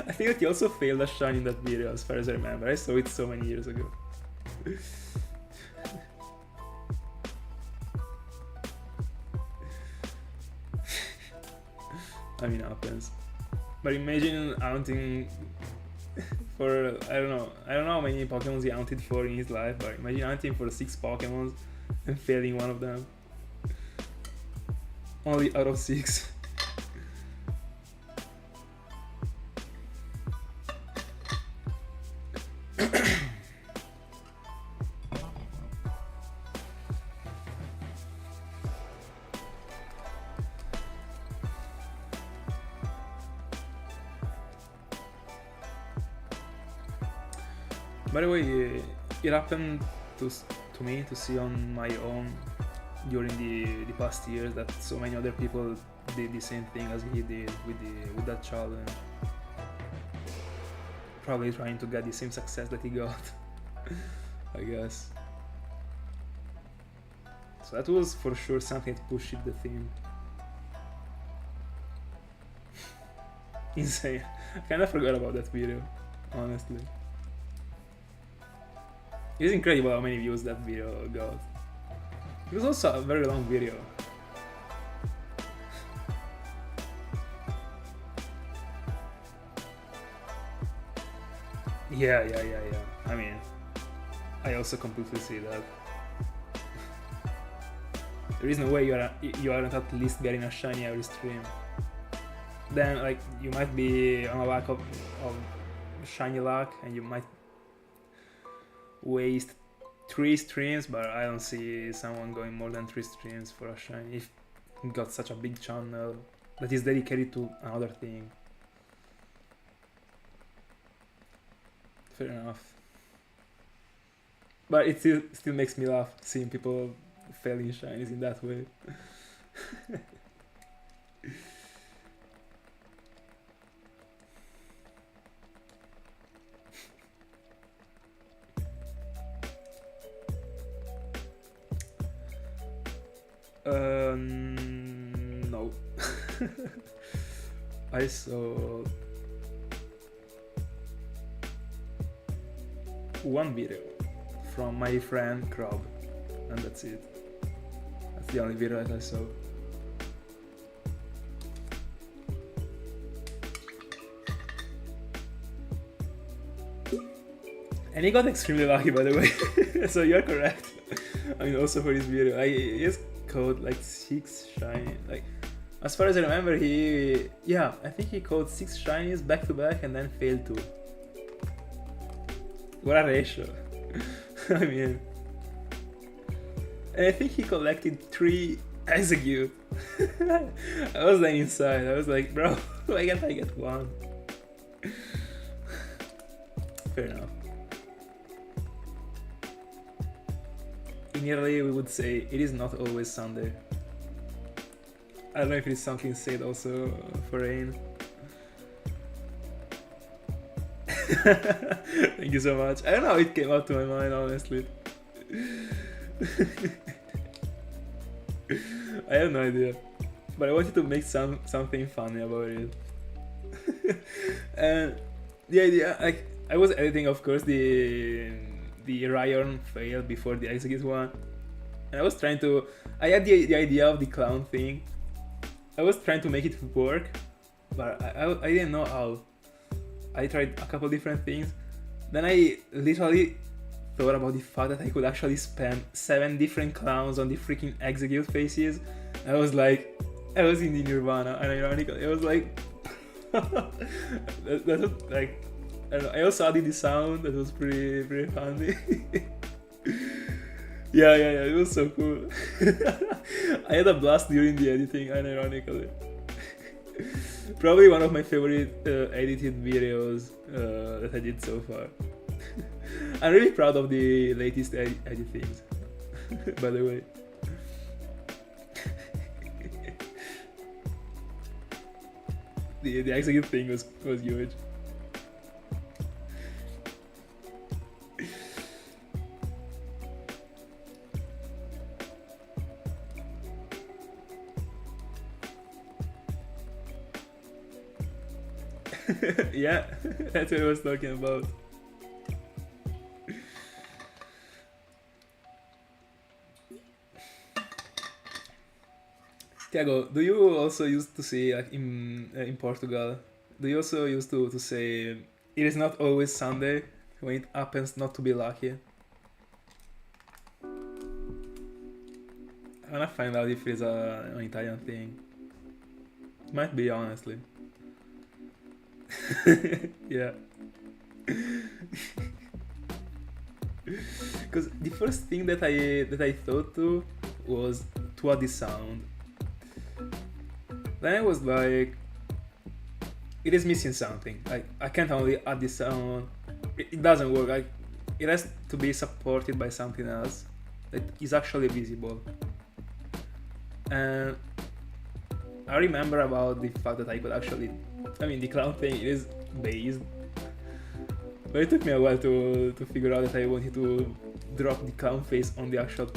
I think that he also failed a shiny in that video, as far as I remember. I saw it so many years ago. I mean, happens. But imagine hunting for I don't know how many Pokemons he hunted for in his life, but imagine hunting for 6 Pokemons and failing one of them. Only out of 6. By the way, it happened to me to see on my own during the past years that so many other people did the same thing as he did with that challenge. Probably trying to get the same success that he got, I guess. So that was for sure something that pushed the theme. Insane. I kinda forgot about that video, honestly. It is incredible how many views that video got. It was also a very long video. Yeah. I mean, I also completely see that. There is no way you aren't at least getting a shiny every stream. Then, like, you might be on a lack of shiny luck, and you might waste 3 streams, but I don't see someone going more than 3 streams for a shiny if you got such a big channel that is dedicated to another thing. Fair enough. But it still makes me laugh seeing people failing shinies in that way. No. I saw one video from my friend Crab, and that's it. That's the only video that I saw. And he got extremely lucky, by the way. So you're correct. I mean, also for his video, he just caught like 6 shiny. Like, as far as I remember, I think he caught 6 shinies back to back and then failed 2. What a ratio. I mean, and I think he collected 3 execute. I was like inside. I was like, bro, why can't I get 1? Fair enough. In Italy, we would say it is not always Sunday. I don't know if it is something said also for rain. Thank you so much. I don't know how it came up to my mind, honestly. I have no idea, but I wanted to make something funny about it. And the idea, like, I was editing, of course, the Ryan fail before the execute one, and I had the idea of the clown thing. I was trying to make it work, but I didn't know how. I tried a couple different things. Then I literally thought about the fact that I could actually spam 7 different clowns on the freaking execute faces. I was like, I was in the nirvana, and ironically, I was like, that was like, I don't know, I also added the sound that was pretty funny. Yeah, it was so cool. I had a blast during the editing, unironically. Probably one of my favorite edited videos that I did so far. I'm really proud of the latest editings, by the way. The execute thing was huge. Yeah, that's what I was talking about. Tiago, do you also used to say, like, in Portugal? Do you also used to say it is not always Sunday when it happens not to be lucky? I wanna find out if it's an Italian thing. Might be, honestly. Yeah. Because the first thing that I thought to was to add the sound. Then I was like, it is missing something. Like, I can't only add the sound. It doesn't work. Like, it has to be supported by something else that is actually visible. And I remember about the fact that I could actually, I mean, the clown thing is based, but it took me a while to figure out that I wanted to drop the clown face on the actual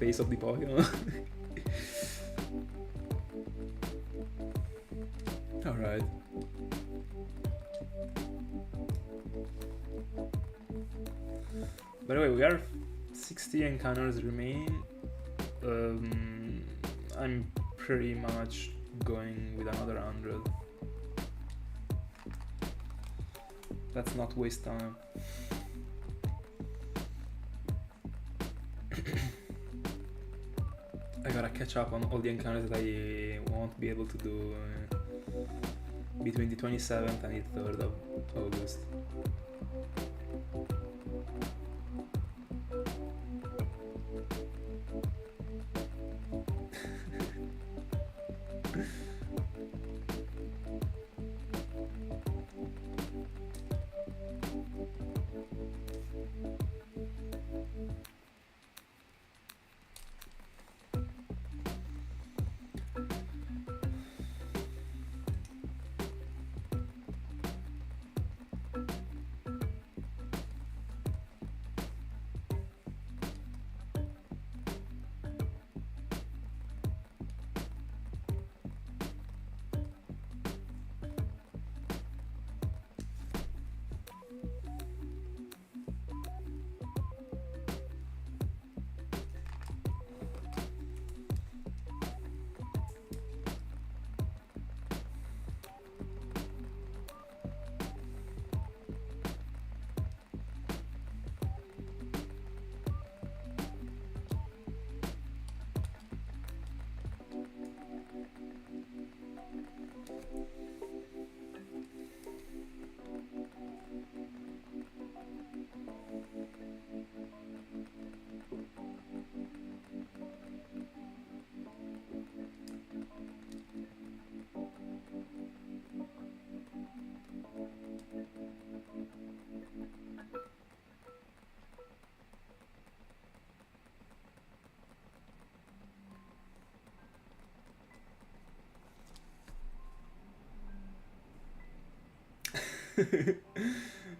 face of the Pokemon. Alright. By the way, we are 60 encounters remain. I'm pretty much going with another 100. Let's not waste time. I gotta catch up on all the encounters that I won't be able to do between the 27th and the 3rd of August.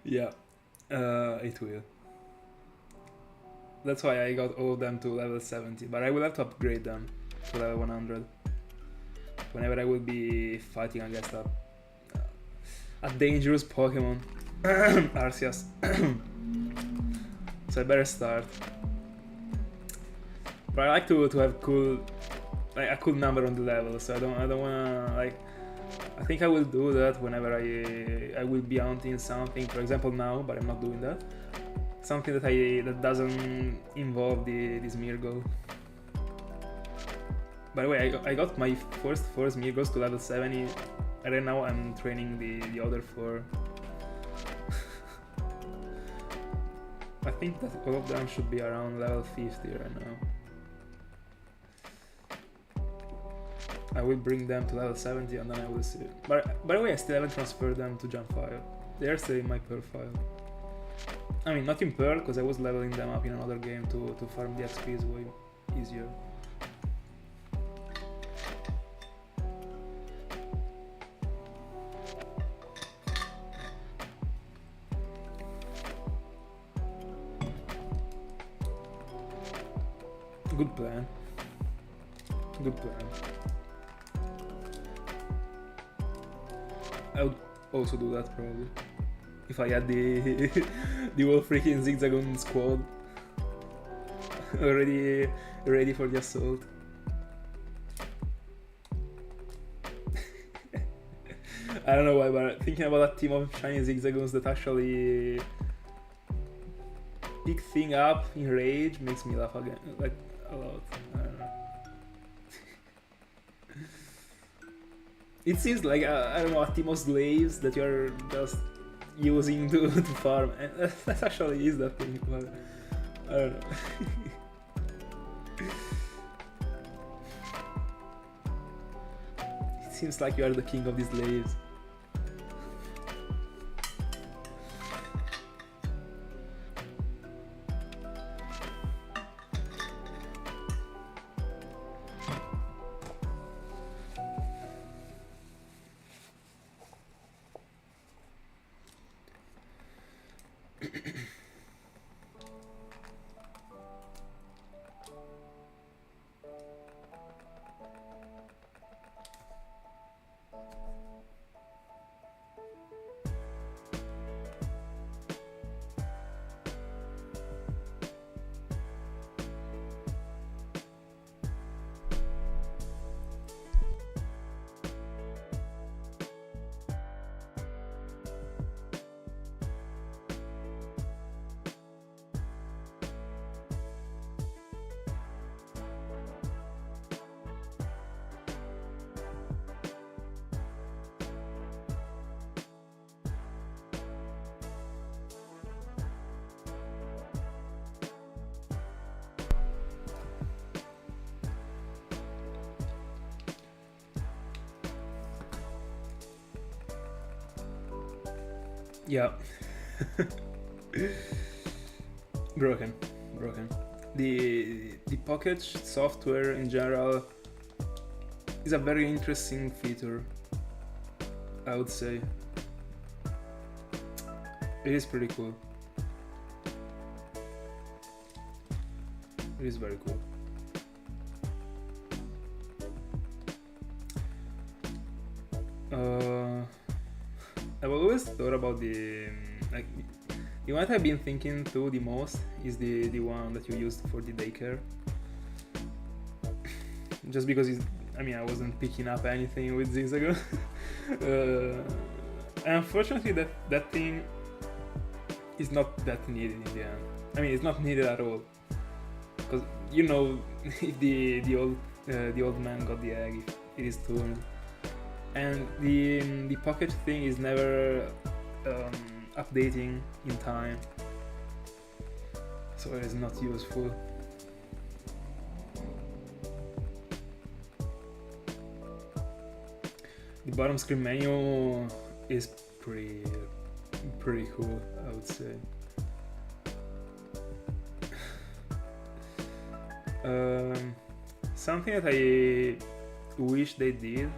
Yeah, it will. That's why I got all of them to level 70, but I will have to upgrade them to level 100 whenever I will be fighting against a dangerous Pokemon, Arceus. So I better start. But I like to have cool, like a cool number on the level, so I don't wanna, like, I think I will do that whenever I will be hunting something, for example now, but I'm not doing that. Something that doesn't involve this Mirgo. By the way, I got my first 4 Mirgos to level 70, and right now I'm training the other 4. Like, think that all of them should be around level 50 right now. I will bring them to level 70 and then I will see. But by the way, I still haven't transferred them to Jump File. They are still in my Pearl file. I mean, not in Pearl, because I was leveling them up in another game to farm the XP is way easier. Good plan. Good plan. I would also do that probably. If I had the the whole freaking Zigzagoon squad already ready for the assault. I don't know why, but thinking about a team of shiny Zigzagoons that actually pick thing up in rage makes me laugh again, like a lot. I don't know. It seems like I don't know, a team of slaves that you're just using to farm, and that actually is that thing, but I don't know. It seems like you are the king of these slaves. Yeah. broken. The pocket software in general is a very interesting feature, I would say. It is pretty cool. It is very cool. I've always thought about the one I've been thinking to the most is the one that you used for the daycare. Just because I wasn't picking up anything with Zigzagoon. Unfortunately, that thing is not that needed in the end. I mean, it's not needed at all. Because you know, if the old man got the egg, it is turned. And the pocket thing is never updating in time, so it is not useful. The bottom screen menu is pretty cool, I would say. Something that I wish they did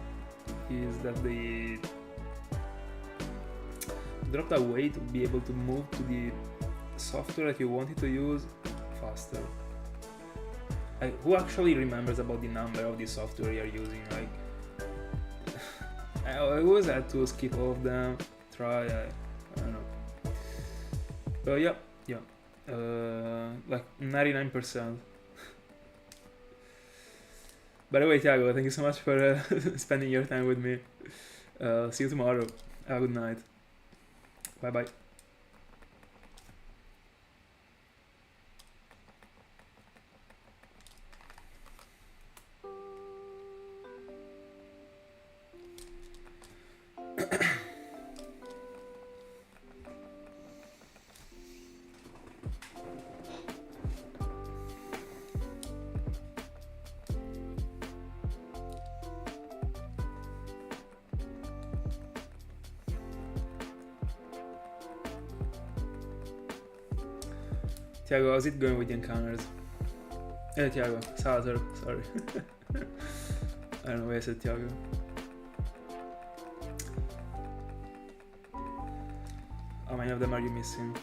is that they dropped a way to be able to move to the software that you wanted to use faster. Who actually remembers about the number of the software you're using? Like, I always had to skip all of them, try, I don't know. But yeah, like 99%. By the way, Thiago, thank you so much for spending your time with me. See you tomorrow. Have a good night. Bye bye. Tiago, how's it going with the encounters? Tiago, Salazar, sorry. I don't know why I said Tiago. How many of them are you missing?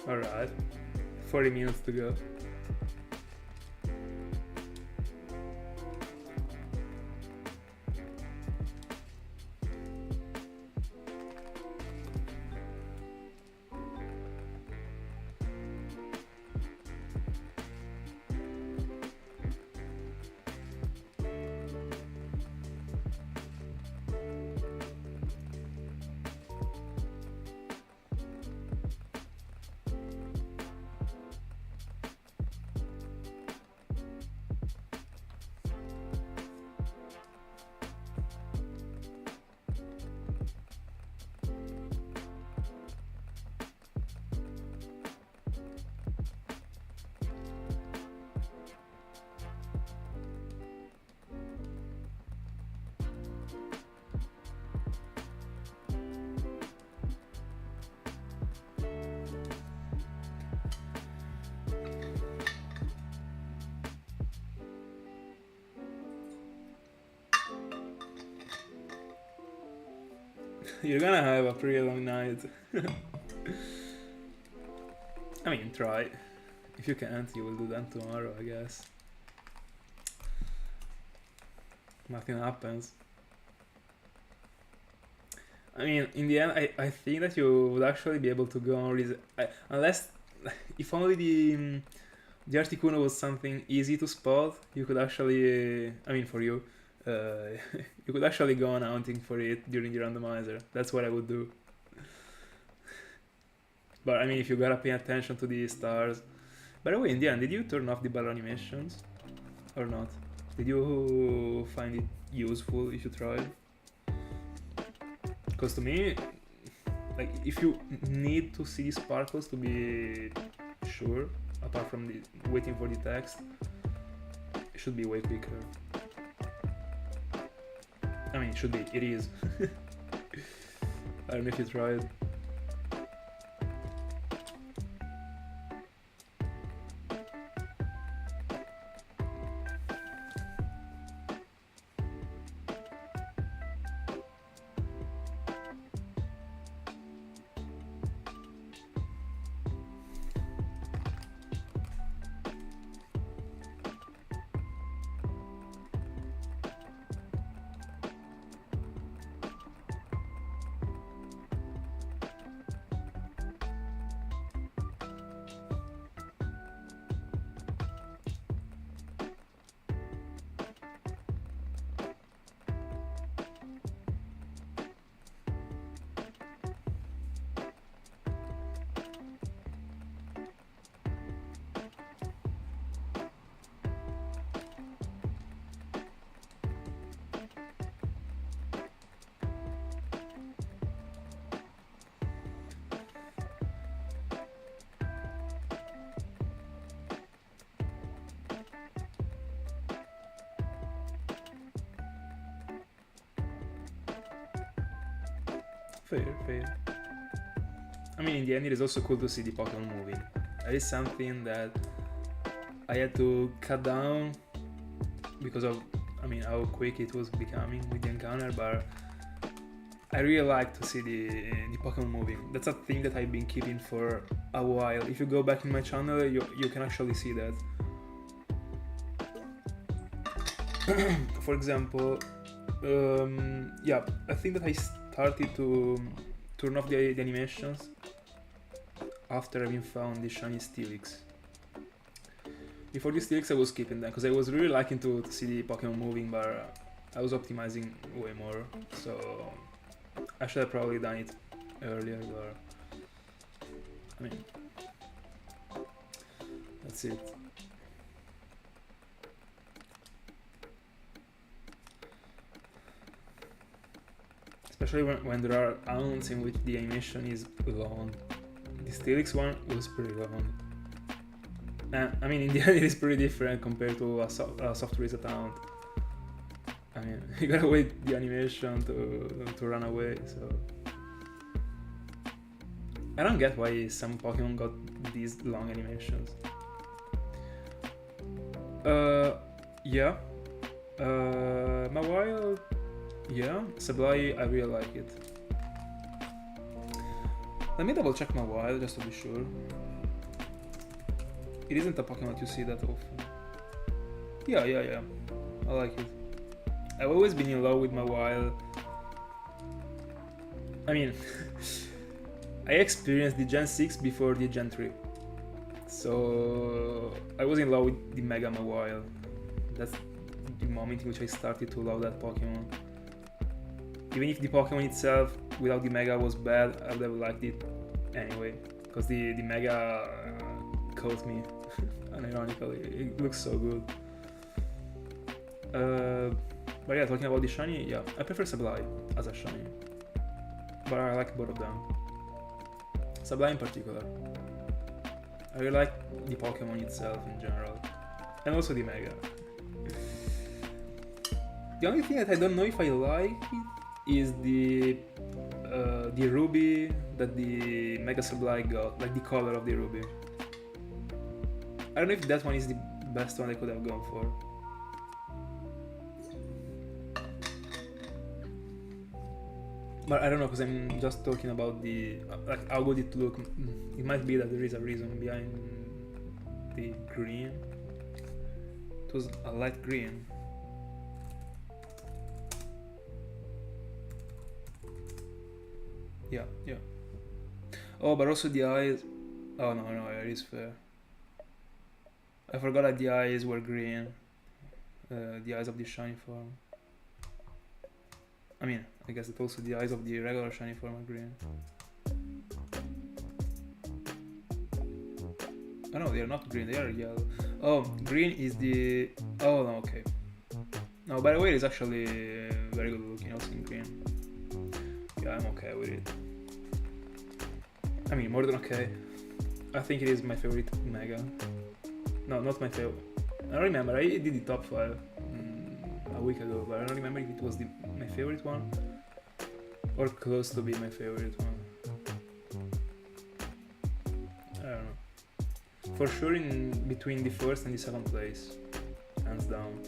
Alright, 40 minutes to go. You're gonna have a pretty long night. I mean, try. If you can't, you will do that tomorrow, I guess. Nothing happens. I mean, in the end, I think that you would actually be able to go on unless, if only the Articuno was something easy to spot, you could actually, I mean for you, you could actually go on hunting for it during the randomizer. That's what I would do. But I mean, if you gotta pay attention to the stars. By the way, in the end, did you turn off the battle animations? Or not? Did you find it useful if you tried? Because to me, like, if you need to see sparkles to be sure, apart from the waiting for the text, it should be way quicker. I mean, it should be, it is. I don't know if you tried. Fair. I mean, in the end, it is also cool to see the Pokemon moving. That is something that I had to cut down because of, I mean, how quick it was becoming with the encounter, but I really like to see the Pokemon moving. That's a thing that I've been keeping for a while. If you go back in my channel, you can actually see that. For example, yeah, I think that I started to turn off the animations after having found the shiny Steelix. Before the Steelix I was skipping them because I was really liking to see the Pokemon moving, but I was optimizing way more, so I should have probably done it earlier, but I mean, that's it. especially when there are rounds in which the animation is long. The Steelix one was pretty long. And I mean, in the end, it is pretty different compared to a soft reset round. I mean, you gotta wait the animation to run away, so... I don't get why some Pokemon got these long animations. Yeah. Mawile, yeah. Sableye, I really like it. Let me double check Mawile just to be sure. It isn't a Pokemon that you see that often. Yeah. I like it. I've always been in love with Mawile. I mean, I experienced the Gen 6 before the Gen 3. So I was in love with the Mega Mawile. That's the moment in which I started to love that Pokemon. Even if the Pokemon itself without the Mega was bad, I would have liked it anyway. Because the Mega caught me, unironically. It looks so good. But yeah, talking about the shiny, yeah, I prefer Sableye as a shiny. But I like both of them. Sableye in particular. I really like the Pokemon itself in general. And also the Mega. The only thing that I don't know if I like it is the Ruby that the Mega Sableye got, like the color of the Ruby. I don't know if that one is the best one I could have gone for. But I don't know, because I'm just talking about the like how good it look. It might be that there is a reason behind the green. It was a light green. Yeah. Oh, but also the eyes. Oh no, it is fair. I forgot that the eyes were green. The eyes of the shiny form. I mean, I guess that also the eyes of the regular shiny form are green. Oh no, they are not green, they are yellow. Oh, green is the... Oh no, okay. No, by the way, it's actually very good looking also in green. Yeah, I'm okay with it. I mean, more than okay. I think it is my favorite Mega. No, not my favorite. I don't remember, I did the top 5 a week ago, but I don't remember if it was my favorite one or close to be my favorite one. I don't know. For sure in between the first and the second place, hands down.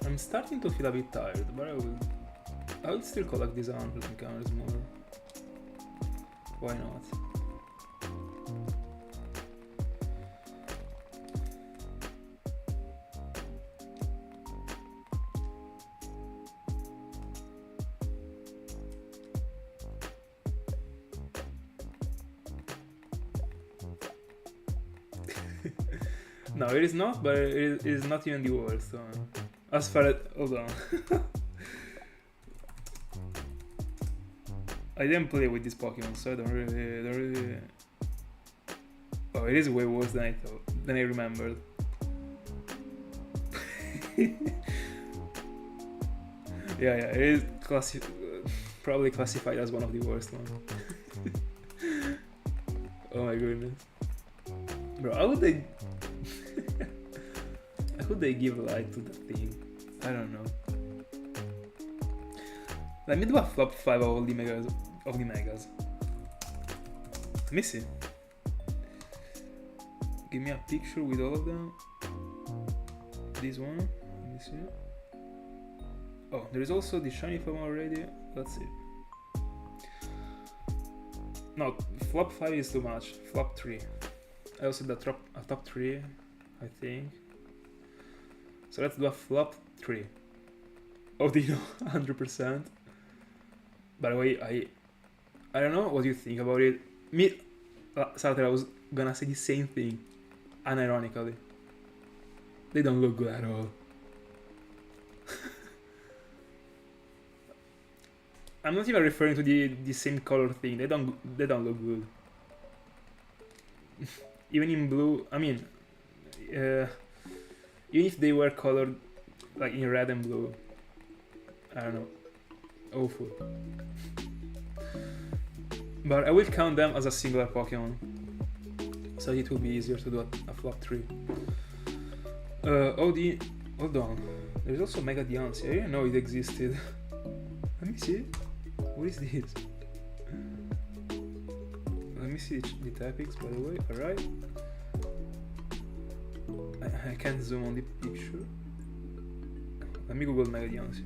I'm starting to feel a bit tired, but I will still collect these 100 encounters more. Why not? No, it is not, but it is not even the worst one. As far as... hold on. I didn't play with this Pokemon, so I don't really... Oh, it is way worse than I remembered. Yeah, it is probably classified as one of the worst ones. Oh my goodness. Bro, how would they... how could they give light to that thing? I don't know. Let me do a flop 5 of all the Megas. Let me see. Give me a picture with all of them. This one. Let me see. Oh, there is also the shiny form already. Let's see. No, flop 5 is too much. Flop 3. I also did a top 3, I think. So let's do a flop 3. Oh, do you know 100%? By the way, I don't know what you think about it. Me, Sartre, I was gonna say the same thing, unironically. They don't look good at all. I'm not even referring to the same color thing. They don't look good. Even in blue, I mean, even if they were colored like in red and blue. I don't know. Awful. But I will count them as a singular Pokemon, so it will be easier to do a flop 3. Hold on. There's also Mega Diancie. I didn't know it existed. Let me see. What is this? Let me see the Tepigs, by the way. Alright. I can't zoom on the picture. Let me Google Mega Diancie.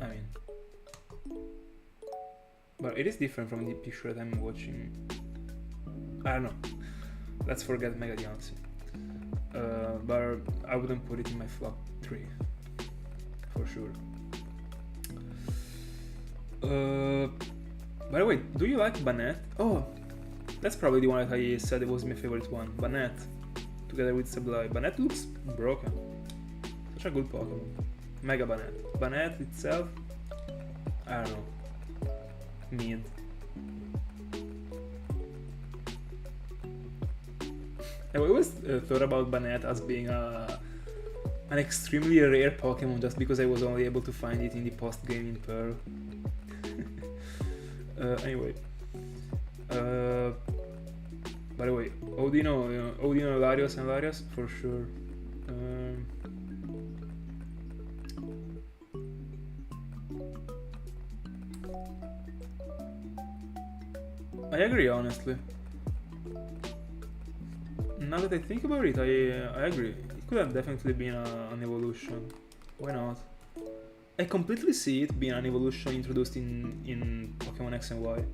I mean, but it is different from the picture that I'm watching. I don't know. Let's forget Mega Diancie. But I wouldn't put it in my flop 3 for sure. By the way, do you like Banette? Oh, that's probably the one that I said it was my favorite one. Banette, together with Sableye. Banette looks broken. Such a good Pokemon. Mega Banette. Banette itself, I don't know. Mid. I always thought about Banette as being an extremely rare Pokemon just because I was only able to find it in the post-game in Pearl. Anyway. By the way, Odino, Larios, and Larios for sure. I agree, honestly. Now that I think about it, I agree. It could have definitely been an evolution. Why not? I completely see it being an evolution introduced in Pokemon X and Y.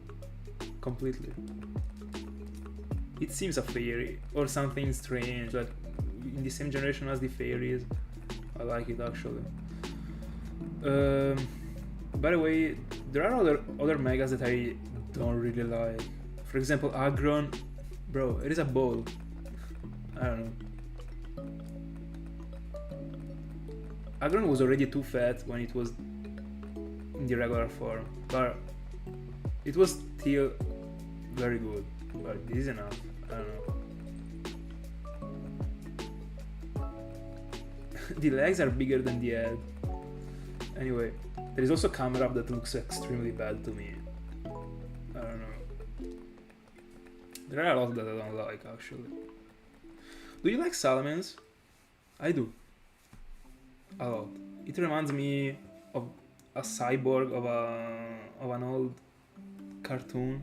Completely. It seems a fairy or something strange, like in the same generation as the fairies. I like it actually. By the way, there are other megas that I don't really like. For example, Aggron. Bro, it is a ball. I don't know. Aggron was already too fat when it was in the regular form, but it was still very good. But this is enough. I don't know. The legs are bigger than the head. Anyway, there is also Camera Up that looks extremely bad to me. I don't know. There are a lot that I don't like actually. Do you like Salamence? I do. A lot. It reminds me of a cyborg of an old cartoon.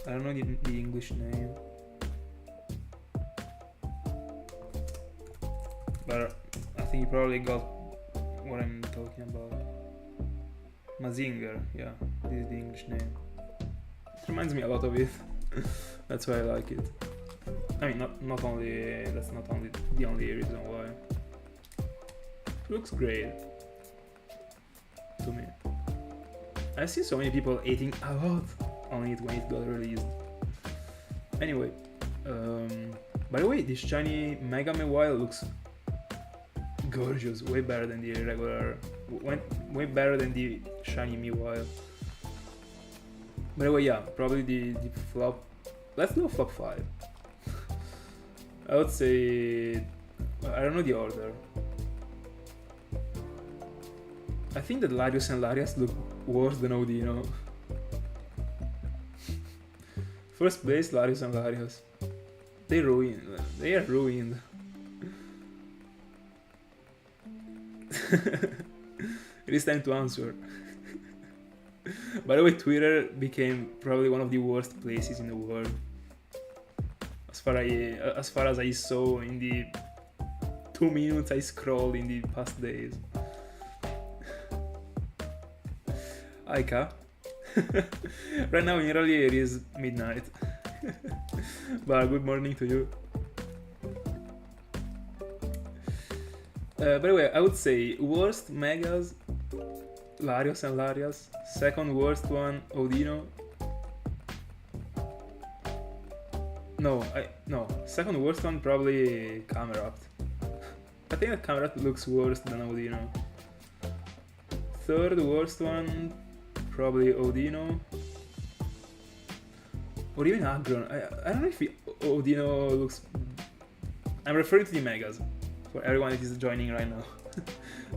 I don't know the English name. But I think you probably got what I'm talking about. Mazinger, yeah, this is the English name. It reminds me a lot of it. That's why I like it. I mean, not only that's not only the only reason why. It looks great to me. I see so many people hating a lot on it when it got released. Anyway, by the way, this shiny Mega Mewile looks gorgeous, way better than the regular, way better than the shiny Mewile. By the way, yeah, probably the flop. Let's do a flop 5. I would say, I don't know the order. I think that Larios and Larias look worse than Odino. First place, Larios and Larios. They are ruined. It is time to answer. By the way, Twitter became probably one of the worst places in the world. As far as I saw in the 2 minutes I scrolled in the past days. Aika. Right now in Italy it is midnight. But good morning to you. By the way, I would say worst Megas, Larios and Larias. Second worst one, Odino. No. Second worst one probably Camerat. I think that Camerat looks worse than Audino. Third worst one probably Audino. Or even Agron. I don't know if Audino looks... I'm referring to the Megas, for everyone that is joining right now.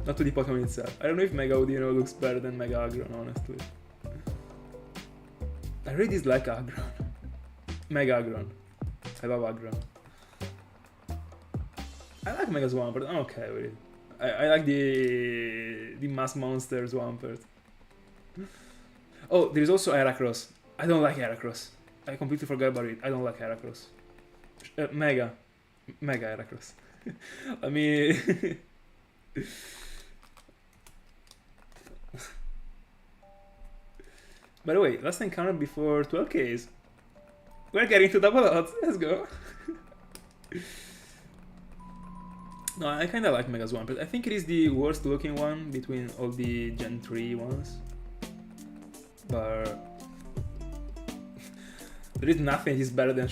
Not to the Pokemon itself. I don't know if Mega Audino looks better than Mega Agron, honestly. I really dislike Agron. Mega Agron. I love Agron. I like Mega Swampert, I'm okay with it. I like the Mass Monster Swampert. Oh, there's also Heracross. I don't like Heracross. I completely forgot about it. I don't like Heracross. Mega Heracross. I mean... By the way, last encounter before 12Ks. We're getting to double odds. Let's go. No, I kinda like Mega Swampert. I think it is the worst looking one between all the Gen 3 ones. But there is nothing that is better than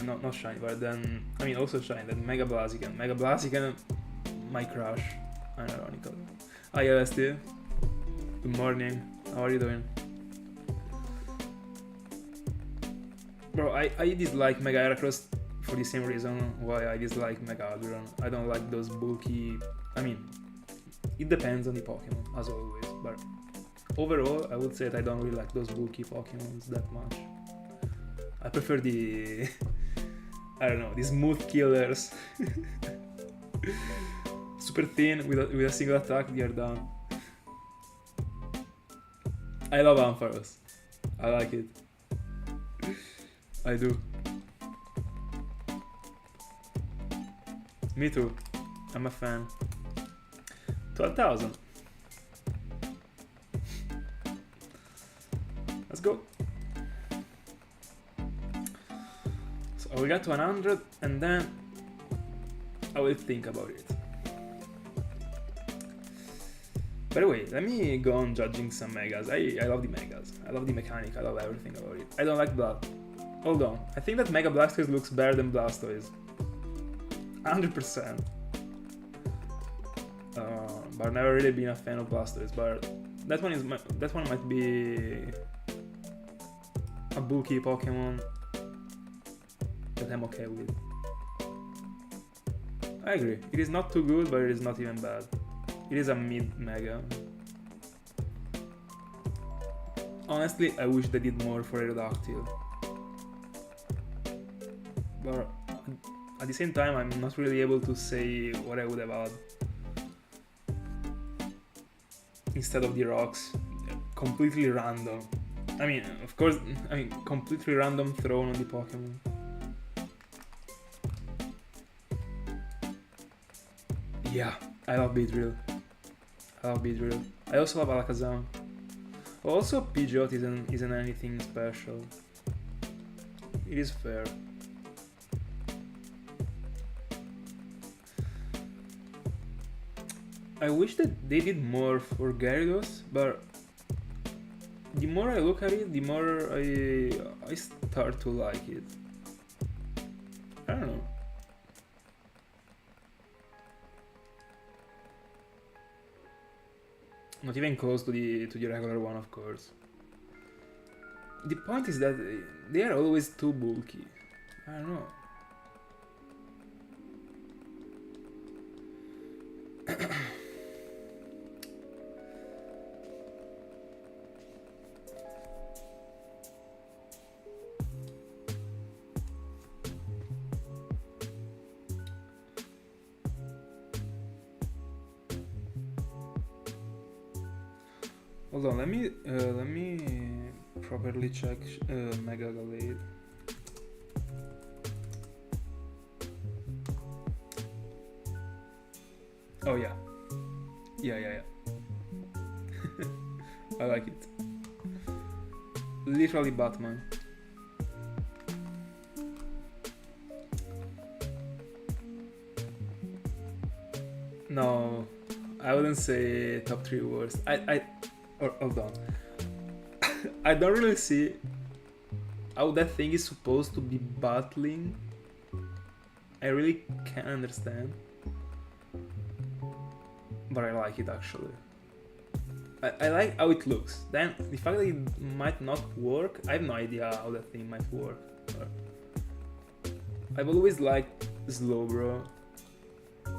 not Shiny, but then I mean also Shiny, than Mega Blaziken. Mega Blaziken, my crush, unironically. Hi LSD. Good morning. How are you doing? Bro, I dislike Mega Heracross for the same reason why I dislike Mega Agron. I don't like those bulky... I mean, it depends on the Pokemon, as always, but overall, I would say that I don't really like those bulky Pokemons that much. I prefer the... I don't know, the smooth killers. Super thin, with a single attack, they are done. I love Ampharos. I like it. I do. Me too. I'm a fan. 12,000. Let's go. So I will get to 100 and then I will think about it. By the way, let me go on judging some Megas. I love the Megas. I love the mechanic. I love everything about it. I don't like Blood. Hold on. I think that Mega Blastoise looks better than Blastoise. 100%. But I've never really been a fan of Blastoise. But that one might be a bulky Pokemon that I'm okay with. I agree. It is not too good, but it is not even bad. It is a mid Mega. Honestly, I wish they did more for Aerodactyl. But at the same time, I'm not really able to say what I would have had instead of the rocks. Completely random. I mean, of course, completely random thrown on the Pokemon. Yeah, I love Beedrill. I also love Alakazam. Also, Pidgeot isn't anything special. It is fair. I wish that they did more for Gyarados, but the more I look at it, the more I start to like it. I don't know. Not even close to the regular one, of course. The point is that they are always too bulky. I don't know. Hold on, let me properly check Mega Gallade. Oh yeah. Yeah. I like it. Literally Batman. No, I wouldn't say top 3 worst. Hold on. I don't really see how that thing is supposed to be battling, I really can't understand. But I like it actually. I like how it looks. Then the fact that it might not work, I have no idea how that thing might work. But I've always liked Slowbro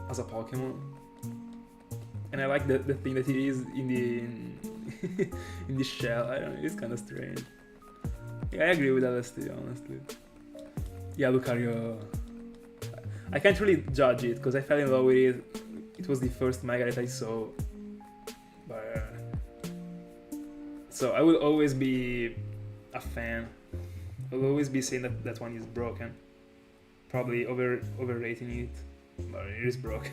as a Pokemon. And I like the thing that it is in the in the shell. I don't know, it's kinda strange. Yeah, I agree with LSD, honestly. Yeah, Lucario. I can't really judge it because I fell in love with it. It was the first mega that I saw. But so I will always be a fan. I'll always be saying that that one is broken. Probably overrating it, but it is broken.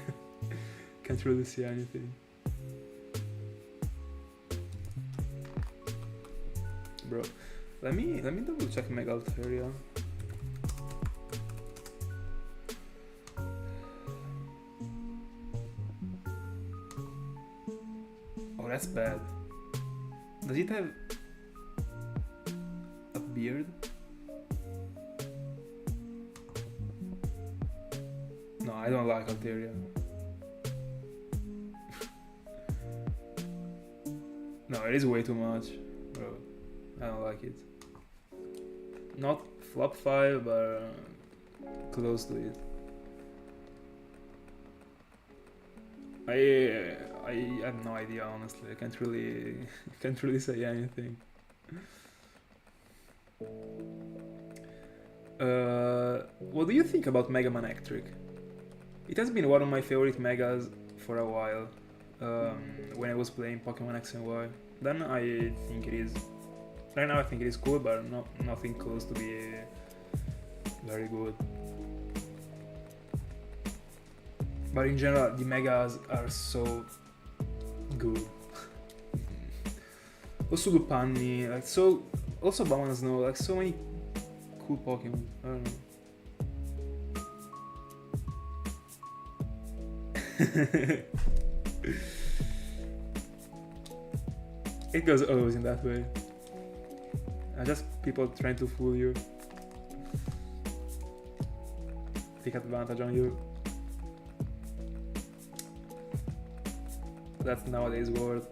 Can't really see anything. Bro, let me double check Mega Altaria. Oh, that's bad. Does it have a beard? No, I don't like Altaria. No, it is way too much, bro. I don't like it. Not flop 5, but close to it. I have no idea, honestly. I can't really say anything. What do you think about Mega Man Electric? It has been one of my favorite megas for a while. When I was playing Pokemon X and Y. Then I think it is. Right now I think it is cool, but nothing close to be very good. But in general, the megas are so good. Also Lupanni, like so. Also Bound Snow, like so many cool Pokemon. I don't know. It goes always in that way. Just people trying to fool you. Take advantage on you. That's nowadays word.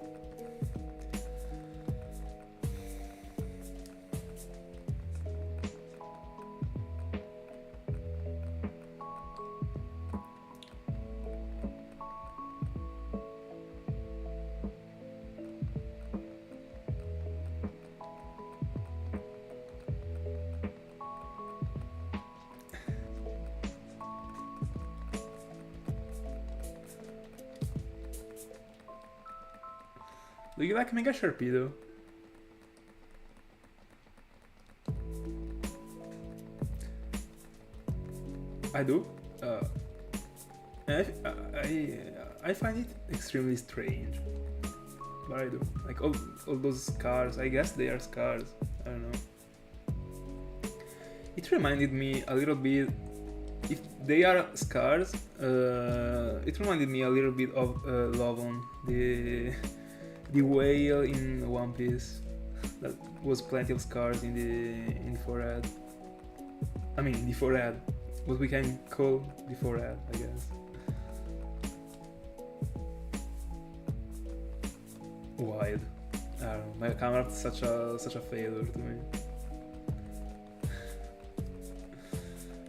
Do you like Mega Sharpedo? I do. I find it extremely strange, but I do. Like all those scars. I guess they are scars. I don't know. It reminded me a little bit. If they are scars, it reminded me a little bit of Lovon, the whale in One Piece that was plenty of scars in the forehead. I mean, the forehead, what we can call the forehead, I guess. Wild. I don't know. My camera is such a failure to me.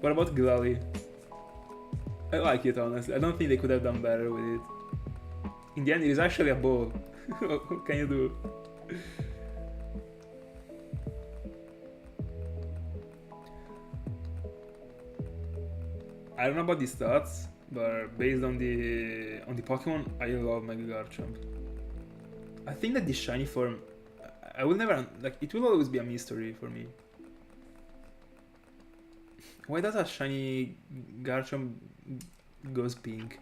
What about Glalie? I like it, honestly. I don't think they could have done better with it. In the end, it is actually a ball. What can you do? I don't know about the stats, but based on the Pokemon, I love Mega Garchomp. I think that the shiny form, I will never like. It will always be a mystery for me. Why does a shiny Garchomp goes pink?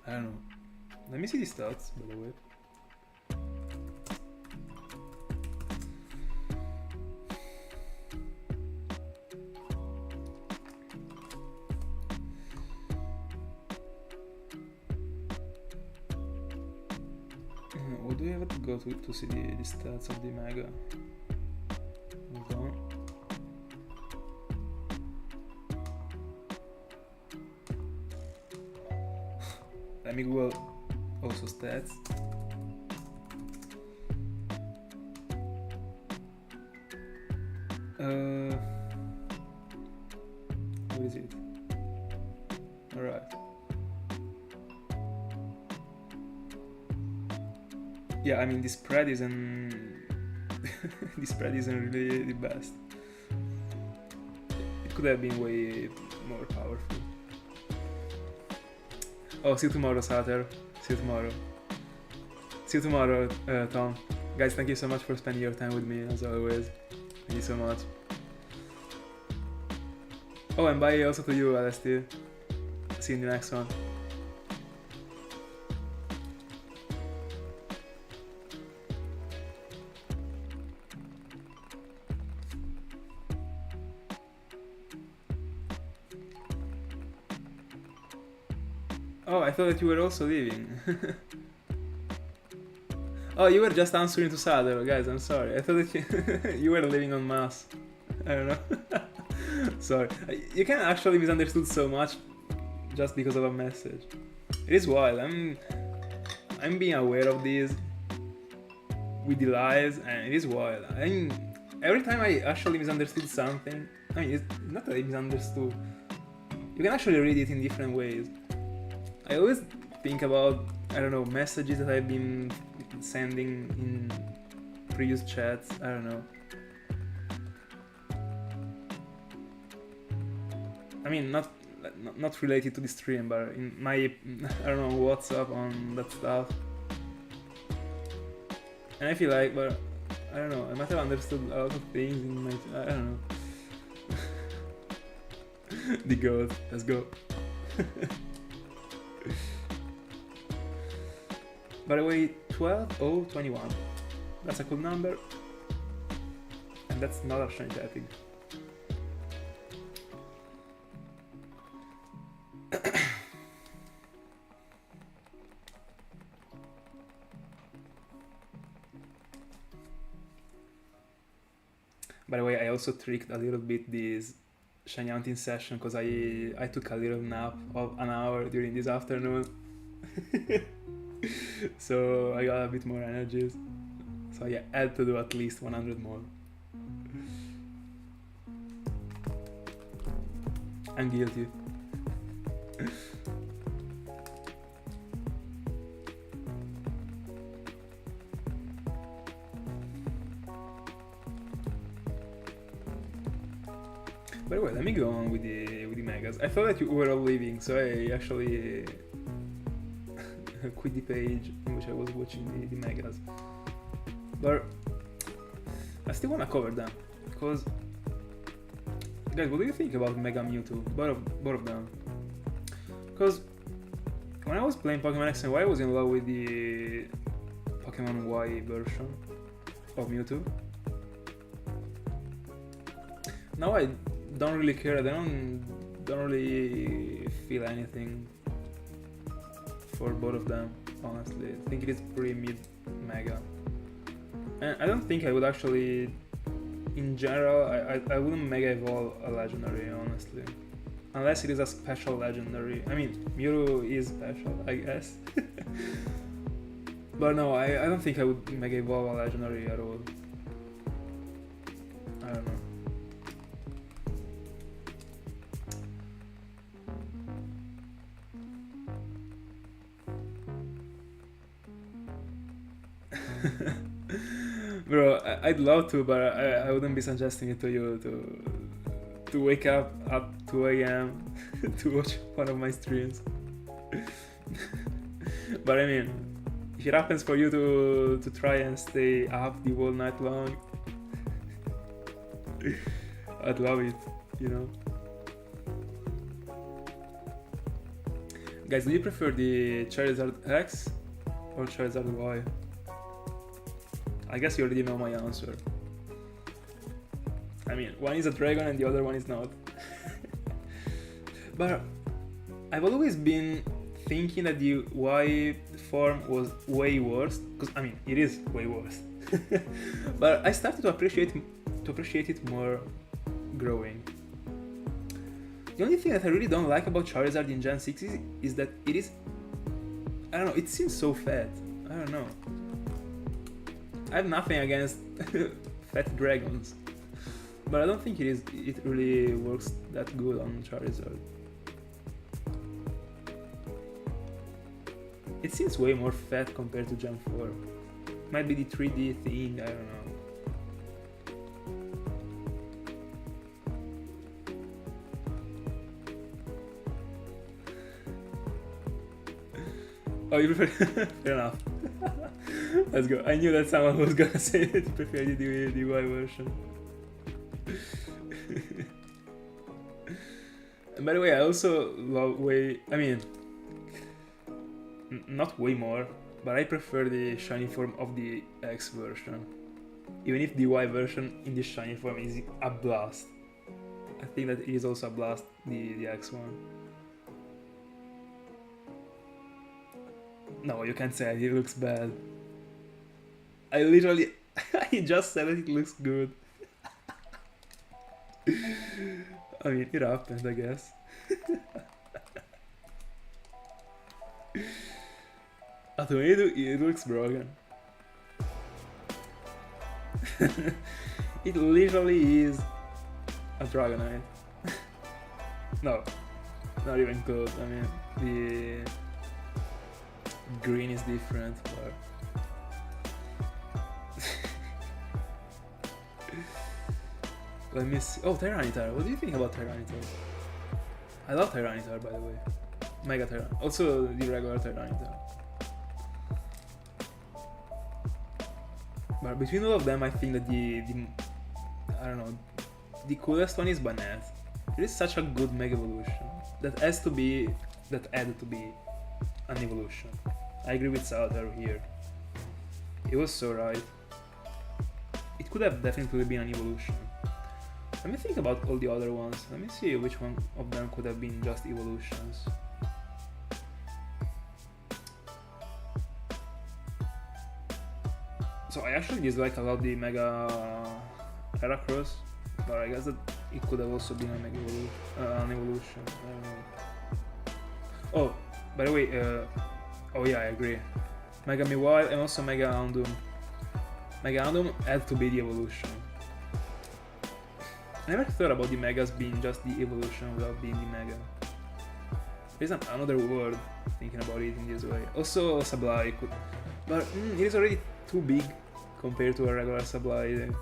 I don't know. Let me see the stats, by the way. What do we have to go to see the stats of the Mega? let me Google also stats. What is it? Alright. Yeah, I mean, this spread isn't this spread isn't really the best. It could have been way more powerful. Oh, see you tomorrow, Sater. See you tomorrow. See you tomorrow, Tom. Guys, thank you so much for spending your time with me, as always. Thank you so much. Oh, and bye also to you, LST. See you in the next one. Oh, I thought that you were also leaving. Oh, you were just answering to Sadero, guys, I'm sorry. I thought that you were living on Mars. I don't know. Sorry. You can actually misunderstood so much just because of a message. It is wild. I'm being aware of this with the lies, and it is wild. Every time I actually misunderstood something, I mean, it's not that I misunderstood. You can actually read it in different ways. I always think about, I don't know, messages that I've been sending in previous chats, I don't know. I mean, not related to the stream, but in my, I don't know, WhatsApp, on that stuff. And I feel like, but I don't know, I might have understood a lot of things in my, I don't know. The goat, let's go. By the way, 12,021. That's a cool number. And that's not a shiny Tepig. By the way, I also tricked a little bit this shiny hunting session because I took a little nap of an hour during this afternoon. So I got a bit more energies. So I had to do at least 100 more. I'm guilty. By the way, let me go on with the megas. I thought that you were all leaving, so I actually quit the page in which I was watching the megas. But I still wanna cover them, because guys, what do you think about Mega Mewtwo? Both of them. Because when I was playing Pokemon X and Y, I was in love with the Pokemon Y version of Mewtwo. Now I don't really care. I don't really feel anything for both of them, honestly. I think it is pretty mid-mega. And I don't think I would actually, in general, I wouldn't mega evolve a legendary, honestly. Unless it is a special legendary. I mean, Mewtwo is special, I guess. But no, I don't think I would mega evolve a legendary at all. I don't know. Bro, I'd love to, but I wouldn't be suggesting it to you to wake up at 2 AM to watch one of my streams. But I mean, if it happens for you to try and stay up the whole night long, I'd love it, you know. Guys, do you prefer the Charizard X or Charizard Y? I guess you already know my answer. I mean, one is a dragon and the other one is not. But I've always been thinking that the Y form was way worse, because I mean, it is way worse. But I started to appreciate it more growing. The only thing that I really don't like about Charizard in Gen 6 is that it is I don't know, it seems so fat. I don't know. I have nothing against fat dragons, but I don't think it really works that good on Charizard. It seems way more fat compared to Gen 4. Might be the 3D thing, I don't know. Oh, you prefer... Fair enough. Let's go. I knew that someone was gonna say that you prefer the DIY version. And by the way, I also love not way more, but I prefer the shiny form of the X version. Even if the Y version in the shiny form is a blast. I think that it is also a blast, the X one. No, you can't say it looks bad. I literally... I just said that it looks good. I mean, it happens, I guess. To me, it looks broken. It literally is a Dragonite. No, not even close. I mean, the green is different, but let me see. Oh, Tyranitar. What do you think about Tyranitar? I love Tyranitar, by the way. Mega Tyranitar. Also the regular Tyranitar. But between all of them, I think that the I don't know, the coolest one is Banette. It is such a good Mega Evolution. That had to be an evolution. I agree with Salter here. He was so right. It could have definitely been an evolution. Let me think about all the other ones. Let me see which one of them could have been just evolutions. So I actually dislike a lot the Mega Heracross, but I guess that it could have also been an evolution. I don't know. Oh, by the way, oh yeah, I agree. Mega Mewile and also Mega Houndoom. Mega Houndoom had to be the evolution. I never thought about the Megas being just the evolution without being the Mega. There's another word thinking about it in this way. Also Sableye could... But it is already too big compared to a regular Sableye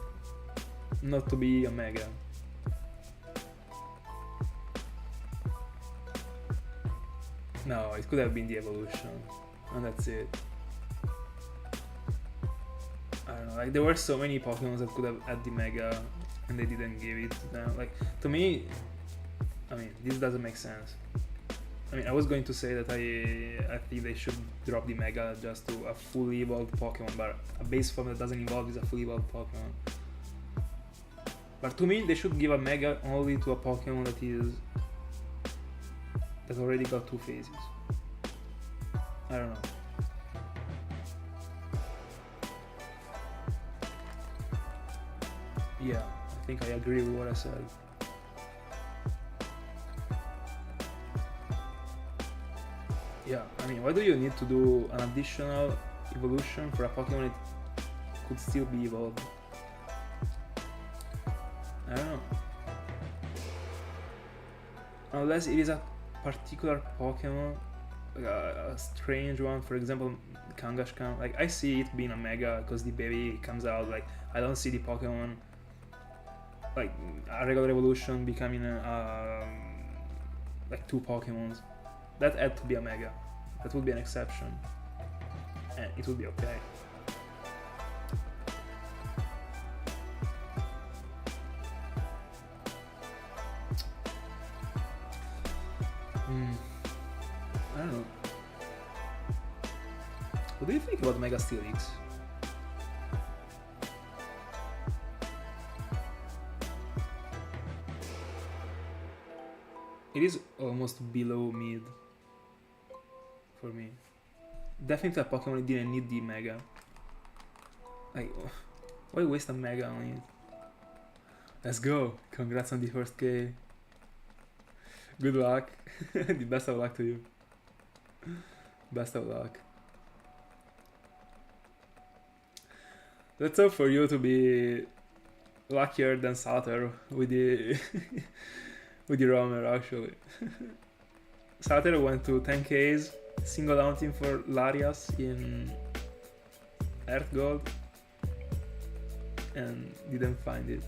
not to be a Mega. No, it could have been the evolution. And that's it. I don't know, like there were so many Pokemon that could have had the Mega and they didn't give it to them. Like, to me, I mean, this doesn't make sense. I mean, I was going to say that I think they should drop the Mega just to a fully evolved Pokemon, but a base form that doesn't evolve is a fully evolved Pokemon. But to me, they should give a Mega only to a Pokemon that already got 2 phases. I don't know. Yeah, I think I agree with what I said. Yeah, I mean, why do you need to do an additional evolution for a Pokemon that could still be evolved? I don't know. Unless it is a particular Pokemon, like a strange one, for example, Kangaskhan. Like, I see it being a Mega because the baby comes out. Like, I don't see the Pokemon, like a regular evolution, becoming like 2 Pokemons. That had to be a Mega. That would be an exception. And it would be okay. I don't know. What do you think about Mega Steelix? It is almost below mid for me. Definitely a Pokemon that didn't need the Mega. Like, why waste a Mega on it? Let's go! Congrats on the first K. Good luck. The best of luck to you. Best of luck. Let's hope for you to be luckier than Sater with the with the roamer actually. Sater went to 10Ks, single hunting for Larias in Earth Gold and didn't find it.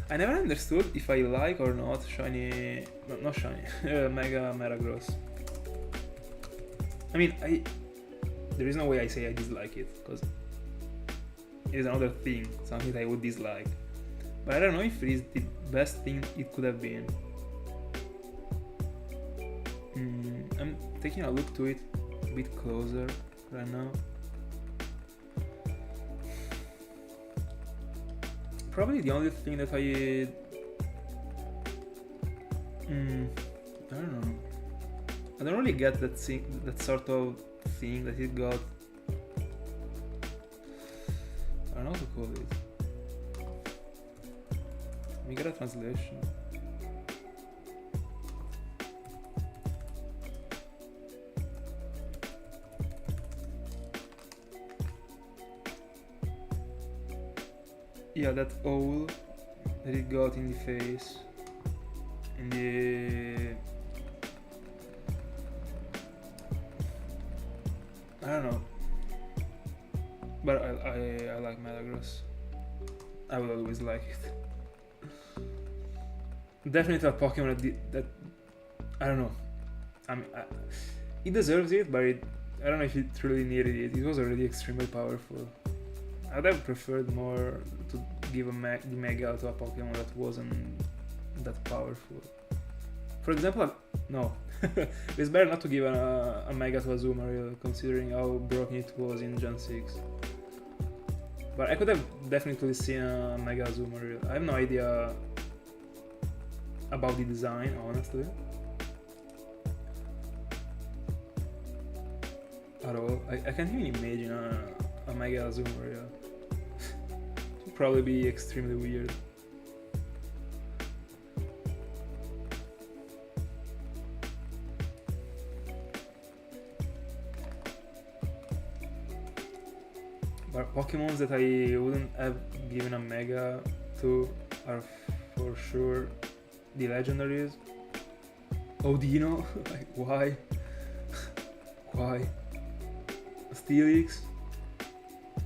I never understood if I like or not shiny, no, not shiny, Mega Metagross. I mean, there is no way I say I dislike it, because it is another thing, something that I would dislike. But I don't know if it is the best thing it could have been. I'm taking a look to it a bit closer right now. Probably the only thing that I don't know. I don't really get that sort of thing that it got. I don't know how to call it. Let me get a translation. Yeah, that owl that it got in the face. In the... I don't know. But I like Metagross. I will always like it. Definitely a Pokemon that I don't know. I mean, it deserves it, but I don't know if it really needed it. It was already extremely powerful. I'd have preferred more to give the Mega to a Pokemon that wasn't that powerful. For example, no. It's better not to give a Mega to a Azumarill, considering how broken it was in Gen 6. But I could have definitely seen a Mega Azumarill. I have no idea about the design, honestly. At all. I can't even imagine a Mega Azumarill. It would probably be extremely weird. But Pokemons that I wouldn't have given a Mega to are for sure the legendaries. Odino, like why? Why? Steelix,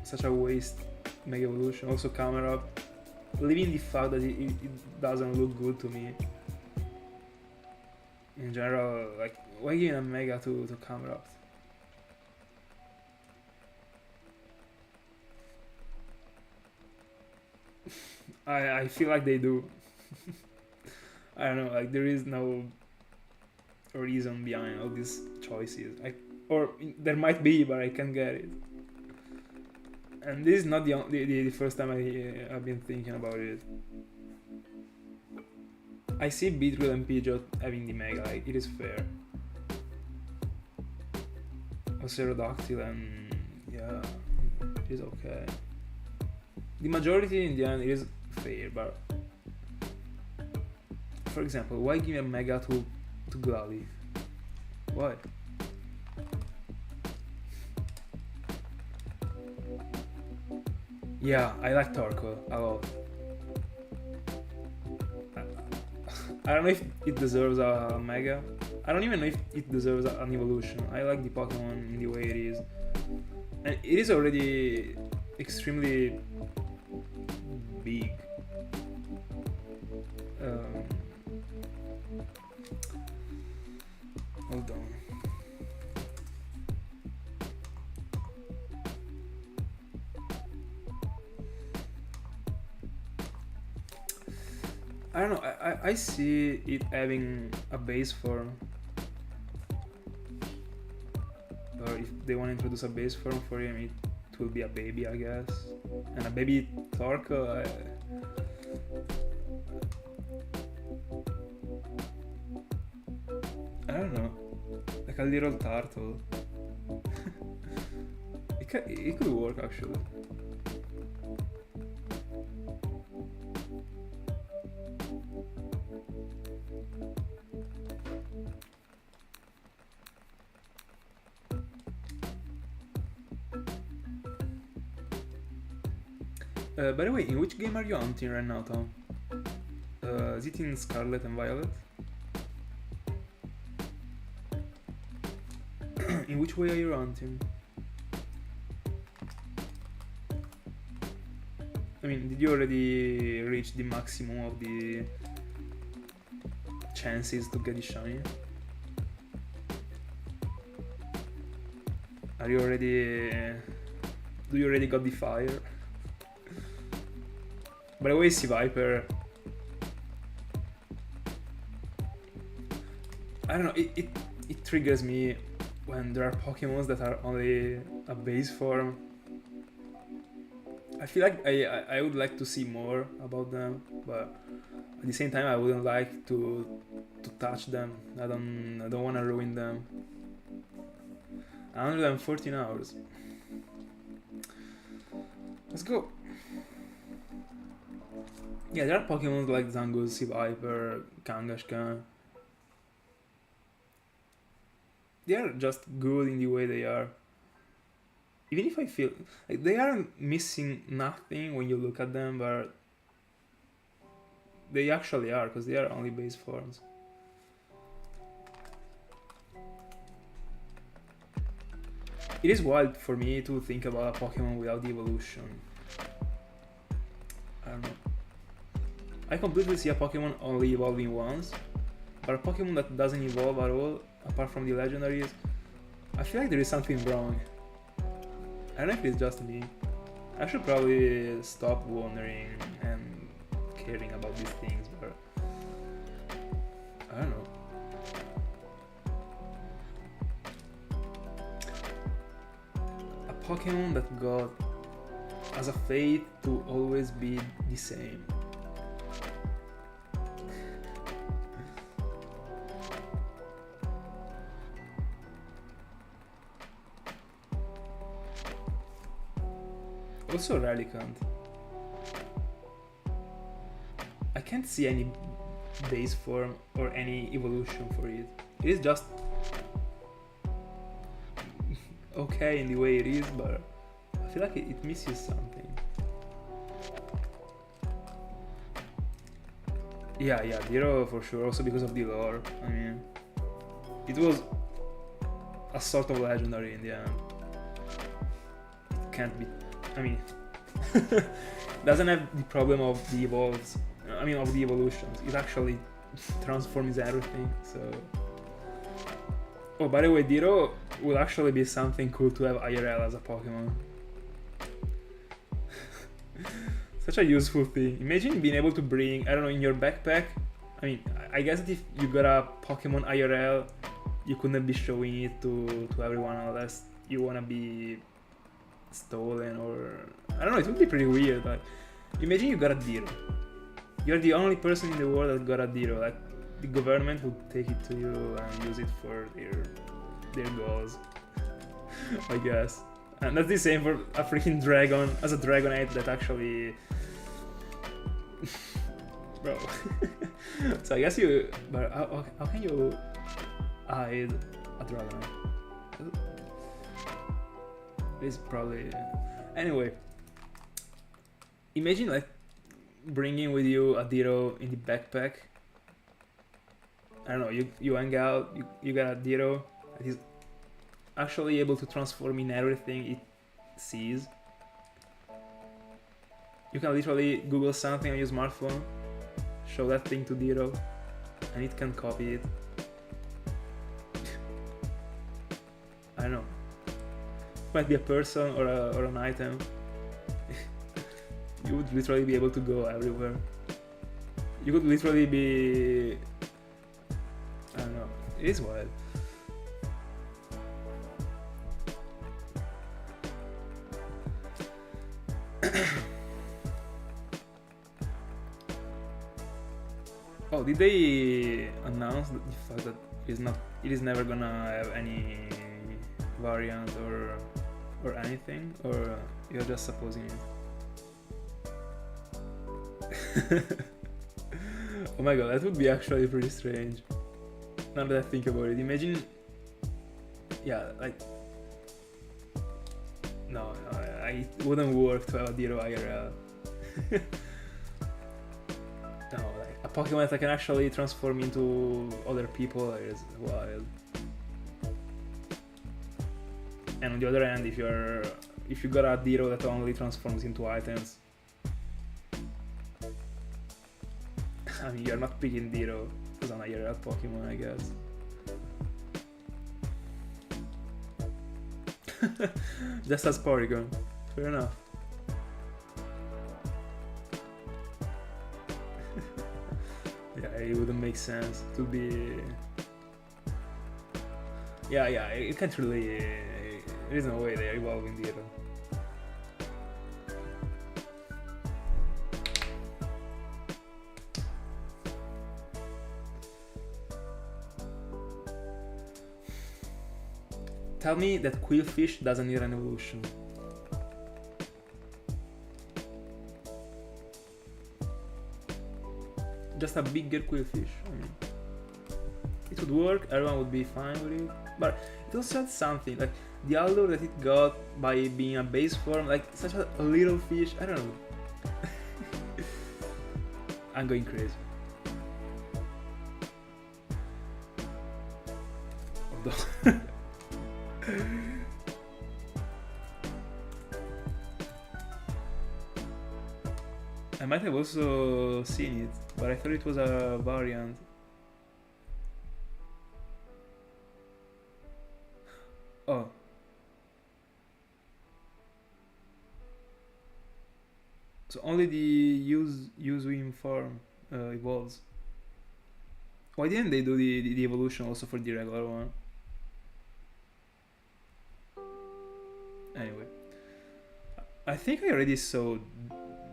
such a waste Mega Evolution. Also Camerupt, leaving the fact that it doesn't look good to me. In general, like why giving a Mega to Camerupt? I feel like they do. I don't know, like there is no reason behind all these choices. Or there might be, but I can't get it. And this is not the first time I've been thinking about it. I see Beetle and Pidgeot having the Mega, like it is fair. Pterodactyl and yeah, it is okay. The majority in the end is fair, but for example, why give a Mega to Glalie? Why? Yeah, I like Torkoal a lot. I don't know if it deserves a Mega. I don't even know if it deserves an evolution. I like the Pokemon in the way it is. And it is already extremely big. Hold on. I don't know, I see it having a base form. Or if they want to introduce a base form for him, it will be a baby, I guess. And a baby Torkoal, I don't know, like a little turtle. It could work actually. By the way, in which game are you hunting right now, Tom? Is it in Scarlet and Violet? In which way are you hunting? I mean, did you already reach the maximum of the chances to get the shiny? Are you already... do you already got the fire? By the way, Sea Viper... I don't know, it triggers me when there are Pokemons that are only a base form. I feel like I would like to see more about them, but at the same time I wouldn't like to touch them. I don't want to ruin them. 114 hours. Let's go. Yeah, there are Pokemon like Zangoose, Sea Viper, Kangashka. They are just good in the way they are. Even if I feel like they aren't missing nothing when you look at them, but they actually are, because they are only base forms. It is wild for me to think about a Pokemon without the evolution. I don't know. I completely see a Pokemon only evolving once, but a Pokemon that doesn't evolve at all, apart from the legendaries, I feel like there is something wrong. I don't know if it's just me. I should probably stop wondering and caring about these things, but I don't know. A Pokemon that has a fate to always be the same. Also Relicanth. I can't see any base form or any evolution for it. It is just okay in the way it is, but I feel like it misses something. Yeah, Diro for sure, also because of the lore. I mean, it was a sort of legendary in the end. It can't be... I mean, doesn't have the problem of the evolves. I mean, of the evolutions. It actually transforms everything. So, oh, by the way, Diro will actually be something cool to have IRL as a Pokemon. Such a useful thing. Imagine being able to bring, I don't know, in your backpack. I mean, I guess that if you got a Pokemon IRL, you couldn't be showing it to everyone unless you wanna be stolen, or I don't know, it would be pretty weird. Like, imagine you got a Diro. You're the only person in the world that got a Diro. Like, the government would take it to you and use it for their goals. I guess. And that's the same for a freaking dragon, as a Dragonite that actually... Bro. So I guess you... But how can you hide a Dragonite? It's probably... Anyway. Imagine like bringing with you a Diro in the backpack. I don't know, you hang out, you got a Diro that is actually able to transform in everything it sees. You can literally Google something on your smartphone, show that thing to Diro, and it can copy it. I don't know. It might be a person or an item. You would literally be able to go everywhere. You could literally be... I don't know. It is wild. Oh, did they announce the fact that it is never gonna have any variant or anything, or you're just supposing it? Oh my god, that would be actually pretty strange. Now that I think about it, imagine... Yeah, like... No, it wouldn't work to have a Diro IRL. No, like a Pokemon that can actually transform into other people is wild. And on the other hand, if you got a Diro that only transforms into items, I mean, you're not picking Diro as an IRL Pokemon, I guess. Just as Porygon. Fair enough. Yeah, it wouldn't make sense to be... Yeah, it can't really... There is no way they are evolving Diro. Tell me that Quillfish doesn't need an evolution. Just a bigger Quillfish. I mean, it would work, everyone would be fine with it. But it also had something, like the allure that it got by being a base form, like such a little fish, I don't know. I'm going crazy. Although I might have also seen it, but I thought it was a variant. Oh. So only the Uzwim form evolves. Why didn't they do the evolution also for the regular one? Anyway, I think I already saw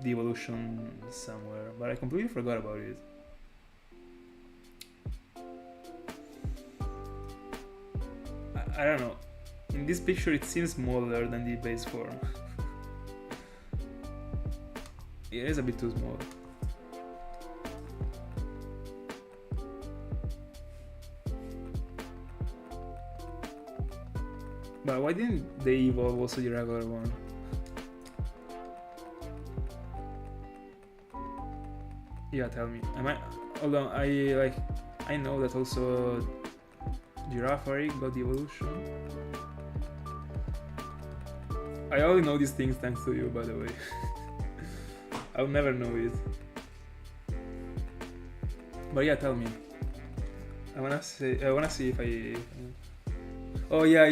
the evolution somewhere, but I completely forgot about it. I don't know. In this picture it seems smaller than the base form. It is a bit too small. But why didn't they evolve also the regular one? Yeah, tell me. Hold on, I know that also Girafarig got the evolution. I only know these things thanks to you, by the way. I'll never know it. But yeah, tell me. I wanna see if I... Oh yeah.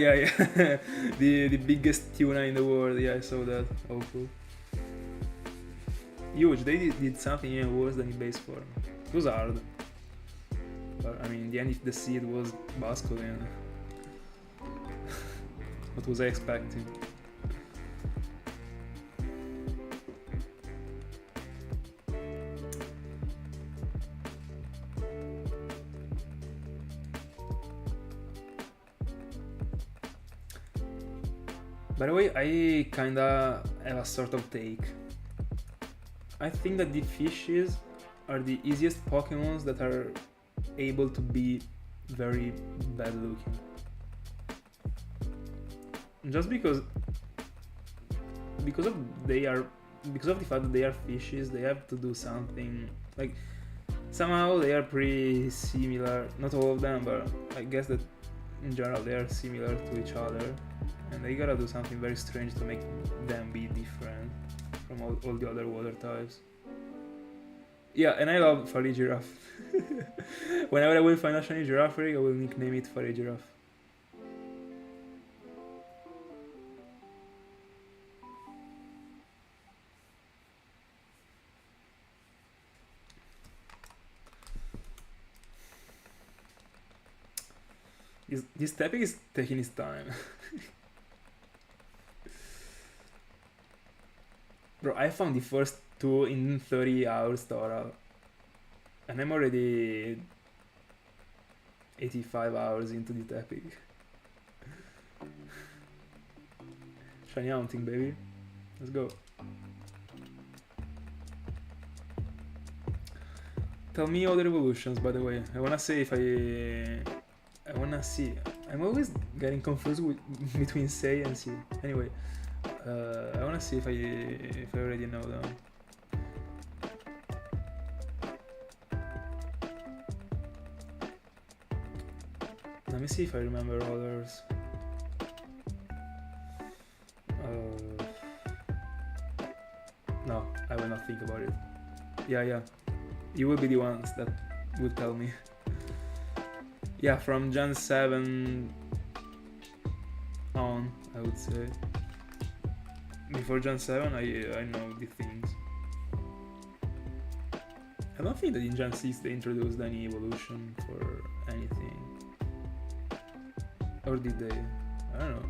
the biggest tuna in the world. Yeah, I saw that. Oh cool. Huge. They did something even worse than in base form. It was hard. But I mean, in the end, if the seed was Basculin, what was I expecting? By the way, I kinda have a sort of take. I think that the fishes are the easiest Pokemons that are able to be very bad looking. Just because of the fact that they are fishes, they have to do something, like somehow they are pretty similar, not all of them, but I guess that in general they are similar to each other, and they gotta do something very strange to make them be different from all the other water types. Yeah, and I love Furry Giraffe. Whenever I will find a shiny Girafarig, I will nickname it Furry Giraffe. This Tepig is taking his time. Bro, I found the first two in 30 hours total. And I'm already 85 hours into the Tepig. Shiny hunting, baby. Let's go. Tell me other evolutions, by the way. I wanna see if I wanna see. I'm always getting confused between Say and See. Anyway, I wanna see if I already know them. Let me see if I remember others. No, I will not think about it. Yeah. You will be the ones that would tell me. Yeah, from Gen 7 on, I would say. Before Gen 7, I know the things. I don't think that in Gen 6 they introduced any evolution for anything. Or did they? I don't know.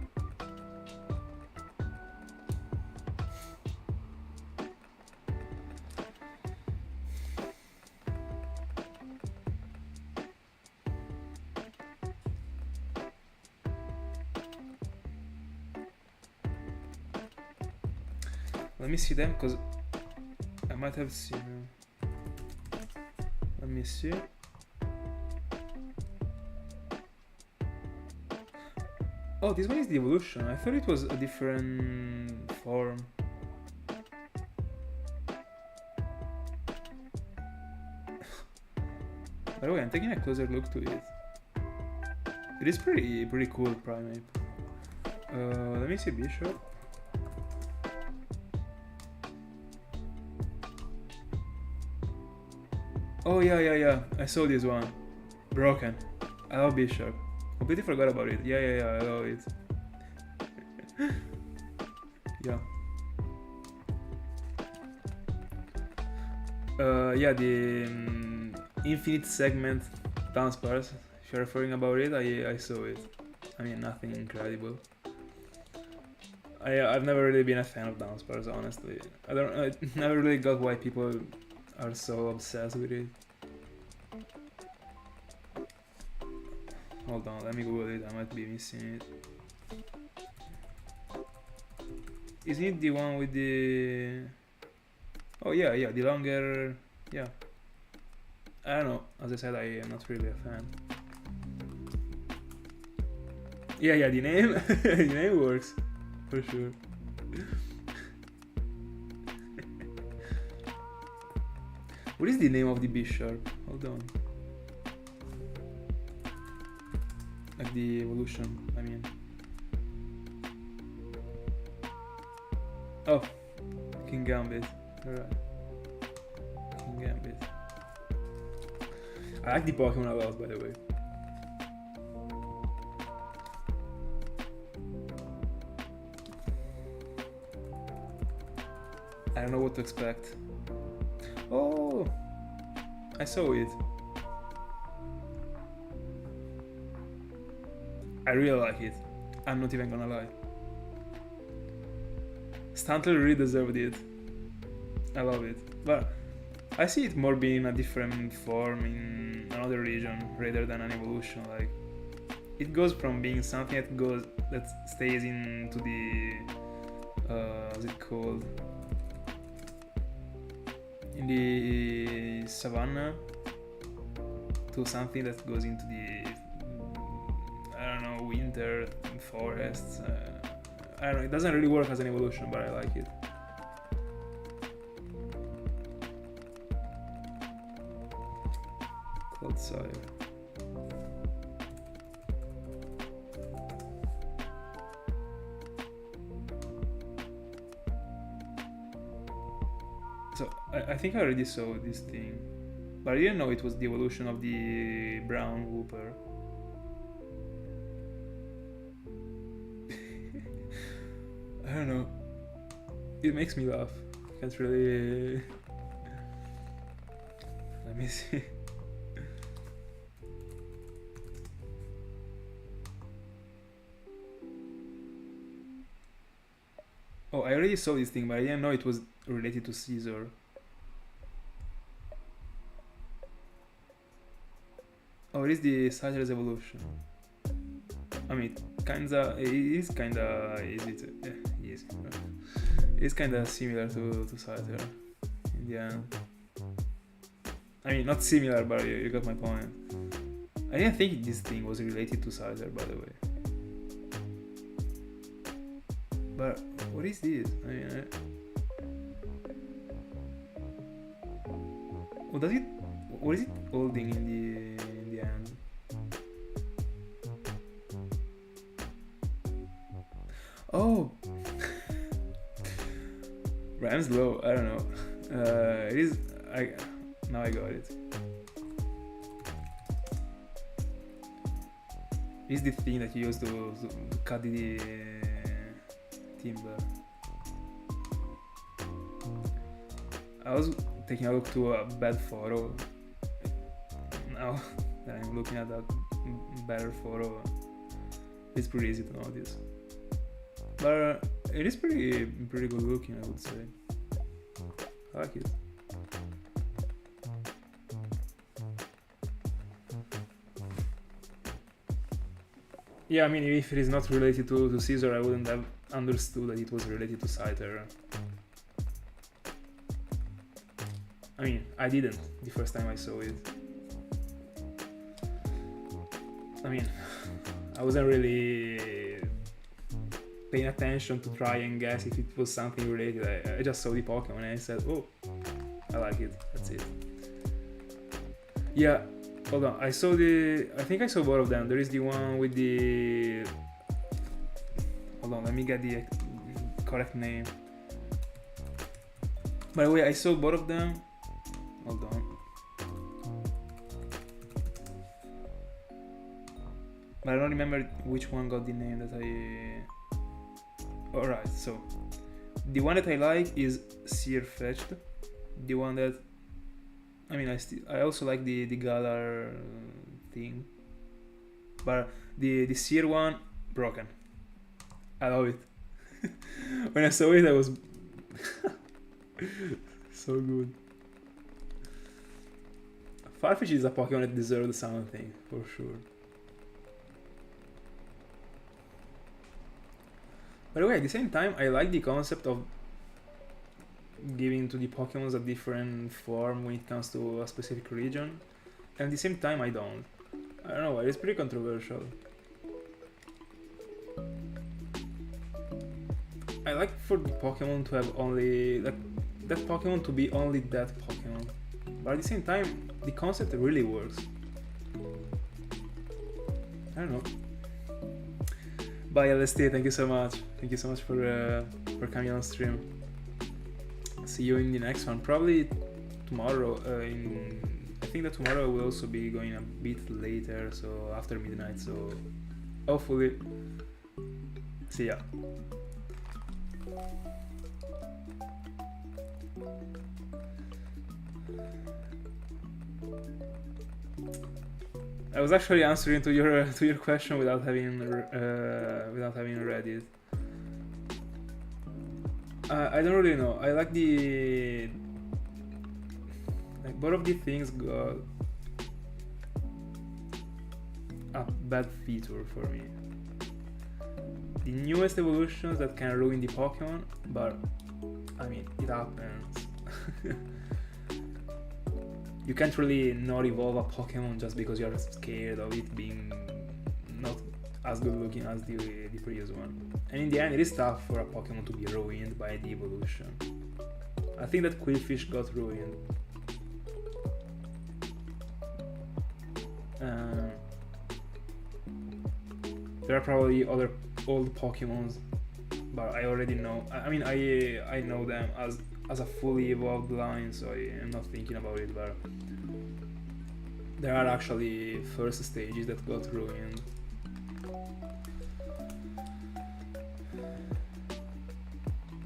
Let me see them, because I might have seen them. Let me see. Oh, this one is the evolution. I thought it was a different form. By the way, I'm taking a closer look to it. It is pretty cool primate. Let me see Bishop. Oh yeah, I saw this one. Broken. I love Bishop. Completely forgot about it. Yeah, I love it. Yeah. Yeah, the infinite segment dance bars. If you're referring about it, I saw it. I mean, nothing incredible. I've never really been a fan of dance bars, honestly. I never really got why people are so obsessed with it. Hold on, let me Google it, I might be missing it. Isn't it the one with the... Oh yeah, the longer... Yeah. I don't know, as I said, I am not really a fan. Yeah, the name, the name works, for sure. What is the name of the Bishop? Hold on. Like the evolution, I mean. Oh, King Gambit. Alright. King Gambit. I like the Pokemon a lot, by the way. I don't know what to expect. Oh, I saw it. I really like it. I'm not even gonna lie. Stantler really deserved it. I love it. But I see it more being a different form in another region rather than an evolution. Like, it goes from being something that stays into the what's it called? In the savannah to something that goes into the winter forests. I don't know, it doesn't really work as an evolution, but I like it. Clodsire. So I think I already saw this thing, but I didn't know it was the evolution of the brown whooper. I don't know. It makes me laugh. Can't really. Let me see. Oh, I already saw this thing, but I didn't know it was related to Caesar. Oh, it is the Scyther's evolution. I mean, it is kinda easy to. Easy. It's kinda similar to Scyther in the end. I mean, not similar, but you got my point. I didn't think this thing was related to Scyther, by the way. But what is this? I mean, what is it holding in the end? I'm slow. I don't know. It is. Now I got it. It's the thing that you use to cut the timber. I was taking a look to a bad photo. Now that I'm looking at that better photo, it's pretty easy to notice. But it is pretty good looking, I would say. I like it. Yeah, I mean, if it is not related to Caesar, I wouldn't have understood that it was related to Scyther. I mean, I didn't the first time I saw it. I mean, I wasn't really paying attention to try and guess if it was something related. I just saw the Pokemon and I said, oh, I like it, that's it. Yeah, hold on, I think I saw both of them. There is the one with the... Hold on, let me get the correct name. By the way, I saw both of them. Hold on. But I don't remember which one got the name that I... Alright, so the one that I like is Sear Fetched. The one that... I mean, I also like the Galar thing. But the Sear one, broken. I love it. When I saw it, I was... so good. Farfetch is a Pokemon that deserves something, for sure. By the way, at the same time, I like the concept of giving to the Pokemons a different form when it comes to a specific region. And at the same time, I don't. I don't know, it's pretty controversial. I like for the Pokemon to have only... that Pokemon to be only that Pokemon. But at the same time, the concept really works. I don't know. Bye LST, thank you so much. Thank you so much for coming on stream. See you in the next one. Probably tomorrow. I think that tomorrow will also be going a bit later, so after midnight. So hopefully, see ya. I was actually answering to your question without having read it. I don't really know. I like both of the things got a bad feature for me. The newest evolutions that can ruin the Pokemon, but I mean, it happens. You can't really not evolve a Pokemon just because you're scared of it being not as good looking as the previous one. And in the end, it is tough for a Pokemon to be ruined by the evolution. I think that Quillfish got ruined. There are probably other old Pokemons, but I already know. I mean, I know them as a fully evolved line, so I am not thinking about it, but there are actually first stages that got ruined.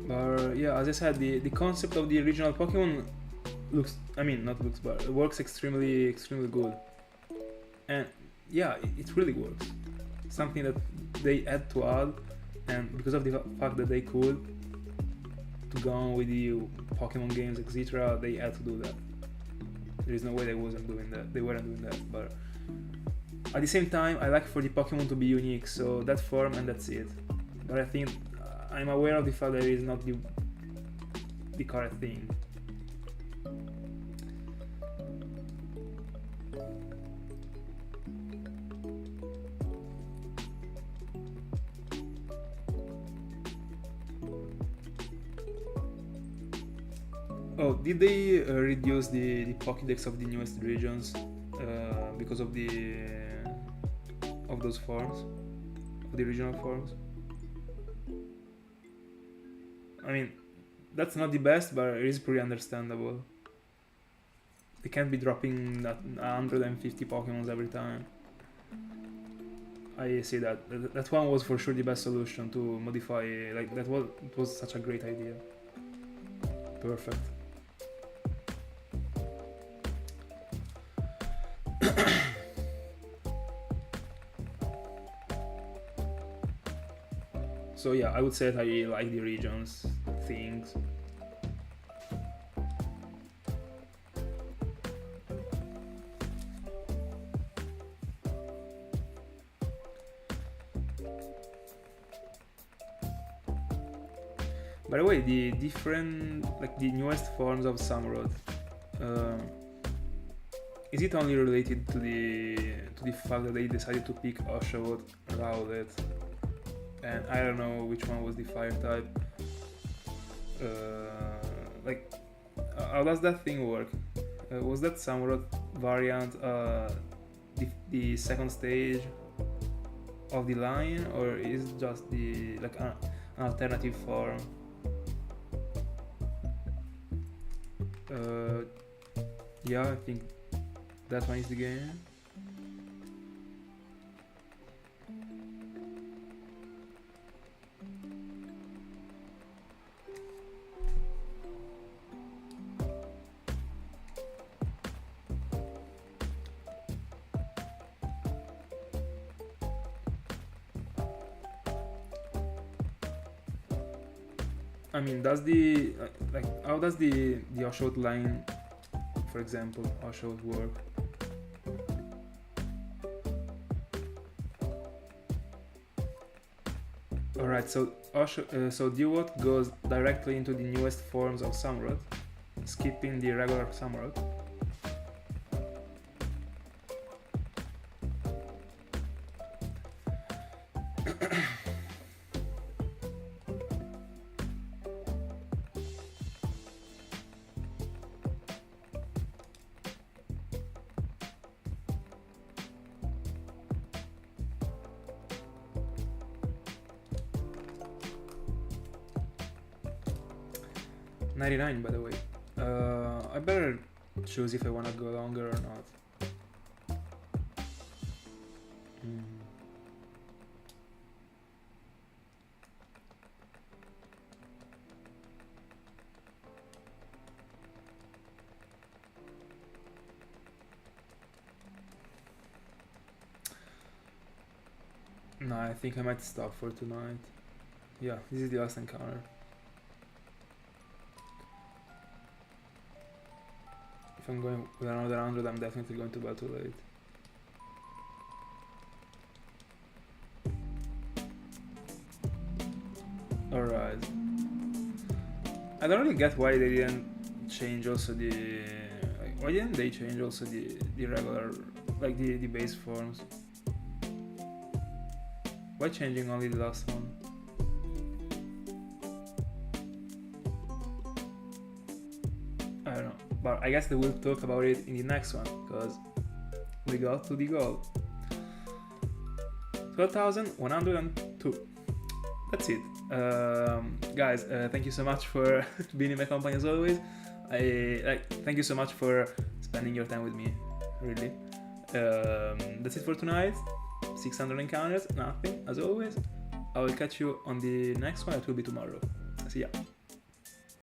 But yeah, as I said, the concept of the original Pokemon works extremely good. And yeah, it really works. Something that they had to add, and because of the fact that they could, to go on with the Pokemon games, etc., they had to do that. There is no way they weren't doing that. But at the same time, I like for the Pokemon to be unique, so that form and that's it. But I think I'm aware of the fact that it is not the correct thing. Oh, did they reduce the Pokédex of the newest regions because of those forms, of the regional forms? I mean, that's not the best, but it is pretty understandable. They can't be dropping that 150 Pokemons every time. I see that. That one was for sure the best solution to modify. Like it was such a great idea. Perfect. So yeah, I would say that I like the regions things. By the way, the different, like the newest forms of Samurott, is it only related to the fact that they decided to pick Oshawott, Rowlet, and I don't know which one was the fire type? Like, how does that thing work? Was that Samurott variant the second stage of the line, or is it just the like an alternative form? Yeah, I think that one is the game. I mean, does the like how does the Oshawott line, for example, Oshawott work? Alright, so so Duot goes directly into the newest forms of Samurott, skipping the regular Samurott. $99, by the way. I better choose if I wanna go longer or not. No, I think I might stop for tonight. Yeah, this is the last encounter. If I'm going with another 100, I'm definitely going to bed too late. Alright. I don't really get why they didn't change also the... Like, why didn't they change also the regular, like the base forms? Why changing only the last one? I don't know, but I guess they will talk about it in the next one, because we got to the goal. 12,102. That's it. Guys, thank you so much for being in my company as always. Thank you so much for spending your time with me, really. That's it for tonight. 600 encounters, nothing, as always. I will catch you on the next one. It will be tomorrow. See ya.